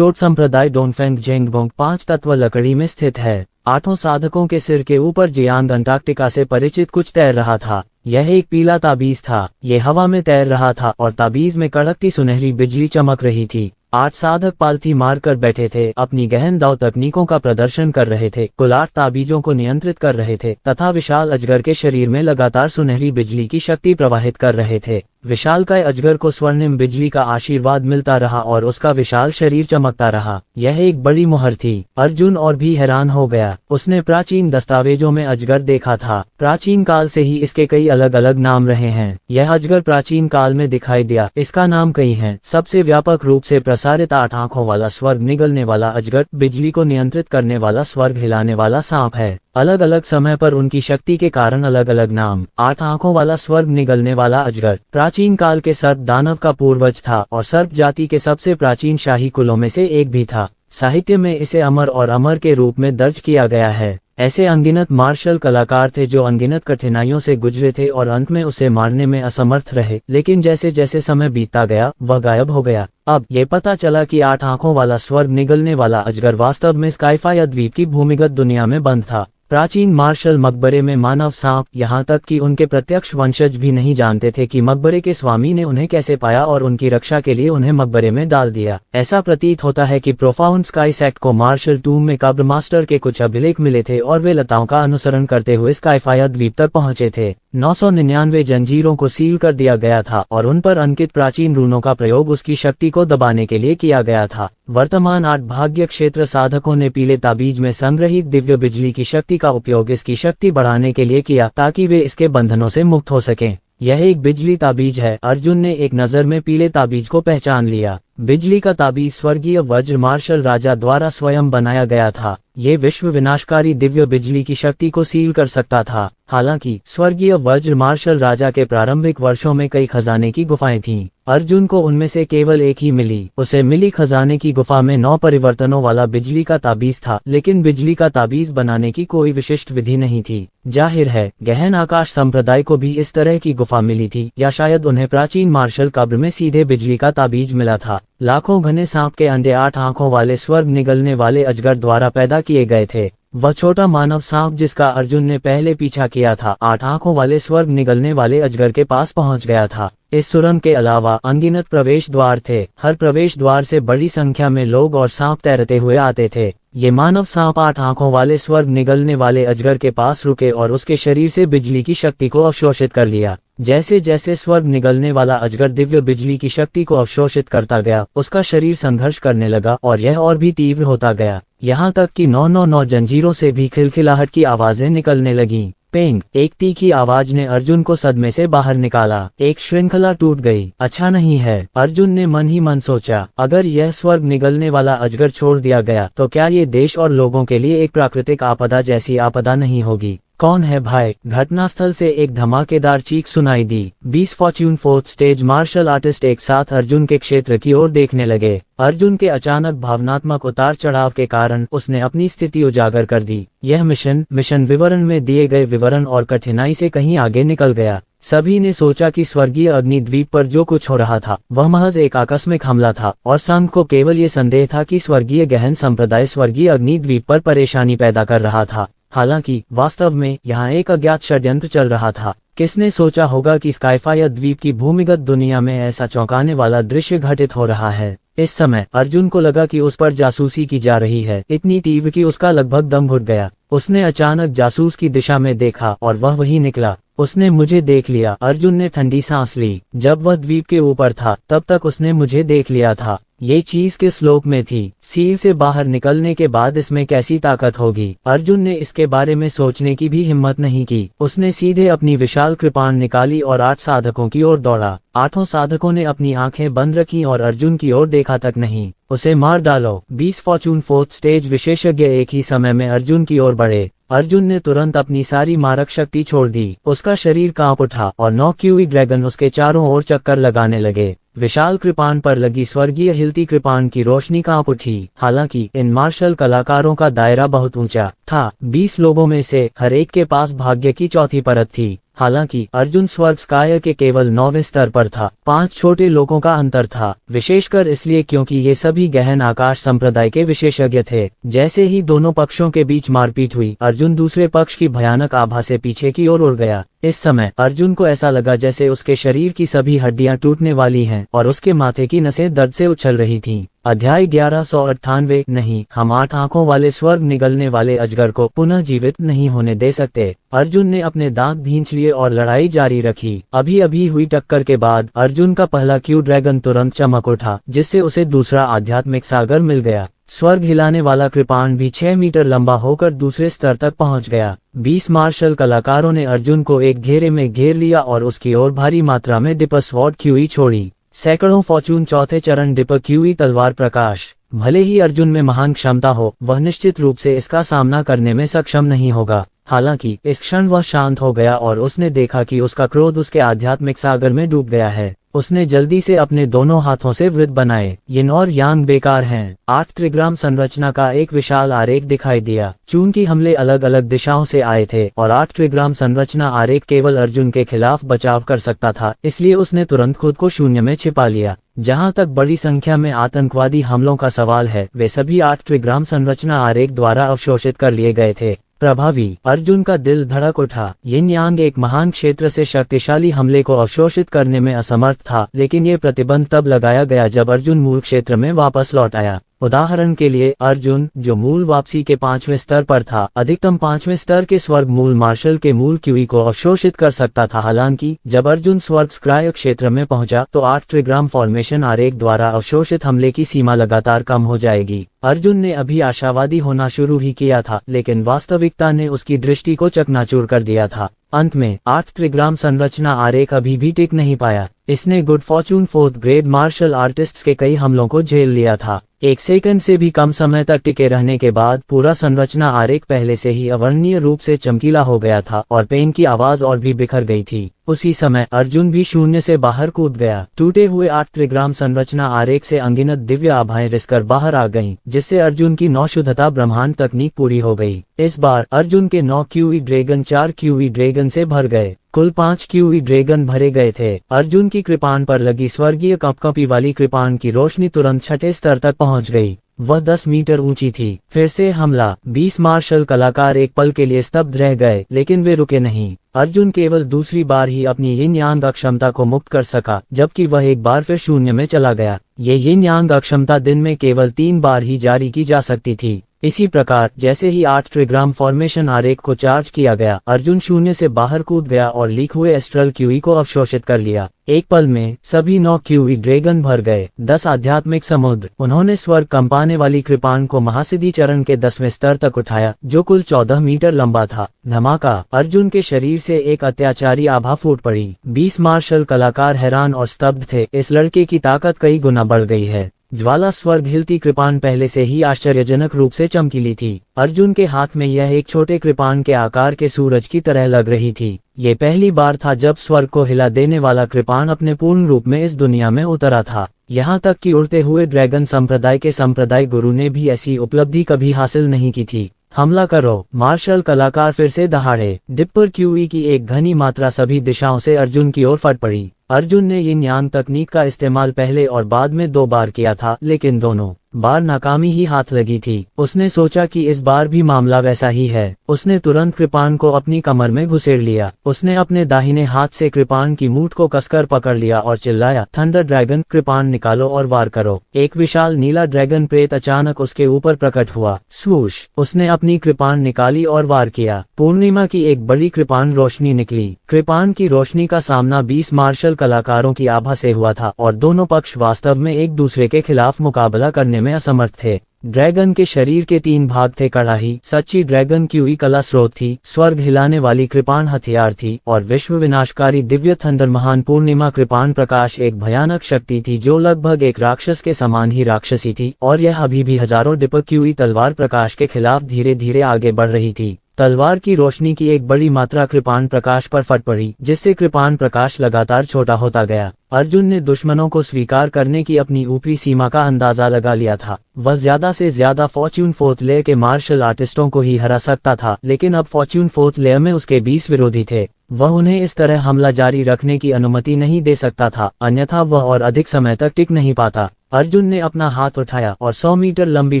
संप्रदाय डोनफेंग जेंगबोंग 5 तत्व लकड़ी में स्थित है। 8 साधकों के सिर के ऊपर जियांग अंटार्कटिका से परिचित कुछ तैर रहा था। यह एक पीला ताबीज था। ये हवा में तैर रहा था और ताबीज में कड़कती सुनहरी बिजली चमक रही थी। 8 साधक पालथी मारकर बैठे थे, अपनी गहन दाव तकनीकों का प्रदर्शन कर रहे थे, कुल 8 ताबीजों को नियंत्रित कर रहे थे तथा विशाल अजगर के शरीर में लगातार सुनहरी बिजली की शक्ति प्रवाहित कर रहे थे। विशालकाय अजगर को स्वर्णिम बिजली का आशीर्वाद मिलता रहा और उसका विशाल शरीर चमकता रहा। यह एक बड़ी मुहर थी। अर्जुन और भी हैरान हो गया। उसने प्राचीन दस्तावेजों में अजगर देखा था। प्राचीन काल से ही इसके कई अलग अलग नाम रहे हैं। यह अजगर प्राचीन काल में दिखाई दिया। इसका नाम कई है। सबसे व्यापक रूप से प्रसारित 8 आंखों वाला स्वर्ग निगलने वाला अजगर, बिजली को नियंत्रित करने वाला, स्वर्ग हिलाने वाला सांप है। अलग अलग समय पर उनकी शक्ति के कारण अलग अलग नाम। 8 आंखों वाला स्वर्ग निगलने वाला अजगर प्राचीन काल के सर्प दानव का पूर्वज था और सर्प जाति के सबसे प्राचीन शाही कुलों में से एक भी था। साहित्य में इसे अमर और अमर के रूप में दर्ज किया गया है। ऐसे अनगिनत मार्शल कलाकार थे जो अनगिनत कठिनाइयों से गुजरे थे और अंत में उसे मारने में असमर्थ रहे, लेकिन जैसे जैसे समय बीतता गया वह गायब हो गया। अब ये पता चला कि 8 आंखों वाला स्वर्ग निगलने वाला अजगर वास्तव में स्काईफायर द्वीप की भूमिगत दुनिया में बंद था। प्राचीन मार्शल मकबरे में मानव सांप, यहाँ तक कि उनके प्रत्यक्ष वंशज भी नहीं जानते थे कि मकबरे के स्वामी ने उन्हें कैसे पाया और उनकी रक्षा के लिए उन्हें मकबरे में डाल दिया। ऐसा प्रतीत होता है कि प्रोफाउंड स्काई सेक्ट को मार्शल टूम में कब्र मास्टर के कुछ अभिलेख मिले थे और वे लताओं का अनुसरण करते हुए स्काईफायर द्वीप तक पहुंचे थे। 999 जंजीरों को सील कर दिया गया था और उन पर अंकित प्राचीन रूनों का प्रयोग उसकी शक्ति को दबाने के लिए किया गया था। वर्तमान 8 भाग्य क्षेत्र साधकों ने पीले ताबीज में संग्रहित दिव्य बिजली की शक्ति का उपयोग इसकी शक्ति बढ़ाने के लिए किया ताकि वे इसके बंधनों से मुक्त हो सकें। यह एक बिजली ताबीज है। अर्जुन ने एक नजर में पीले ताबीज को पहचान लिया। बिजली का ताबीज स्वर्गीय वज्र मार्शल राजा द्वारा स्वयं बनाया गया था। ये विश्व विनाशकारी दिव्य बिजली की शक्ति को सील कर सकता था। हालांकि स्वर्गीय वज्र मार्शल राजा के प्रारंभिक वर्षों में कई खजाने की गुफाएं थीं। अर्जुन को उनमें से केवल एक ही मिली। उसे मिली खजाने की गुफा में 9 परिवर्तनों वाला बिजली का ताबीज था, लेकिन बिजली का ताबीज बनाने की कोई विशिष्ट विधि नहीं थी। जाहिर है गहन आकाश संप्रदाय को भी इस तरह की गुफा मिली थी, या शायद उन्हें प्राचीन मार्शल कब्र में सीधे बिजली का ताबीज मिला था। लाखों घने सांप के अंडे 8 आंखों वाले स्वर्ग निगलने वाले अजगर द्वारा पैदा किए गए थे। वह छोटा मानव सांप जिसका अर्जुन ने पहले पीछा किया था 8 आंखों वाले स्वर्ग निगलने वाले अजगर के पास पहुंच गया था। इस सुरंग के अलावा अनगिनत प्रवेश द्वार थे। हर प्रवेश द्वार से बड़ी संख्या में लोग और सांप तैरते हुए आते थे। ये मानव सांप 8 आंखों वाले स्वर्ग निगलने वाले अजगर के पास रुके और उसके शरीर से बिजली की शक्ति को अवशोषित कर लिया। जैसे जैसे स्वर्ग निगलने वाला अजगर दिव्य बिजली की शक्ति को अवशोषित करता गया, उसका शरीर संघर्ष करने लगा और यह और भी तीव्र होता गया, यहाँ तक कि 999 जंजीरों से भी खिलखिलाहट की आवाजें निकलने लगीं। पेंग, एक तीखी आवाज ने अर्जुन को सदमे से बाहर निकाला। एक श्रृंखला टूट गई। अच्छा नहीं है, अर्जुन ने मन ही मन सोचा। अगर यह स्वर्ग निगलने वाला अजगर छोड़ दिया गया तो क्या ये देश और लोगों के लिए एक प्राकृतिक आपदा जैसी आपदा नहीं होगी? कौन है भाई? घटनास्थल से एक धमाकेदार चीख सुनाई दी। 20 fortune fourth stage martial artist एक साथ अर्जुन के क्षेत्र की ओर देखने लगे। अर्जुन के अचानक भावनात्मक उतार चढ़ाव के कारण उसने अपनी स्थिति उजागर कर दी। यह मिशन विवरण में दिए गए विवरण और कठिनाई से कहीं आगे निकल गया। सभी ने सोचा कि स्वर्गीय अग्निद्वीप पर जो कुछ हो रहा था वह महज एक आकस्मिक हमला था और संघ को केवल ये संदेह था कि स्वर्गीय गहन संप्रदाय स्वर्गीय अग्निद्वीप पर परेशानी पैदा कर रहा था। हालांकि वास्तव में यहाँ एक अज्ञात षड्यंत्र चल रहा था। किसने सोचा होगा कि स्काईफायर द्वीप की भूमिगत दुनिया में ऐसा चौंकाने वाला दृश्य घटित हो रहा है। इस समय अर्जुन को लगा कि उस पर जासूसी की जा रही है, इतनी तीव्र कि उसका लगभग दम घुट गया। उसने अचानक जासूस की दिशा में देखा और वह वही निकला। उसने मुझे देख लिया। अर्जुन ने ठंडी सांस ली। जब वह द्वीप के ऊपर था तब तक उसने मुझे देख लिया था। ये चीज किस श्लोक में थी? सील से बाहर निकलने के बाद इसमें कैसी ताकत होगी? अर्जुन ने इसके बारे में सोचने की भी हिम्मत नहीं की। उसने सीधे अपनी विशाल कृपाण निकाली और 8 साधकों की ओर दौड़ा। 8 साधकों ने अपनी आंखें बंद रखी और अर्जुन की ओर देखा तक नहीं। उसे मार डालो। 20 फॉर्च्यून फोर्थ स्टेज विशेषज्ञ एक ही समय में अर्जुन की ओर बढ़े। अर्जुन ने तुरंत अपनी सारी मारक शक्ति छोड़ दी। उसका शरीर कांप उठा और 9 क्यूई ड्रैगन उसके चारों ओर चक्कर लगाने लगे। विशाल कृपाण पर लगी स्वर्गीय हिलती कृपाण की रोशनी कांप उठी। हालांकि इन मार्शल कलाकारों का दायरा बहुत ऊंचा था। 20 लोगों में से हर एक के पास भाग्य की चौथी परत थी। हालांकि अर्जुन स्वर्ग स्काय के केवल 9वें स्तर पर था। 5 छोटे लोगों का अंतर था, विशेषकर इसलिए क्योंकि ये सभी गहन आकाश संप्रदाय के विशेषज्ञ थे। जैसे ही दोनों पक्षों के बीच मारपीट हुई, अर्जुन दूसरे पक्ष की भयानक आभा से पीछे की ओर उड़ गया। इस समय अर्जुन को ऐसा लगा जैसे उसके शरीर की सभी हड्डियां टूटने वाली हैं और उसके माथे की नसें दर्द से उछल रही थीं। अध्याय 1198। नहीं, हम 8 आंखों वाले स्वर्ग निगलने वाले अजगर को पुनः जीवित नहीं होने दे सकते। अर्जुन ने अपने दांत भींच लिए और लड़ाई जारी रखी। अभी अभी हुई टक्कर के बाद अर्जुन का पहला क्यू ड्रैगन तुरंत चमक उठा, जिससे उसे दूसरा आध्यात्मिक सागर मिल गया। स्वर्ग हिलाने वाला कृपाण भी 6 मीटर लंबा होकर दूसरे स्तर तक पहुंच गया। 20 मार्शल कलाकारों ने अर्जुन को एक घेरे में घेर लिया और उसकी ओर भारी मात्रा में डिपर स्वॉर्ड क्यूई छोड़ी। सैकड़ों फॉर्च्यून चौथे चरण डिपर क्यूई तलवार प्रकाश। भले ही अर्जुन में महान क्षमता हो, वह निश्चित रूप से इसका सामना करने में सक्षम नहीं होगा। हालांकि इस क्षण वह शांत हो गया और उसने देखा कि उसका क्रोध उसके आध्यात्मिक सागर में डूब गया है। उसने जल्दी से अपने दोनों हाथों से वृत्त बनाए। यिन और यांग बेकार हैं। 8 त्रिग्राम संरचना का एक विशाल आरेख दिखाई दिया। चूंकि हमले अलग अलग दिशाओं से आए थे और 8 त्रिग्राम संरचना आरेख केवल अर्जुन के खिलाफ बचाव कर सकता था, इसलिए उसने तुरंत खुद को शून्य में छिपा लिया। जहां तक बड़ी संख्या में आतंकवादी हमलों का सवाल है, वे सभी 8 त्रिग्राम संरचना आरेख द्वारा अवशोषित कर लिए गए थे। प्रभावी। अर्जुन का दिल धड़क उठा। यिन यांग एक महान क्षेत्र से शक्तिशाली हमले को अवशोषित करने में असमर्थ था, लेकिन ये प्रतिबंध तब लगाया गया जब अर्जुन मूल क्षेत्र में वापस लौट आया। उदाहरण के लिए अर्जुन, जो मूल वापसी के 5वें स्तर पर था, अधिकतम 5वें स्तर के स्वर्ग मूल मार्शल के मूल क्यूई को अवशोषित कर सकता था। हालांकि जब अर्जुन स्वर्ग स्क्राय क्षेत्र में पहुंचा तो 8 त्रिग्राम फॉर्मेशन आरेख द्वारा अवशोषित हमले की सीमा लगातार कम हो जाएगी। अर्जुन ने अभी आशावादी होना शुरू ही किया था, लेकिन वास्तविकता ने उसकी दृष्टि को चकनाचूर कर दिया था। अंत में 8 त्रिग्राम संरचना आरेख अभी भी टिक नहीं पाया। इसने good fortune 4th grade martial artists के कई हमलों को झेल लिया था। 1 सेकंड से भी कम समय तक टिके रहने के बाद पूरा संरचना आरेख पहले से ही अवर्णनीय रूप से चमकीला हो गया था और पेन की आवाज और भी बिखर गई थी। उसी समय अर्जुन भी शून्य से बाहर कूद गया। टूटे हुए 8 त्रिग्राम संरचना आरेख से अनगिनत दिव्य आभाएं रिसकर बाहर आ गईं, जिससे अर्जुन की 9 शुद्धता ब्रह्मांड तकनीक पूरी हो गई। इस बार अर्जुन के 9 क्यूई ड्रैगन 4 क्यूई ड्रैगन से भर गए। कुल 5 क्यूई ड्रैगन भरे गए थे। अर्जुन की कृपाण पर लगी स्वर्गीय कंपकंपी वाली कृपाण की रोशनी तुरंत 6ठे स्तर तक पहुंच गई। वह 10 मीटर ऊंची थी। फिर से हमला। 20 मार्शल कलाकार एक पल के लिए स्तब्ध रह गए, लेकिन वे रुके नहीं। अर्जुन केवल दूसरी बार ही अपनी यिन यांग अक्षमता को मुक्त कर सका, जबकि वह एक बार फिर शून्य में चला गया। ये यिन यांग अक्षमता दिन में केवल 3 बार ही जारी की जा सकती थी। इसी प्रकार जैसे ही 8 त्रिग्राम फॉर्मेशन आरेख को चार्ज किया गया, अर्जुन शून्य से बाहर कूद गया और लीक हुए एस्ट्रल क्यूई को अवशोषित कर लिया। एक पल में सभी 9 क्यूई ड्रैगन भर गए। 10 आध्यात्मिक समुद्र। उन्होंने स्वर्ग कंपाने वाली कृपाण को महासिद्धि चरण के 10वें स्तर तक उठाया, जो कुल 14 मीटर लंबा था। धमाका। अर्जुन के शरीर से एक अत्याचारी आभा फूट पड़ी। 20 मार्शल कलाकार हैरान और स्तब्ध थे। इस लड़के की ताकत कई गुना बढ़ गई है। ज्वाला स्वर्ग हिलती कृपाण पहले से ही आश्चर्यजनक रूप से चमकीली थी। अर्जुन के हाथ में यह एक छोटे कृपाण के आकार के सूरज की तरह लग रही थी। ये पहली बार था जब स्वर्ग को हिला देने वाला कृपाण अपने पूर्ण रूप में इस दुनिया में उतरा था। यहाँ तक कि उड़ते हुए ड्रैगन संप्रदाय के संप्रदाय गुरु ने भी ऐसी उपलब्धि कभी हासिल नहीं की थी। हमला करो! मार्शल कलाकार फिर से दहाड़े। डिप्पर क्यूई की एक घनी मात्रा सभी दिशाओं से अर्जुन की ओर फट पड़ी। अर्जुन ने यिन यांग तकनीक का इस्तेमाल पहले और बाद में 2 बार किया था, लेकिन दोनों बार नाकामी ही हाथ लगी थी। उसने सोचा कि इस बार भी मामला वैसा ही है। उसने तुरंत कृपाण को अपनी कमर में घुसेड़ लिया। उसने अपने दाहिने हाथ से कृपाण की मूठ को कसकर पकड़ लिया और चिल्लाया, थंडर ड्रैगन, कृपाण निकालो और वार करो। एक विशाल नीला ड्रैगन प्रेत अचानक उसके ऊपर प्रकट हुआ। स्वूश! उसने अपनी कृपाण निकाली और वार किया। पूर्णिमा की एक बड़ी कृपाण रोशनी निकली। कृपाण की रोशनी का सामना 20 मार्शल कलाकारों की आभा से हुआ था और दोनों पक्ष वास्तव में एक दूसरे के खिलाफ मुकाबला करने में असमर्थ थे। ड्रैगन के शरीर के 3 भाग थे। कड़ाही सच्ची ड्रैगन क्यूई कला स्रोत थी, स्वर्ग हिलाने वाली कृपाण हथियार थी और विश्व विनाशकारी दिव्य थंडर महान पूर्णिमा कृपाण प्रकाश एक भयानक शक्ति थी जो लगभग एक राक्षस के समान ही राक्षसी थी। और यह अभी भी हजारों डिपर क्यूई तलवार प्रकाश के खिलाफ धीरे धीरे आगे बढ़ रही थी। तलवार की रोशनी की एक बड़ी मात्रा कृपाण प्रकाश पर फट पड़ी, जिससे कृपाण प्रकाश लगातार छोटा होता गया। अर्जुन ने दुश्मनों को स्वीकार करने की अपनी ऊपरी सीमा का अंदाजा लगा लिया था। वह ज्यादा से ज्यादा फॉर्च्यून 4th लेयर के मार्शल आर्टिस्टों को ही हरा सकता था, लेकिन अब फॉर्च्यून 4th लेयर में उसके 20 विरोधी थे। वह उन्हें इस तरह हमला जारी रखने की अनुमति नहीं दे सकता था, अन्यथा वह और अधिक समय तक टिक नहीं पाता। अर्जुन ने अपना हाथ उठाया और 100 मीटर लंबी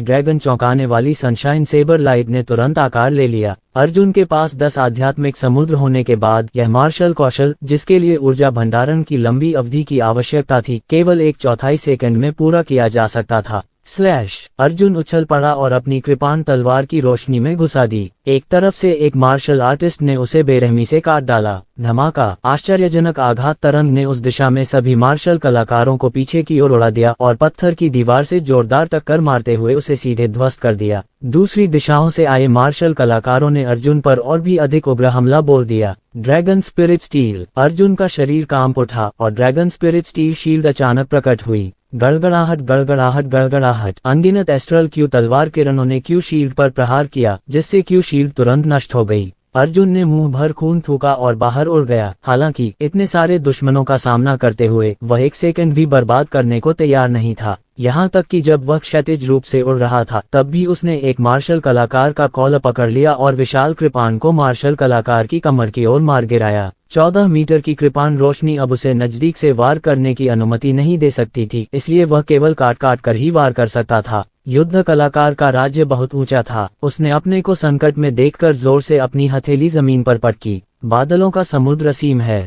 ड्रैगन चौंकाने वाली सनशाइन सेबर लाइट ने तुरंत आकार ले लिया। अर्जुन के पास 10 आध्यात्मिक समुद्र होने के बाद यह मार्शल कौशल, जिसके लिए ऊर्जा भंडारण की लंबी अवधि की आवश्यकता थी, केवल 1/4 सेकंड में पूरा किया जा सकता था। स्लैश! अर्जुन उछल पड़ा और अपनी कृपाण तलवार की रोशनी में घुसा दी। एक तरफ से एक मार्शल आर्टिस्ट ने उसे बेरहमी से काट डाला। धमाका! आश्चर्यजनक आघात तरंग ने उस दिशा में सभी मार्शल कलाकारों को पीछे की ओर उड़ा दिया और पत्थर की दीवार से जोरदार टक्कर मारते हुए उसे सीधे ध्वस्त कर दिया। दूसरी दिशाओं से आए मार्शल कलाकारों ने अर्जुन पर और भी अधिक उग्र हमला बोल दिया। Dragon spirit steel! अर्जुन का शरीर कांप उठा और ड्रैगन स्पिरिट स्टील शील्ड अचानक प्रकट हुई। गड़गड़ाहट गड़गड़ाहट गड़गड़ाहट! अनगिनत एस्ट्रल क्यू तलवार किरणों ने क्यू शील्ड पर प्रहार किया, जिससे क्यू शील्ड तुरंत नष्ट हो गई। अर्जुन ने मुंह भर खून थूका और बाहर उड़ गया। हालांकि इतने सारे दुश्मनों का सामना करते हुए वह 1 सेकंड भी बर्बाद करने को तैयार नहीं था। यहाँ तक कि जब वह क्षैतिज रूप से उड़ रहा था, तब भी उसने एक मार्शल कलाकार का कॉलर पकड़ लिया और विशाल कृपाण को मार्शल कलाकार की कमर की ओर मार गिराया। 14 मीटर की कृपाण रोशनी अब उसे नजदीक से वार करने की अनुमति नहीं दे सकती थी, इसलिए वह केवल काट काट कर ही वार कर सकता था। युद्ध कलाकार का राज्य बहुत ऊंचा था। उसने अपने को संकट में देखकर जोर से अपनी हथेली जमीन पर पटकी। बादलों का समुद्र असीम है।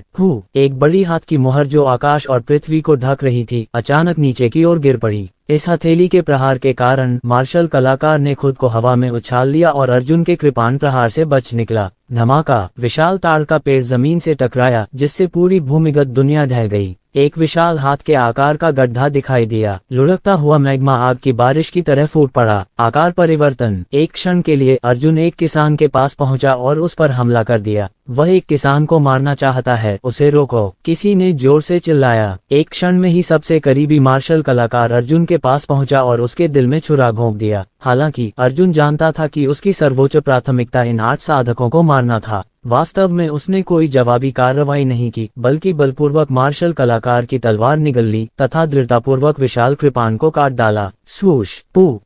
एक बड़ी हाथ की मुहर जो आकाश और पृथ्वी को ढक रही थी, अचानक नीचे की ओर गिर पड़ी। इस हथेली के प्रहार के कारण मार्शल कलाकार ने खुद को हवा में उछाल लिया और अर्जुन के कृपाण प्रहार से बच निकला। धमाका! विशाल ताड़ का पेड़ जमीन से टकराया, जिससे पूरी भूमिगत दुनिया ढह गई। एक विशाल हाथ के आकार का गड्ढा दिखाई दिया। लुढ़कता हुआ मैग्मा आग की बारिश की तरह फूट पड़ा। आकार परिवर्तन! एक क्षण के लिए अर्जुन एक किसान के पास पहुंचा और उस पर हमला कर दिया। वह एक किसान को मारना चाहता है, उसे रोको! किसी ने जोर से चिल्लाया। एक क्षण में ही सबसे करीबी मार्शल कलाकार अर्जुन के पास पहुंचा और उसके दिल में छुरा घोंप दिया। हालांकि अर्जुन जानता था कि उसकी सर्वोच्च प्राथमिकता इन 8 साधकों को मारना था। वास्तव में उसने कोई जवाबी कार्रवाई नहीं की, बल्कि बलपूर्वक मार्शल कलाकार की तलवार निगल ली तथा दृढ़तापूर्वक विशाल कृपाण को काट डाला। स्वूश!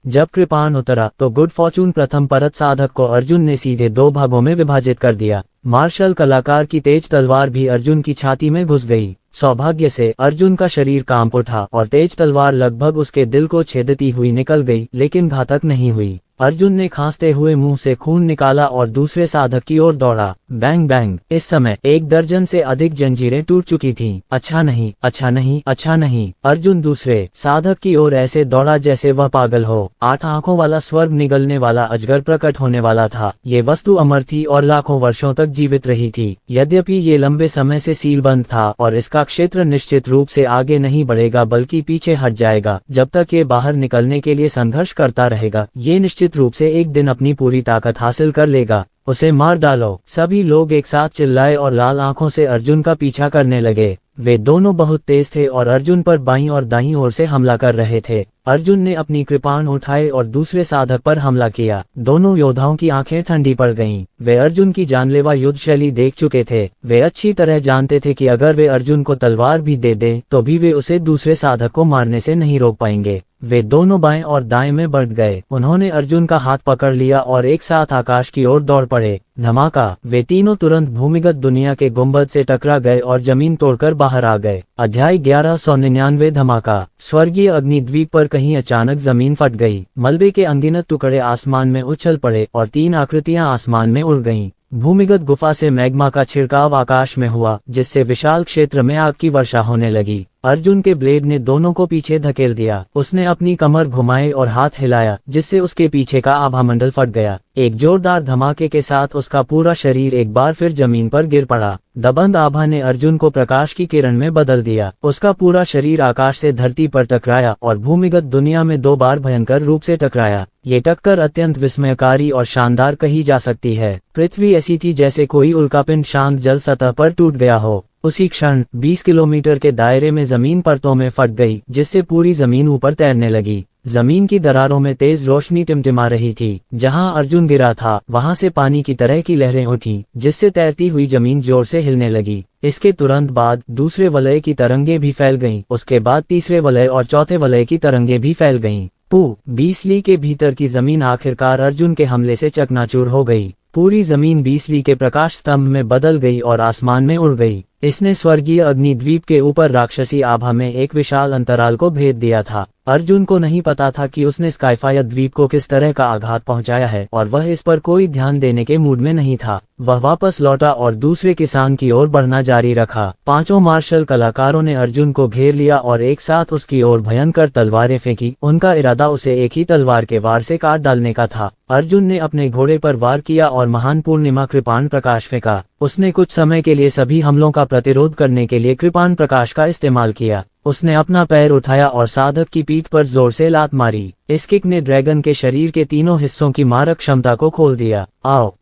जब कृपाण उतरा तो गुड फॉर्चून प्रथम परत साधक को अर्जुन ने सीधे 2 भागों में विभाजित कर दिया। मार्शल कलाकार की तेज तलवार भी अर्जुन की छाती में घुस गई। सौभाग्य से अर्जुन का शरीर कांप उठा और तेज तलवार लगभग उसके दिल को छेदती हुई निकल गई, लेकिन घातक नहीं हुई। अर्जुन ने खांसते हुए मुंह से खून निकाला और दूसरे साधक की ओर दौड़ा। Bang bang! इस समय 1 दर्जन से अधिक जंजीरें टूट चुकी थीं। अच्छा नहीं, अच्छा नहीं, अच्छा नहीं! अर्जुन दूसरे साधक की ओर ऐसे दौड़ा जैसे वह पागल हो। 8 आंखों वाला स्वर्ग निगलने वाला अजगर प्रकट होने वाला था। ये वस्तु अमर थी और लाखों वर्षों तक जीवित रही थी। यद्यपि ये लंबे समय से सीलबंद था और इसका क्षेत्र निश्चित रूप से आगे नहीं बढ़ेगा बल्कि पीछे हट जाएगा जब तक ये बाहर निकलने के लिए संघर्ष करता रहेगा। ये निश्चित रूप से एक दिन अपनी पूरी ताकत हासिल कर लेगा। उसे मार डालो। सभी लोग एक साथ चिल्लाए और लाल आंखों से अर्जुन का पीछा करने लगे। वे दोनों बहुत तेज थे और अर्जुन पर बाईं और दाईं ओर से हमला कर रहे थे। अर्जुन ने अपनी कृपाण उठाई और दूसरे साधक पर हमला किया। दोनों योद्धाओं की आंखें ठंडी पड़ गईं। वे अर्जुन की जानलेवा युद्ध शैली देख चुके थे। वे अच्छी तरह जानते थे कि अगर वे अर्जुन को तलवार भी दे दें तो भी वे उसे दूसरे साधक को मारने से नहीं रोक पाएंगे। वे दोनों बाएं और दाएं में बढ़ गए। उन्होंने अर्जुन का हाथ पकड़ लिया और एक साथ आकाश की ओर दौड़ पड़े। धमाका! वे तीनों तुरंत भूमिगत दुनिया के गुंबद से टकरा गए और जमीन तोड़कर बाहर आ गए। अध्याय 1199 धमाका! स्वर्गीय अग्निद्वीप पर कहीं अचानक जमीन फट गई। मलबे के अनगिनत टुकड़े आसमान में उछल पड़े और 3 आकृतियां आसमान में उड़ गईं। भूमिगत गुफा से मैग्मा का छिड़काव आकाश में हुआ, जिससे विशाल क्षेत्र में आग की वर्षा होने लगी। अर्जुन के ब्लेड ने दोनों को पीछे धकेल दिया। उसने अपनी कमर घुमाई और हाथ हिलाया, जिससे उसके पीछे का आभामंडल फट गया। एक जोरदार धमाके के साथ उसका पूरा शरीर एक बार फिर जमीन पर गिर पड़ा। दबंग आभा ने अर्जुन को प्रकाश की किरण में बदल दिया। उसका पूरा शरीर आकाश से धरती पर टकराया और भूमिगत दुनिया में 2 बार भयंकर रूप से टकराया। ये टक्कर अत्यंत विस्मयकारी और शानदार कही जा सकती है। पृथ्वी ऐसी थी जैसे कोई उल्कापिंड शांत जल सतह पर टूट गया हो। उसी क्षण 20 किलोमीटर के दायरे में जमीन परतों में फट गई, जिससे पूरी जमीन ऊपर तैरने लगी। जमीन की दरारों में तेज रोशनी टिमटिमा रही थी। जहां अर्जुन गिरा था वहां से पानी की तरह की लहरें उठी, जिससे तैरती हुई जमीन जोर से हिलने लगी। इसके तुरंत बाद दूसरे वलय की तरंगे भी फैल गईं। उसके बाद तीसरे वलय और चौथे वलय की तरंगे भी फैल गईं। 20 ली के भीतर की जमीन आखिरकार अर्जुन के हमले से चकनाचूर हो गई। पूरी जमीन 20 ली के प्रकाश स्तंभ में बदल गई और आसमान में उड़ गई। इसने स्वर्गीय अग्निद्वीप के ऊपर राक्षसी आभा में एक विशाल अंतराल को भेद दिया था। अर्जुन को नहीं पता था कि उसने स्काईफायर द्वीप को किस तरह का आघात पहुंचाया है और वह इस पर कोई ध्यान देने के मूड में नहीं था। वह वापस लौटा और दूसरे किसान की ओर बढ़ना जारी रखा। 5 मार्शल कलाकारों ने अर्जुन को घेर लिया और एक साथ उसकी ओर भयंकर तलवारें फेंकी। उनका इरादा उसे एक ही तलवार के वार से काट डालने का था। अर्जुन ने अपने घोड़े पर वार किया और महान पूर्णिमा कृपाण प्रकाश फेंका। उसने कुछ समय के लिए सभी हमलों का प्रतिरोध करने के लिए कृपाण प्रकाश का इस्तेमाल किया। उसने अपना पैर उठाया और साधक की पीठ पर जोर से लात मारी। इस किक ने ड्रैगन के शरीर के तीनों हिस्सों की मारक क्षमता को खोल दिया।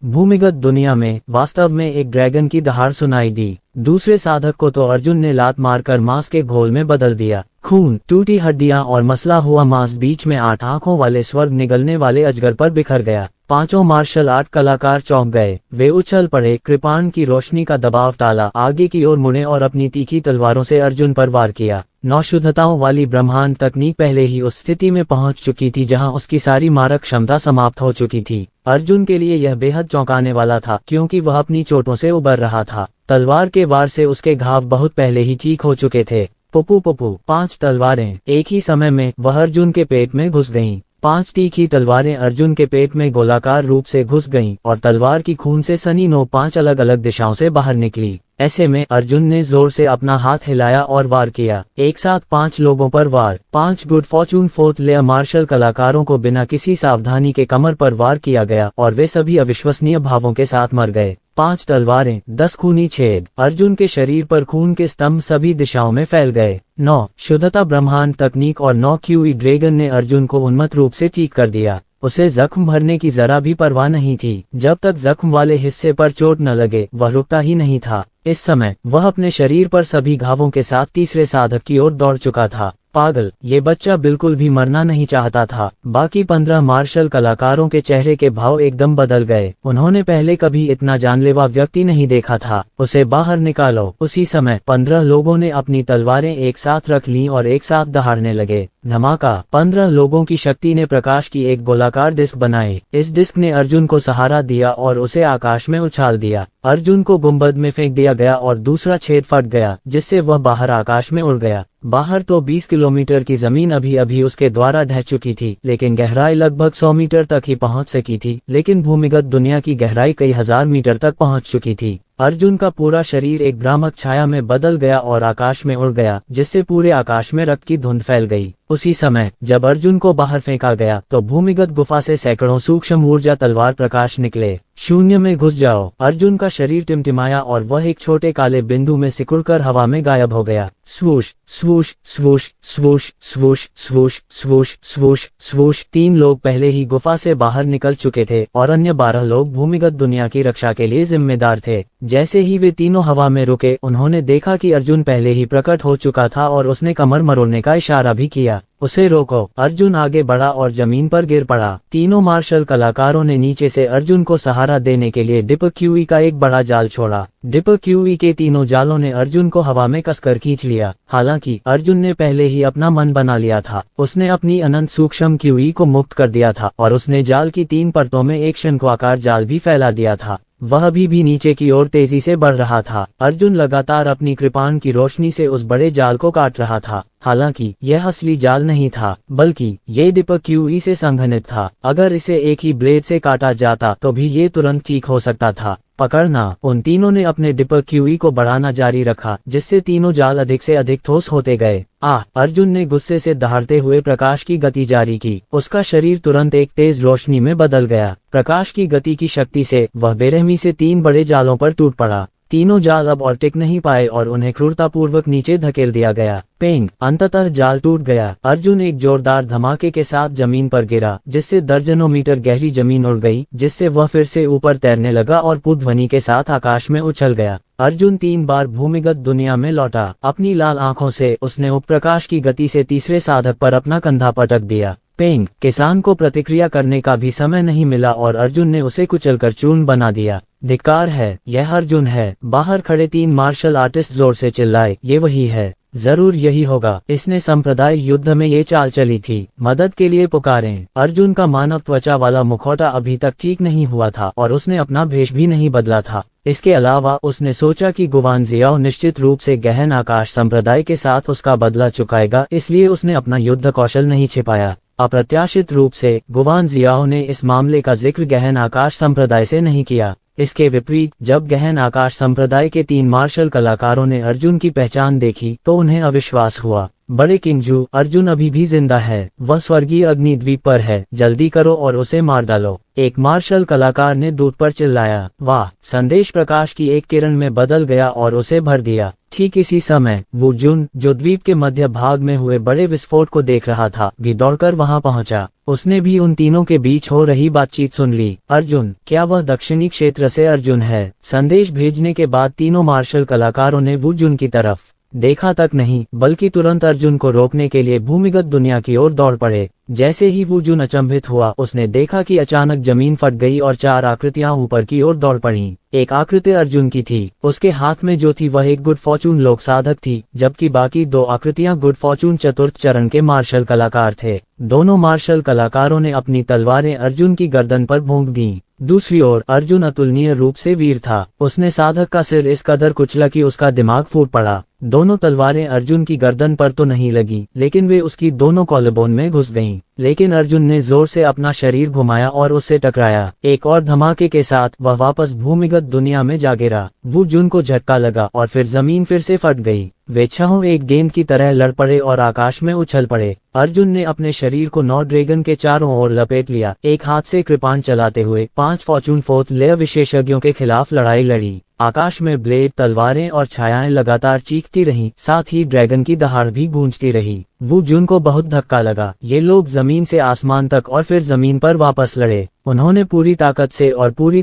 भूमिगत दुनिया में वास्तव में एक ड्रैगन की दहाड़ सुनाई दी। दूसरे साधक को तो अर्जुन ने लात मारकर मांस के घोल में बदल दिया। खून, टूटी हड्डियां और मसला हुआ मांस बीच में 8 आंखों वाले स्वर्ग निगलने वाले अजगर पर बिखर गया। 5 मार्शल आर्ट कलाकार चौंक गए। वे उछल पड़े, कृपाण की रोशनी का दबाव टाला, आगे की ओर मुड़े और अपनी तीखी तलवारों से अर्जुन पर वार किया। 9 शुद्धताओं वाली ब्रह्मांड तकनीक पहले ही उस स्थिति में पहुंच चुकी थी जहां उसकी सारी मारक क्षमता समाप्त हो चुकी थी। अर्जुन के लिए यह बेहद चौंकाने वाला था, क्योंकि वह अपनी चोटों से उबर रहा था। तलवार के वार से उसके घाव बहुत पहले ही ठीक हो चुके थे। पुपू 5 तलवारें एक ही समय में वह अर्जुन के पेट में घुस गईं। 5 तीखी तलवारें अर्जुन के पेट में गोलाकार रूप से घुस गईं और तलवार की खून से सनी नोक 5 अलग अलग दिशाओं से बाहर निकली। ऐसे में अर्जुन ने जोर से अपना हाथ हिलाया और वार किया। एक साथ 5 लोगों पर वार। 5 good fortune 4th layer martial कलाकारों को बिना किसी सावधानी के कमर पर वार किया गया और वे सभी अविश्वसनीय भावों के साथ मर गए। 5 तलवारें, 10 खूनी छेद। अर्जुन के शरीर पर खून के स्तंभ सभी दिशाओं में फैल गए। 9 शुद्धता ब्रह्मांड तकनीक और 9 क्यूई ड्रैगन ने अर्जुन को उन्मत्त रूप से ठीक कर दिया। उसे जख्म भरने की जरा भी परवाह नहीं थी। जब तक जख्म वाले हिस्से पर चोट न लगे वह रुकता ही नहीं था। इस समय वह अपने शरीर पर सभी घावों के साथ तीसरे साधक की ओर दौड़ चुका था। पागल, ये बच्चा बिल्कुल भी मरना नहीं चाहता था। बाकी 15 मार्शल कलाकारों के चेहरे के भाव एकदम बदल गए। उन्होंने पहले कभी इतना जानलेवा व्यक्ति नहीं देखा था। उसे बाहर निकालो। उसी समय 15 लोगों ने अपनी तलवारें एक साथ रख लीं और एक साथ दहाड़ने लगे। धमाका! 15 लोगों की शक्ति ने प्रकाश की एक गोलाकार डिस्क बनाई। इस डिस्क ने अर्जुन को सहारा दिया और उसे आकाश में उछाल दिया। अर्जुन को गुंबद में फेंक दिया गया और दूसरा छेद फट गया, जिससे वह बाहर आकाश में उड़ गया। बाहर तो 20 किलोमीटर की जमीन अभी अभी उसके द्वारा ढह चुकी थी, लेकिन गहराई लगभग 100 मीटर तक ही पहुंच सकी थी। लेकिन भूमिगत दुनिया की गहराई कई हजार मीटर तक पहुंच चुकी थी। अर्जुन का पूरा शरीर एक भ्रामक छाया में बदल गया और आकाश में उड़ गया, जिससे पूरे आकाश में रक्त की धुंध फैल गई। उसी समय जब अर्जुन को बाहर फेंका गया तो भूमिगत गुफा से सैकड़ों सूक्ष्म ऊर्जा तलवार प्रकाश निकले। शून्य में घुस जाओ। अर्जुन का शरीर टिमटिमाया और वह एक छोटे काले बिंदु में सिकुड़कर हवा में गायब हो गया। स्वूश स्वूश स्वूश स्वूश स्वूश स्वूश स्वूश स्वूश स्वूश। 3 लोग पहले ही गुफा से बाहर निकल चुके थे और अन्य 12 लोग भूमिगत दुनिया की रक्षा के लिए जिम्मेदार थे। जैसे ही वे तीनों हवा में रुके, उन्होंने देखा कि अर्जुन पहले ही प्रकट हो चुका था और उसने कमर मरोड़ने का इशारा भी किया। उसे रोको। अर्जुन आगे बढ़ा और जमीन पर गिर पड़ा। तीनों मार्शल कलाकारों ने नीचे से अर्जुन को सहारा देने के लिए डिपक्यूई का एक बड़ा जाल छोड़ा। डिपक्यूई के तीनों जालों ने अर्जुन को हवा में कसकर खींच लिया। हालांकि अर्जुन ने पहले ही अपना मन बना लिया था। उसने अपनी अनंत सूक्ष्म क्यूई को मुक्त कर दिया था और उसने जाल की 3 परतों में एक शंक्वाकार जाल भी फैला दिया था। वह अभी भी नीचे की ओर तेजी से बढ़ रहा था। अर्जुन लगातार अपनी कृपाण की रोशनी से उस बड़े जाल को काट रहा था। हालांकि यह असली जाल नहीं था, बल्कि ये डिपक्यूई से संघनित था। अगर इसे एक ही ब्लेड से काटा जाता तो भी ये तुरंत ठीक हो सकता था। पकड़ना। उन तीनों ने अपने डिपक्यूई को बढ़ाना जारी रखा, जिससे तीनों जाल अधिक से अधिक ठोस होते गए। अर्जुन ने गुस्से से दहाड़ते हुए प्रकाश की गति जारी की। उसका शरीर तुरंत एक तेज रोशनी में बदल गया। प्रकाश की गति की शक्ति से वह बेरहमी से 3 बड़े जालों पर टूट पड़ा। तीनों जाल अब और टिक नहीं पाए और उन्हें क्रूरतापूर्वक नीचे धकेल दिया गया। पेंग। अंततः जाल टूट गया। अर्जुन एक जोरदार धमाके के साथ जमीन पर गिरा, जिससे दर्जनों मीटर गहरी जमीन उड़ गई, जिससे वह फिर से ऊपर तैरने लगा और पुध्वनि के साथ आकाश में उछल गया। अर्जुन 3 बार भूमिगत दुनिया में लौटा। अपनी लाल आंखों से उसने उपप्रकाश की गति से तीसरे साधक पर अपना कंधा पटक दिया। पेंग। किसान को प्रतिक्रिया करने का भी समय नहीं मिला और अर्जुन ने उसे कुचलकर चूर्ण बना दिया। धिक्कार है, यह अर्जुन है। बाहर खड़े 3 मार्शल आर्टिस्ट जोर से चिल्लाए, ये वही है, जरूर यही होगा। इसने संप्रदाय युद्ध में ये चाल चली थी। मदद के लिए पुकारें। अर्जुन का मानव त्वचा वाला मुखौटा अभी तक ठीक नहीं हुआ था और उसने अपना भेष भी नहीं बदला था। इसके अलावा उसने सोचा कि गुवान जियाओ निश्चित रूप से गहन आकाश संप्रदाय के साथ उसका बदला चुकाएगा, इसलिए उसने अपना युद्ध कौशल नहीं छिपाया। अप्रत्याशित रूप से गुवान जियाओ ने इस मामले का जिक्र गहन आकाश संप्रदाय से नहीं किया। इसके विपरीत जब गहन आकाश संप्रदाय के 3 मार्शल कलाकारों ने अर्जुन की पहचान देखी तो उन्हें अविश्वास हुआ। बड़े किंगजू, अर्जुन अभी भी जिंदा है। वह स्वर्गीय अग्नि द्वीप पर है। जल्दी करो और उसे मार डालो। एक मार्शल कलाकार ने दूत पर चिल्लाया। वाह! संदेश प्रकाश की एक किरण में बदल गया और उसे भर दिया। ठीक इसी समय वू जुन, जो द्वीप के मध्य भाग में हुए बड़े विस्फोट को देख रहा था, भी दौड़कर वहां पहुंचा। उसने भी उन तीनों के बीच हो रही बातचीत सुन ली। अर्जुन, क्या वह दक्षिणी क्षेत्र से अर्जुन है? संदेश भेजने के बाद तीनों मार्शल कलाकारों ने वू जुन की तरफ देखा तक नहीं, बल्कि तुरंत अर्जुन को रोकने के लिए भूमिगत दुनिया की ओर दौड़ पड़े। जैसे ही वू जुन अचंभित हुआ, उसने देखा कि अचानक जमीन फट गई और 4 आकृतियां ऊपर की ओर दौड़ पड़ीं। एक आकृति अर्जुन की थी। उसके हाथ में जो थी वह एक गुड फॉर्चून लोक साधक थी, जबकि बाकी 2 आकृतियां गुड फॉर्चून चतुर्थ चरण के मार्शल कलाकार थे। दोनों मार्शल कलाकारों ने अपनी तलवारें अर्जुन की गर्दन पर भोंक दी। दूसरी ओर अर्जुन अतुलनीय रूप से वीर था। उसने साधक का सिर इस कदर कुचला कि उसका दिमाग फूट पड़ा। दोनों तलवारें अर्जुन की गर्दन पर तो नहीं लगी, लेकिन वे उसकी दोनों कॉलरबोन में घुस गईं। लेकिन अर्जुन ने जोर से अपना शरीर घुमाया और उससे टकराया। एक और धमाके के साथ वह वापस भूमिगत दुनिया में जा गिरा। वू जुन को झटका लगा और फिर जमीन फिर से फट गई। वे छहों एक गेंद की तरह लड़ पड़े और आकाश में उछल पड़े। अर्जुन ने अपने शरीर को 9 ड्रैगन के चारों ओर लपेट लिया। एक हाथ से कृपाण चलाते हुए 5 फॉर्चून 4th लेयर विशेषज्ञों के खिलाफ लड़ाई लड़ी। आकाश में ब्लेड, तलवारें और छायाएं लगातार चीखती रहीं, साथ ही ड्रैगन की दहाड़ भी गूंजती रही। वू जुन को बहुत धक्का लगा। ये लोग जमीन से आसमान तक और फिर जमीन पर वापस लड़े। उन्होंने पूरी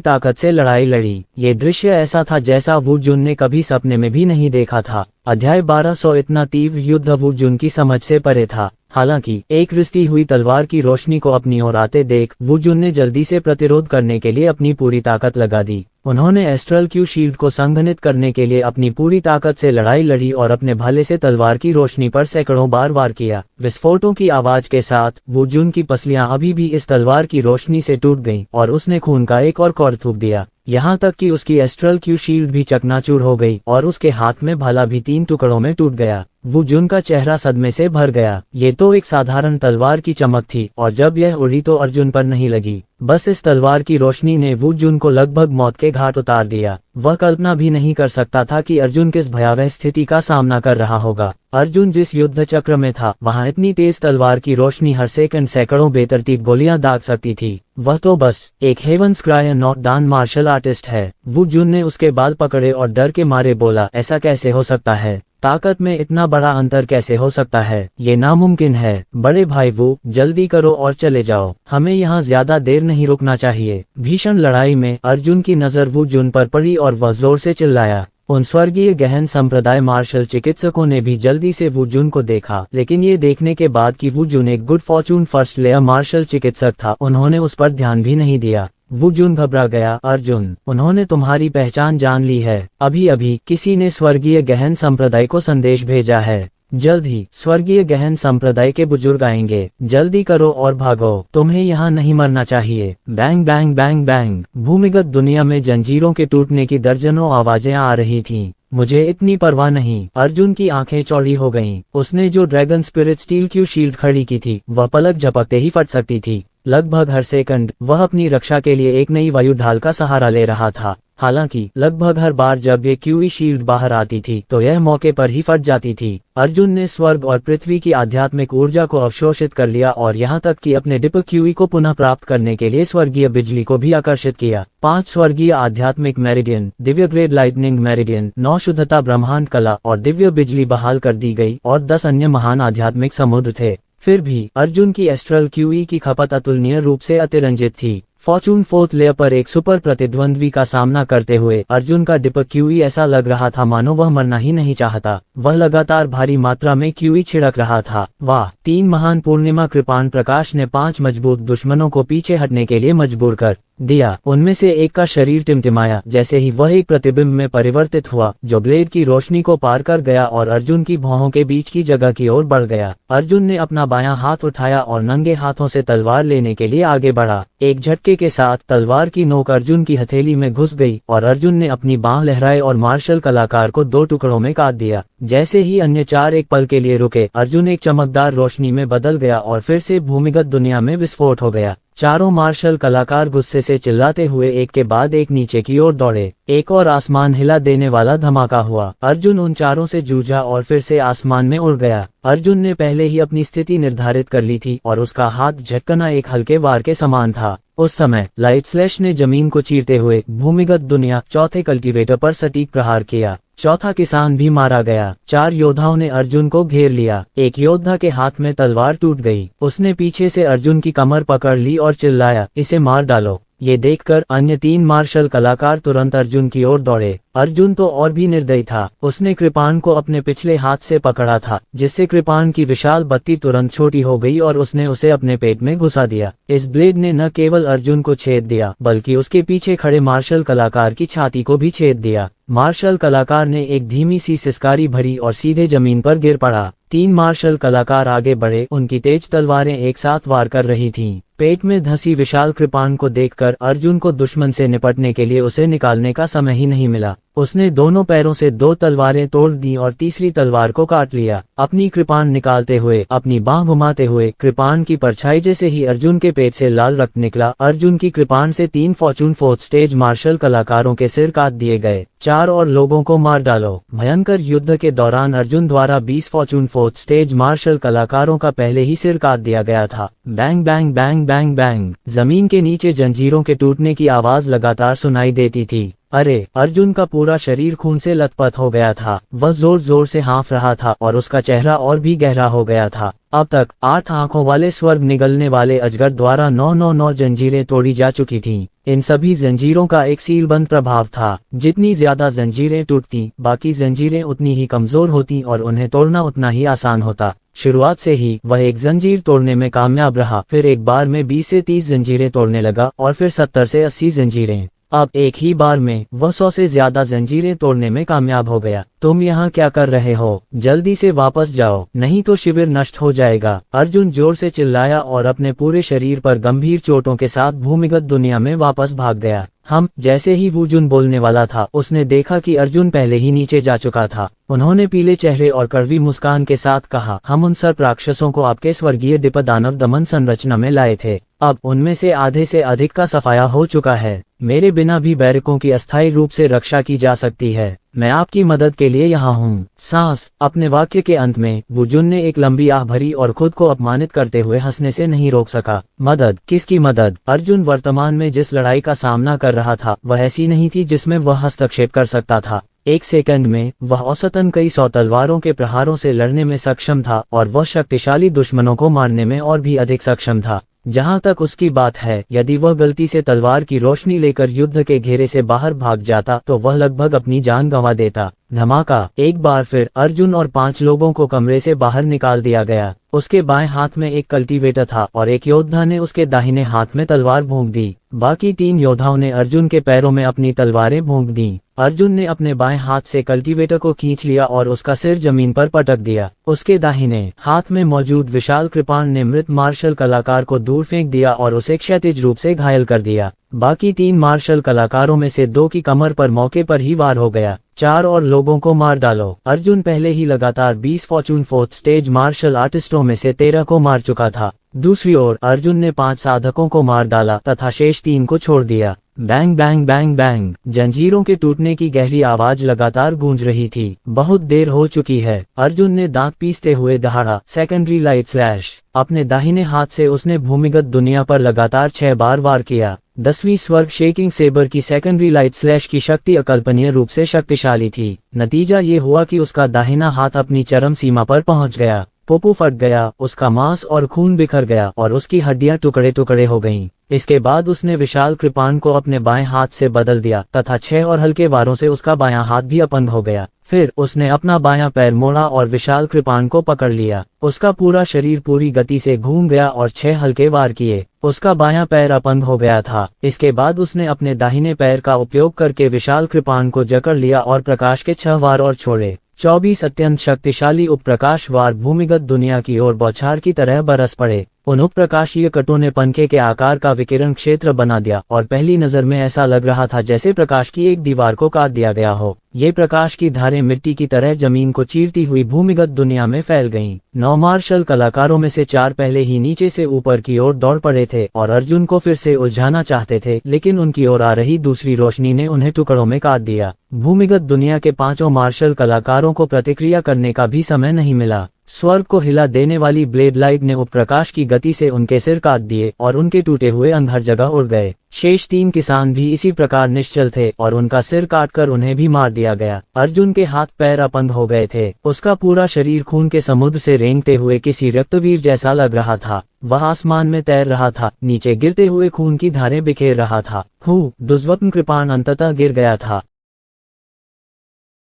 ताकत से लड़ाई लड़ी। ये दृश्य ऐसा था जैसा वू जुन ने कभी सपने में भी नहीं देखा था। अध्याय 1200। इतना तीव्र युद्ध वू जुन की समझ से परे था। हालांकि एक रिश्ती हुई तलवार की रोशनी को अपनी ओर आते देख वू जुन ने जल्दी से प्रतिरोध करने के लिए अपनी पूरी ताकत लगा दी। उन्होंने एस्ट्रल क्यू शील्ड को संघनित करने के लिए अपनी पूरी ताकत से लड़ाई लड़ी और अपने भाले से तलवार की रोशनी पर सैकड़ों बार वार किया। विस्फोटों की आवाज के साथ वू जुन की पसलियां अभी भी इस तलवार की रोशनी से टूट गईं और उसने खून का एक और कौर थूक दिया। यहाँ तक कि उसकी एस्ट्रल क्यू शील्ड भी चकनाचूर हो गई और उसके हाथ में भाला भी 3 टुकड़ों में टूट गया। वू जुन का चेहरा सदमे से भर गया। ये तो एक साधारण तलवार की चमक थी और जब यह उड़ी तो अर्जुन पर नहीं लगी, बस इस तलवार की रोशनी ने वू जुन को लगभग मौत के घाट उतार दिया। वह कल्पना भी नहीं कर सकता था कि अर्जुन किस भयावह स्थिति का सामना कर रहा होगा। अर्जुन जिस युद्ध चक्र में था वहां इतनी तेज तलवार की रोशनी हर सेकंड सैकड़ों बेतरतीब गोलियां दाग सकती थी। वह तो बस एक heavens cry not down martial artist है। वू जुन ने उसके बाल पकड़े और डर के मारे बोला, ऐसा कैसे हो सकता है? ताकत में इतना बड़ा अंतर कैसे हो सकता है? ये नामुमकिन है। बड़े भाई वू, जल्दी करो और चले जाओ, हमें यहाँ ज्यादा देर नहीं रुकना चाहिए। भीषण लड़ाई में अर्जुन की नजर वू जुन पर पड़ी और वह जोर से चिल्लाया। उन स्वर्गीय गहन संप्रदाय मार्शल चिकित्सकों ने भी जल्दी से वू जुन को देखा, लेकिन ये देखने के बाद कि वू जुन एक good fortune first layer martial चिकित्सक था, उन्होंने उस पर ध्यान भी नहीं दिया। वू जुन घबरा गया। अर्जुन, उन्होंने तुम्हारी पहचान जान ली है। अभी अभी किसी ने स्वर्गीय गहन संप्रदाय को संदेश भेजा है। जल्द ही स्वर्गीय गहन संप्रदाय के बुजुर्ग आएंगे। जल्दी करो और भागो, तुम्हें यहाँ नहीं मरना चाहिए। Bang bang bang bang. भूमिगत दुनिया में जंजीरों के टूटने की दर्जनों आवाजें आ रही थीं। मुझे इतनी परवाह नहीं। अर्जुन की आंखें चौड़ी हो गईं। उसने जो ड्रैगन स्पिरिट स्टील की शील्ड खड़ी की थी वह पलक झपकते ही फट सकती थी। लगभग हर सेकंड वह अपनी रक्षा के लिए एक नई वायु ढाल का सहारा ले रहा था। हालांकि लगभग हर बार जब ये क्यूई शील्ड बाहर आती थी तो यह मौके पर ही फट जाती थी। अर्जुन ने स्वर्ग और पृथ्वी की आध्यात्मिक ऊर्जा को अवशोषित कर लिया और यहाँ तक कि अपने डिप क्यूई को पुनः प्राप्त करने के लिए स्वर्गीय बिजली को भी आकर्षित किया। 5 स्वर्गीय आध्यात्मिक meridian, Divya grade lightning meridian, 9 शुद्धता ब्रह्मांड कला और दिव्य बिजली बहाल कर दी गई और 10 अन्य महान आध्यात्मिक समुद्र थे। फिर भी अर्जुन की एस्ट्रल क्यूई की खपत अतुलनीय रूप से अतिरंजित थी। फॉर्चून 4th लेयर पर एक सुपर प्रतिद्वंद्वी का सामना करते हुए अर्जुन का डिप क्यूई ऐसा लग रहा था मानो वह मरना ही नहीं चाहता। वह लगातार भारी मात्रा में क्यूई छिड़क रहा था। वाह! 3 महान पूर्णिमा कृपाण प्रकाश ने 5 मजबूत दुश्मनों को पीछे हटने के लिए मजबूर कर दिया। उनमें से एक का शरीर टिमटिमाया जैसे ही वह एक प्रतिबिंब में परिवर्तित हुआ जो ब्लेड की रोशनी को पार कर गया और अर्जुन की भौहों के बीच की जगह की ओर बढ़ गया। अर्जुन ने अपना बायां हाथ उठाया और नंगे हाथों से तलवार लेने के लिए आगे बढ़ा। एक झटके के साथ तलवार की नोक अर्जुन की हथेली में घुस गई और अर्जुन ने अपनी बांह लहराए और मार्शल कलाकार को 2 टुकड़ों में काट दिया। जैसे ही अन्य 4 एक पल के लिए रुके, अर्जुन एक चमकदार रोशनी में बदल गया और फिर से भूमिगत दुनिया में विस्फोट हो गया। चारों मार्शल कलाकार गुस्से से चिल्लाते हुए एक के बाद एक नीचे की ओर दौड़े। एक और आसमान हिला देने वाला धमाका हुआ। अर्जुन उन चारों से जूझा और फिर से आसमान में उड़ गया। अर्जुन ने पहले ही अपनी स्थिति निर्धारित कर ली थी और उसका हाथ झटकना एक हल्के वार के समान था। उस समय लाइट स्लैश ने जमीन को चीरते हुए भूमिगत दुनिया चौथे कल्टीवेटर पर सटीक प्रहार किया। चौथा किसान भी मारा गया। 4 योद्धाओं ने अर्जुन को घेर लिया। एक योद्धा के हाथ में तलवार टूट गई। उसने पीछे से अर्जुन की कमर पकड़ ली और चिल्लाया, इसे मार डालो। ये देखकर अन्य 3 मार्शल कलाकार तुरंत अर्जुन की ओर दौड़े। अर्जुन तो और भी निर्दयी था। उसने कृपाण को अपने पिछले हाथ से पकड़ा था, जिससे कृपाण की विशाल बत्ती तुरंत छोटी हो गई और उसने उसे अपने पेट में घुसा दिया। इस ब्लेड ने न केवल अर्जुन को छेद दिया बल्कि उसके पीछे खड़े मार्शल कलाकार की छाती को भी छेद दिया। मार्शल कलाकार ने एक धीमी सी सिसकारी भरी और सीधे जमीन पर गिर पड़ा। 3 मार्शल कलाकार आगे बढ़े। उनकी तेज तलवारें एक साथ वार कर रही थीं। पेट में धंसी विशाल कृपाण को देखकर अर्जुन को दुश्मन से निपटने के लिए उसे निकालने का समय ही नहीं मिला। उसने दोनों पैरों से 2 तलवारें तोड़ दी और तीसरी तलवार को काट लिया। अपनी कृपाण निकालते हुए, अपनी बांह घुमाते हुए कृपाण की परछाई जैसे ही अर्जुन के पेट से लाल रक्त निकला। अर्जुन की कृपाण से 3 फॉर्चून 4th स्टेज मार्शल कलाकारों के सिर काट दिए गए। 4 और लोगों को मार डालो। भयंकर युद्ध के दौरान अर्जुन द्वारा 20 फॉर्चून 4th स्टेज मार्शल कलाकारों का पहले ही सिर काट दिया गया था। Bang bang bang bang bang. जमीन के नीचे जंजीरों के टूटने की आवाज लगातार सुनाई देती थी। अरे! अर्जुन का पूरा शरीर खून से लथपथ हो गया था। वह जोर जोर से हाँफ रहा था और उसका चेहरा और भी गहरा हो गया था। अब तक 8 आंखों वाले स्वर्ग निगलने वाले अजगर द्वारा 999 जंजीरें तोड़ी जा चुकी थीं। इन सभी जंजीरों का एक सीलबंद प्रभाव था। जितनी ज्यादा जंजीरें टूटती, बाकी जंजीरें उतनी ही कमजोर होती और उन्हें तोड़ना उतना ही आसान होता। शुरुआत से ही वह एक जंजीर तोड़ने में कामयाब रहा, फिर एक बार में 20 से 30 जंजीरें तोड़ने लगा और फिर 70 से 80 जंजीरें। अब एक ही बार में वह 100 से ज्यादा जंजीरें तोड़ने में कामयाब हो गया। तुम यहाँ क्या कर रहे हो? जल्दी से वापस जाओ, नहीं तो शिविर नष्ट हो जाएगा। अर्जुन जोर से चिल्लाया और अपने पूरे शरीर पर गंभीर चोटों के साथ भूमिगत दुनिया में वापस भाग गया। हम जैसे ही वुजुन बोलने वाला था, उसने देखा कि अर्जुन पहले ही नीचे जा चुका था। उन्होंने पीले चेहरे और कड़वी मुस्कान के साथ कहा, हम उन सर्प राक्षसों को आपके स्वर्गीय दिपा दानव दमन संरचना में लाए थे। अब उनमें से आधे से अधिक का सफाया हो चुका है। मेरे बिना भी बैरकों की अस्थायी रूप से रक्षा की जा सकती है। मैं आपकी मदद के लिए यहाँ हूँ। सांस। अपने वाक्य के अंत में वुजुन ने एक लंबी आह भरी और खुद को अपमानित करते हुए हंसने से नहीं रोक सका। मदद? किसकी मदद? अर्जुन वर्तमान में जिस लड़ाई का सामना कर रहा था वह ऐसी नहीं थी जिसमें वह हस्तक्षेप कर सकता था। एक सेकंड में वह औसतन कई 100 तलवारों के प्रहारों से लड़ने में सक्षम था और वह शक्तिशाली दुश्मनों को मारने में और भी अधिक सक्षम था। जहां तक उसकी बात है, यदि वह गलती से तलवार की रोशनी लेकर युद्ध के घेरे से बाहर भाग जाता तो वह लगभग अपनी जान गंवा देता। धमाका। एक बार फिर अर्जुन और 5 लोगों को कमरे से बाहर निकाल दिया गया। उसके बाएं हाथ में एक कल्टीवेटर था और एक योद्धा ने उसके दाहिने हाथ में तलवार भोंक दी। बाकी 3 योद्धाओं ने अर्जुन के पैरों में अपनी तलवारें भोंक दी। अर्जुन ने अपने बाएं हाथ से कल्टीवेटर को खींच लिया और उसका सिर जमीन पर पटक दिया। उसके दाहिने हाथ में मौजूद विशाल कृपाण ने मृत मार्शल कलाकार को दूर फेंक दिया और उसे क्षैतिज रूप से घायल कर दिया। बाकी 3 मार्शल कलाकारों में से 2 की कमर पर मौके पर ही वार हो गया। 4 और लोगों को मार डालो। अर्जुन पहले ही लगातार 20 फॉर्चून 4th स्टेज मार्शल आर्टिस्टों में से 13 को मार चुका था। दूसरी ओर अर्जुन ने 5 साधकों को मार डाला तथा शेष 3 को छोड़ दिया। Bang bang bang bang. जंजीरों के टूटने की गहरी आवाज लगातार गूंज रही थी। बहुत देर हो चुकी है। अर्जुन ने दांत पीसते हुए दहाड़ा। Secondary light slash. अपने दाहिने हाथ से उसने भूमिगत दुनिया पर लगातार 6 बार वार किया। 10वीं स्वर्ग शेकिंग सेबर की सेकेंडरी लाइट स्लैश की शक्ति अकल्पनीय रूप से शक्तिशाली थी। नतीजा ये हुआ कि उसका दाहिना हाथ अपनी चरम सीमा पर पहुंच गया। पोपो फट गया, उसका मांस और खून बिखर गया और उसकी हड्डियां टुकड़े टुकड़े हो गईं। इसके बाद उसने विशाल कृपाण को अपने बाएं हाथ से बदल दिया तथा 6 और हल्के वारों से उसका बायां हाथ भी अपंग हो गया। फिर उसने अपना बायां पैर मोड़ा और विशाल कृपाण को पकड़ लिया। उसका पूरा शरीर पूरी गति से घूम गया और 6 हल्के वार किए। उसका बायां पैर अपंग हो गया था। इसके बाद उसने अपने दाहिने पैर का उपयोग करके विशाल कृपाण को जकड़ लिया और प्रकाश के 6 वार और छोड़े। 24 अत्यंत शक्तिशाली उपप्रकाश वार भूमिगत दुनिया की ओर बौछार की तरह बरस पड़े। उन उपप्रकाशीय कटों ने पंखे के आकार का विकिरण क्षेत्र बना दिया और पहली नजर में ऐसा लग रहा था जैसे प्रकाश की एक दीवार को काट दिया गया हो। ये प्रकाश की धारें मिट्टी की तरह जमीन को चीरती हुई भूमिगत दुनिया में फैल गईं। 9 मार्शल कलाकारों में से 4 पहले ही नीचे से ऊपर की ओर दौड़ पड़े थे और अर्जुन को फिर से उलझाना चाहते थे, लेकिन उनकी ओर आ रही दूसरी रोशनी ने उन्हें टुकड़ों में काट दिया। भूमिगत दुनिया के 5 मार्शल कलाकारों को प्रतिक्रिया करने का भी समय नहीं मिला। स्वर्ग को हिला देने वाली ब्लेड लाइट ने उपप्रकाश की गति से उनके सिर काट दिए और उनके टूटे हुए अंग हर जगह उड़ गए। शेष 3 किसान भी इसी प्रकार निश्चल थे और उनका सिर काटकर उन्हें भी मार दिया गया। अर्जुन के हाथ पैर अपंग हो गए थे। उसका पूरा शरीर खून के समुद्र से रेंगते हुए किसी रक्तवीर जैसा लग रहा था। वह आसमान में तैर रहा था, नीचे गिरते हुए खून की धारें बिखेर रहा था। दुष्वप्न कृपाण अंततः गिर गया था।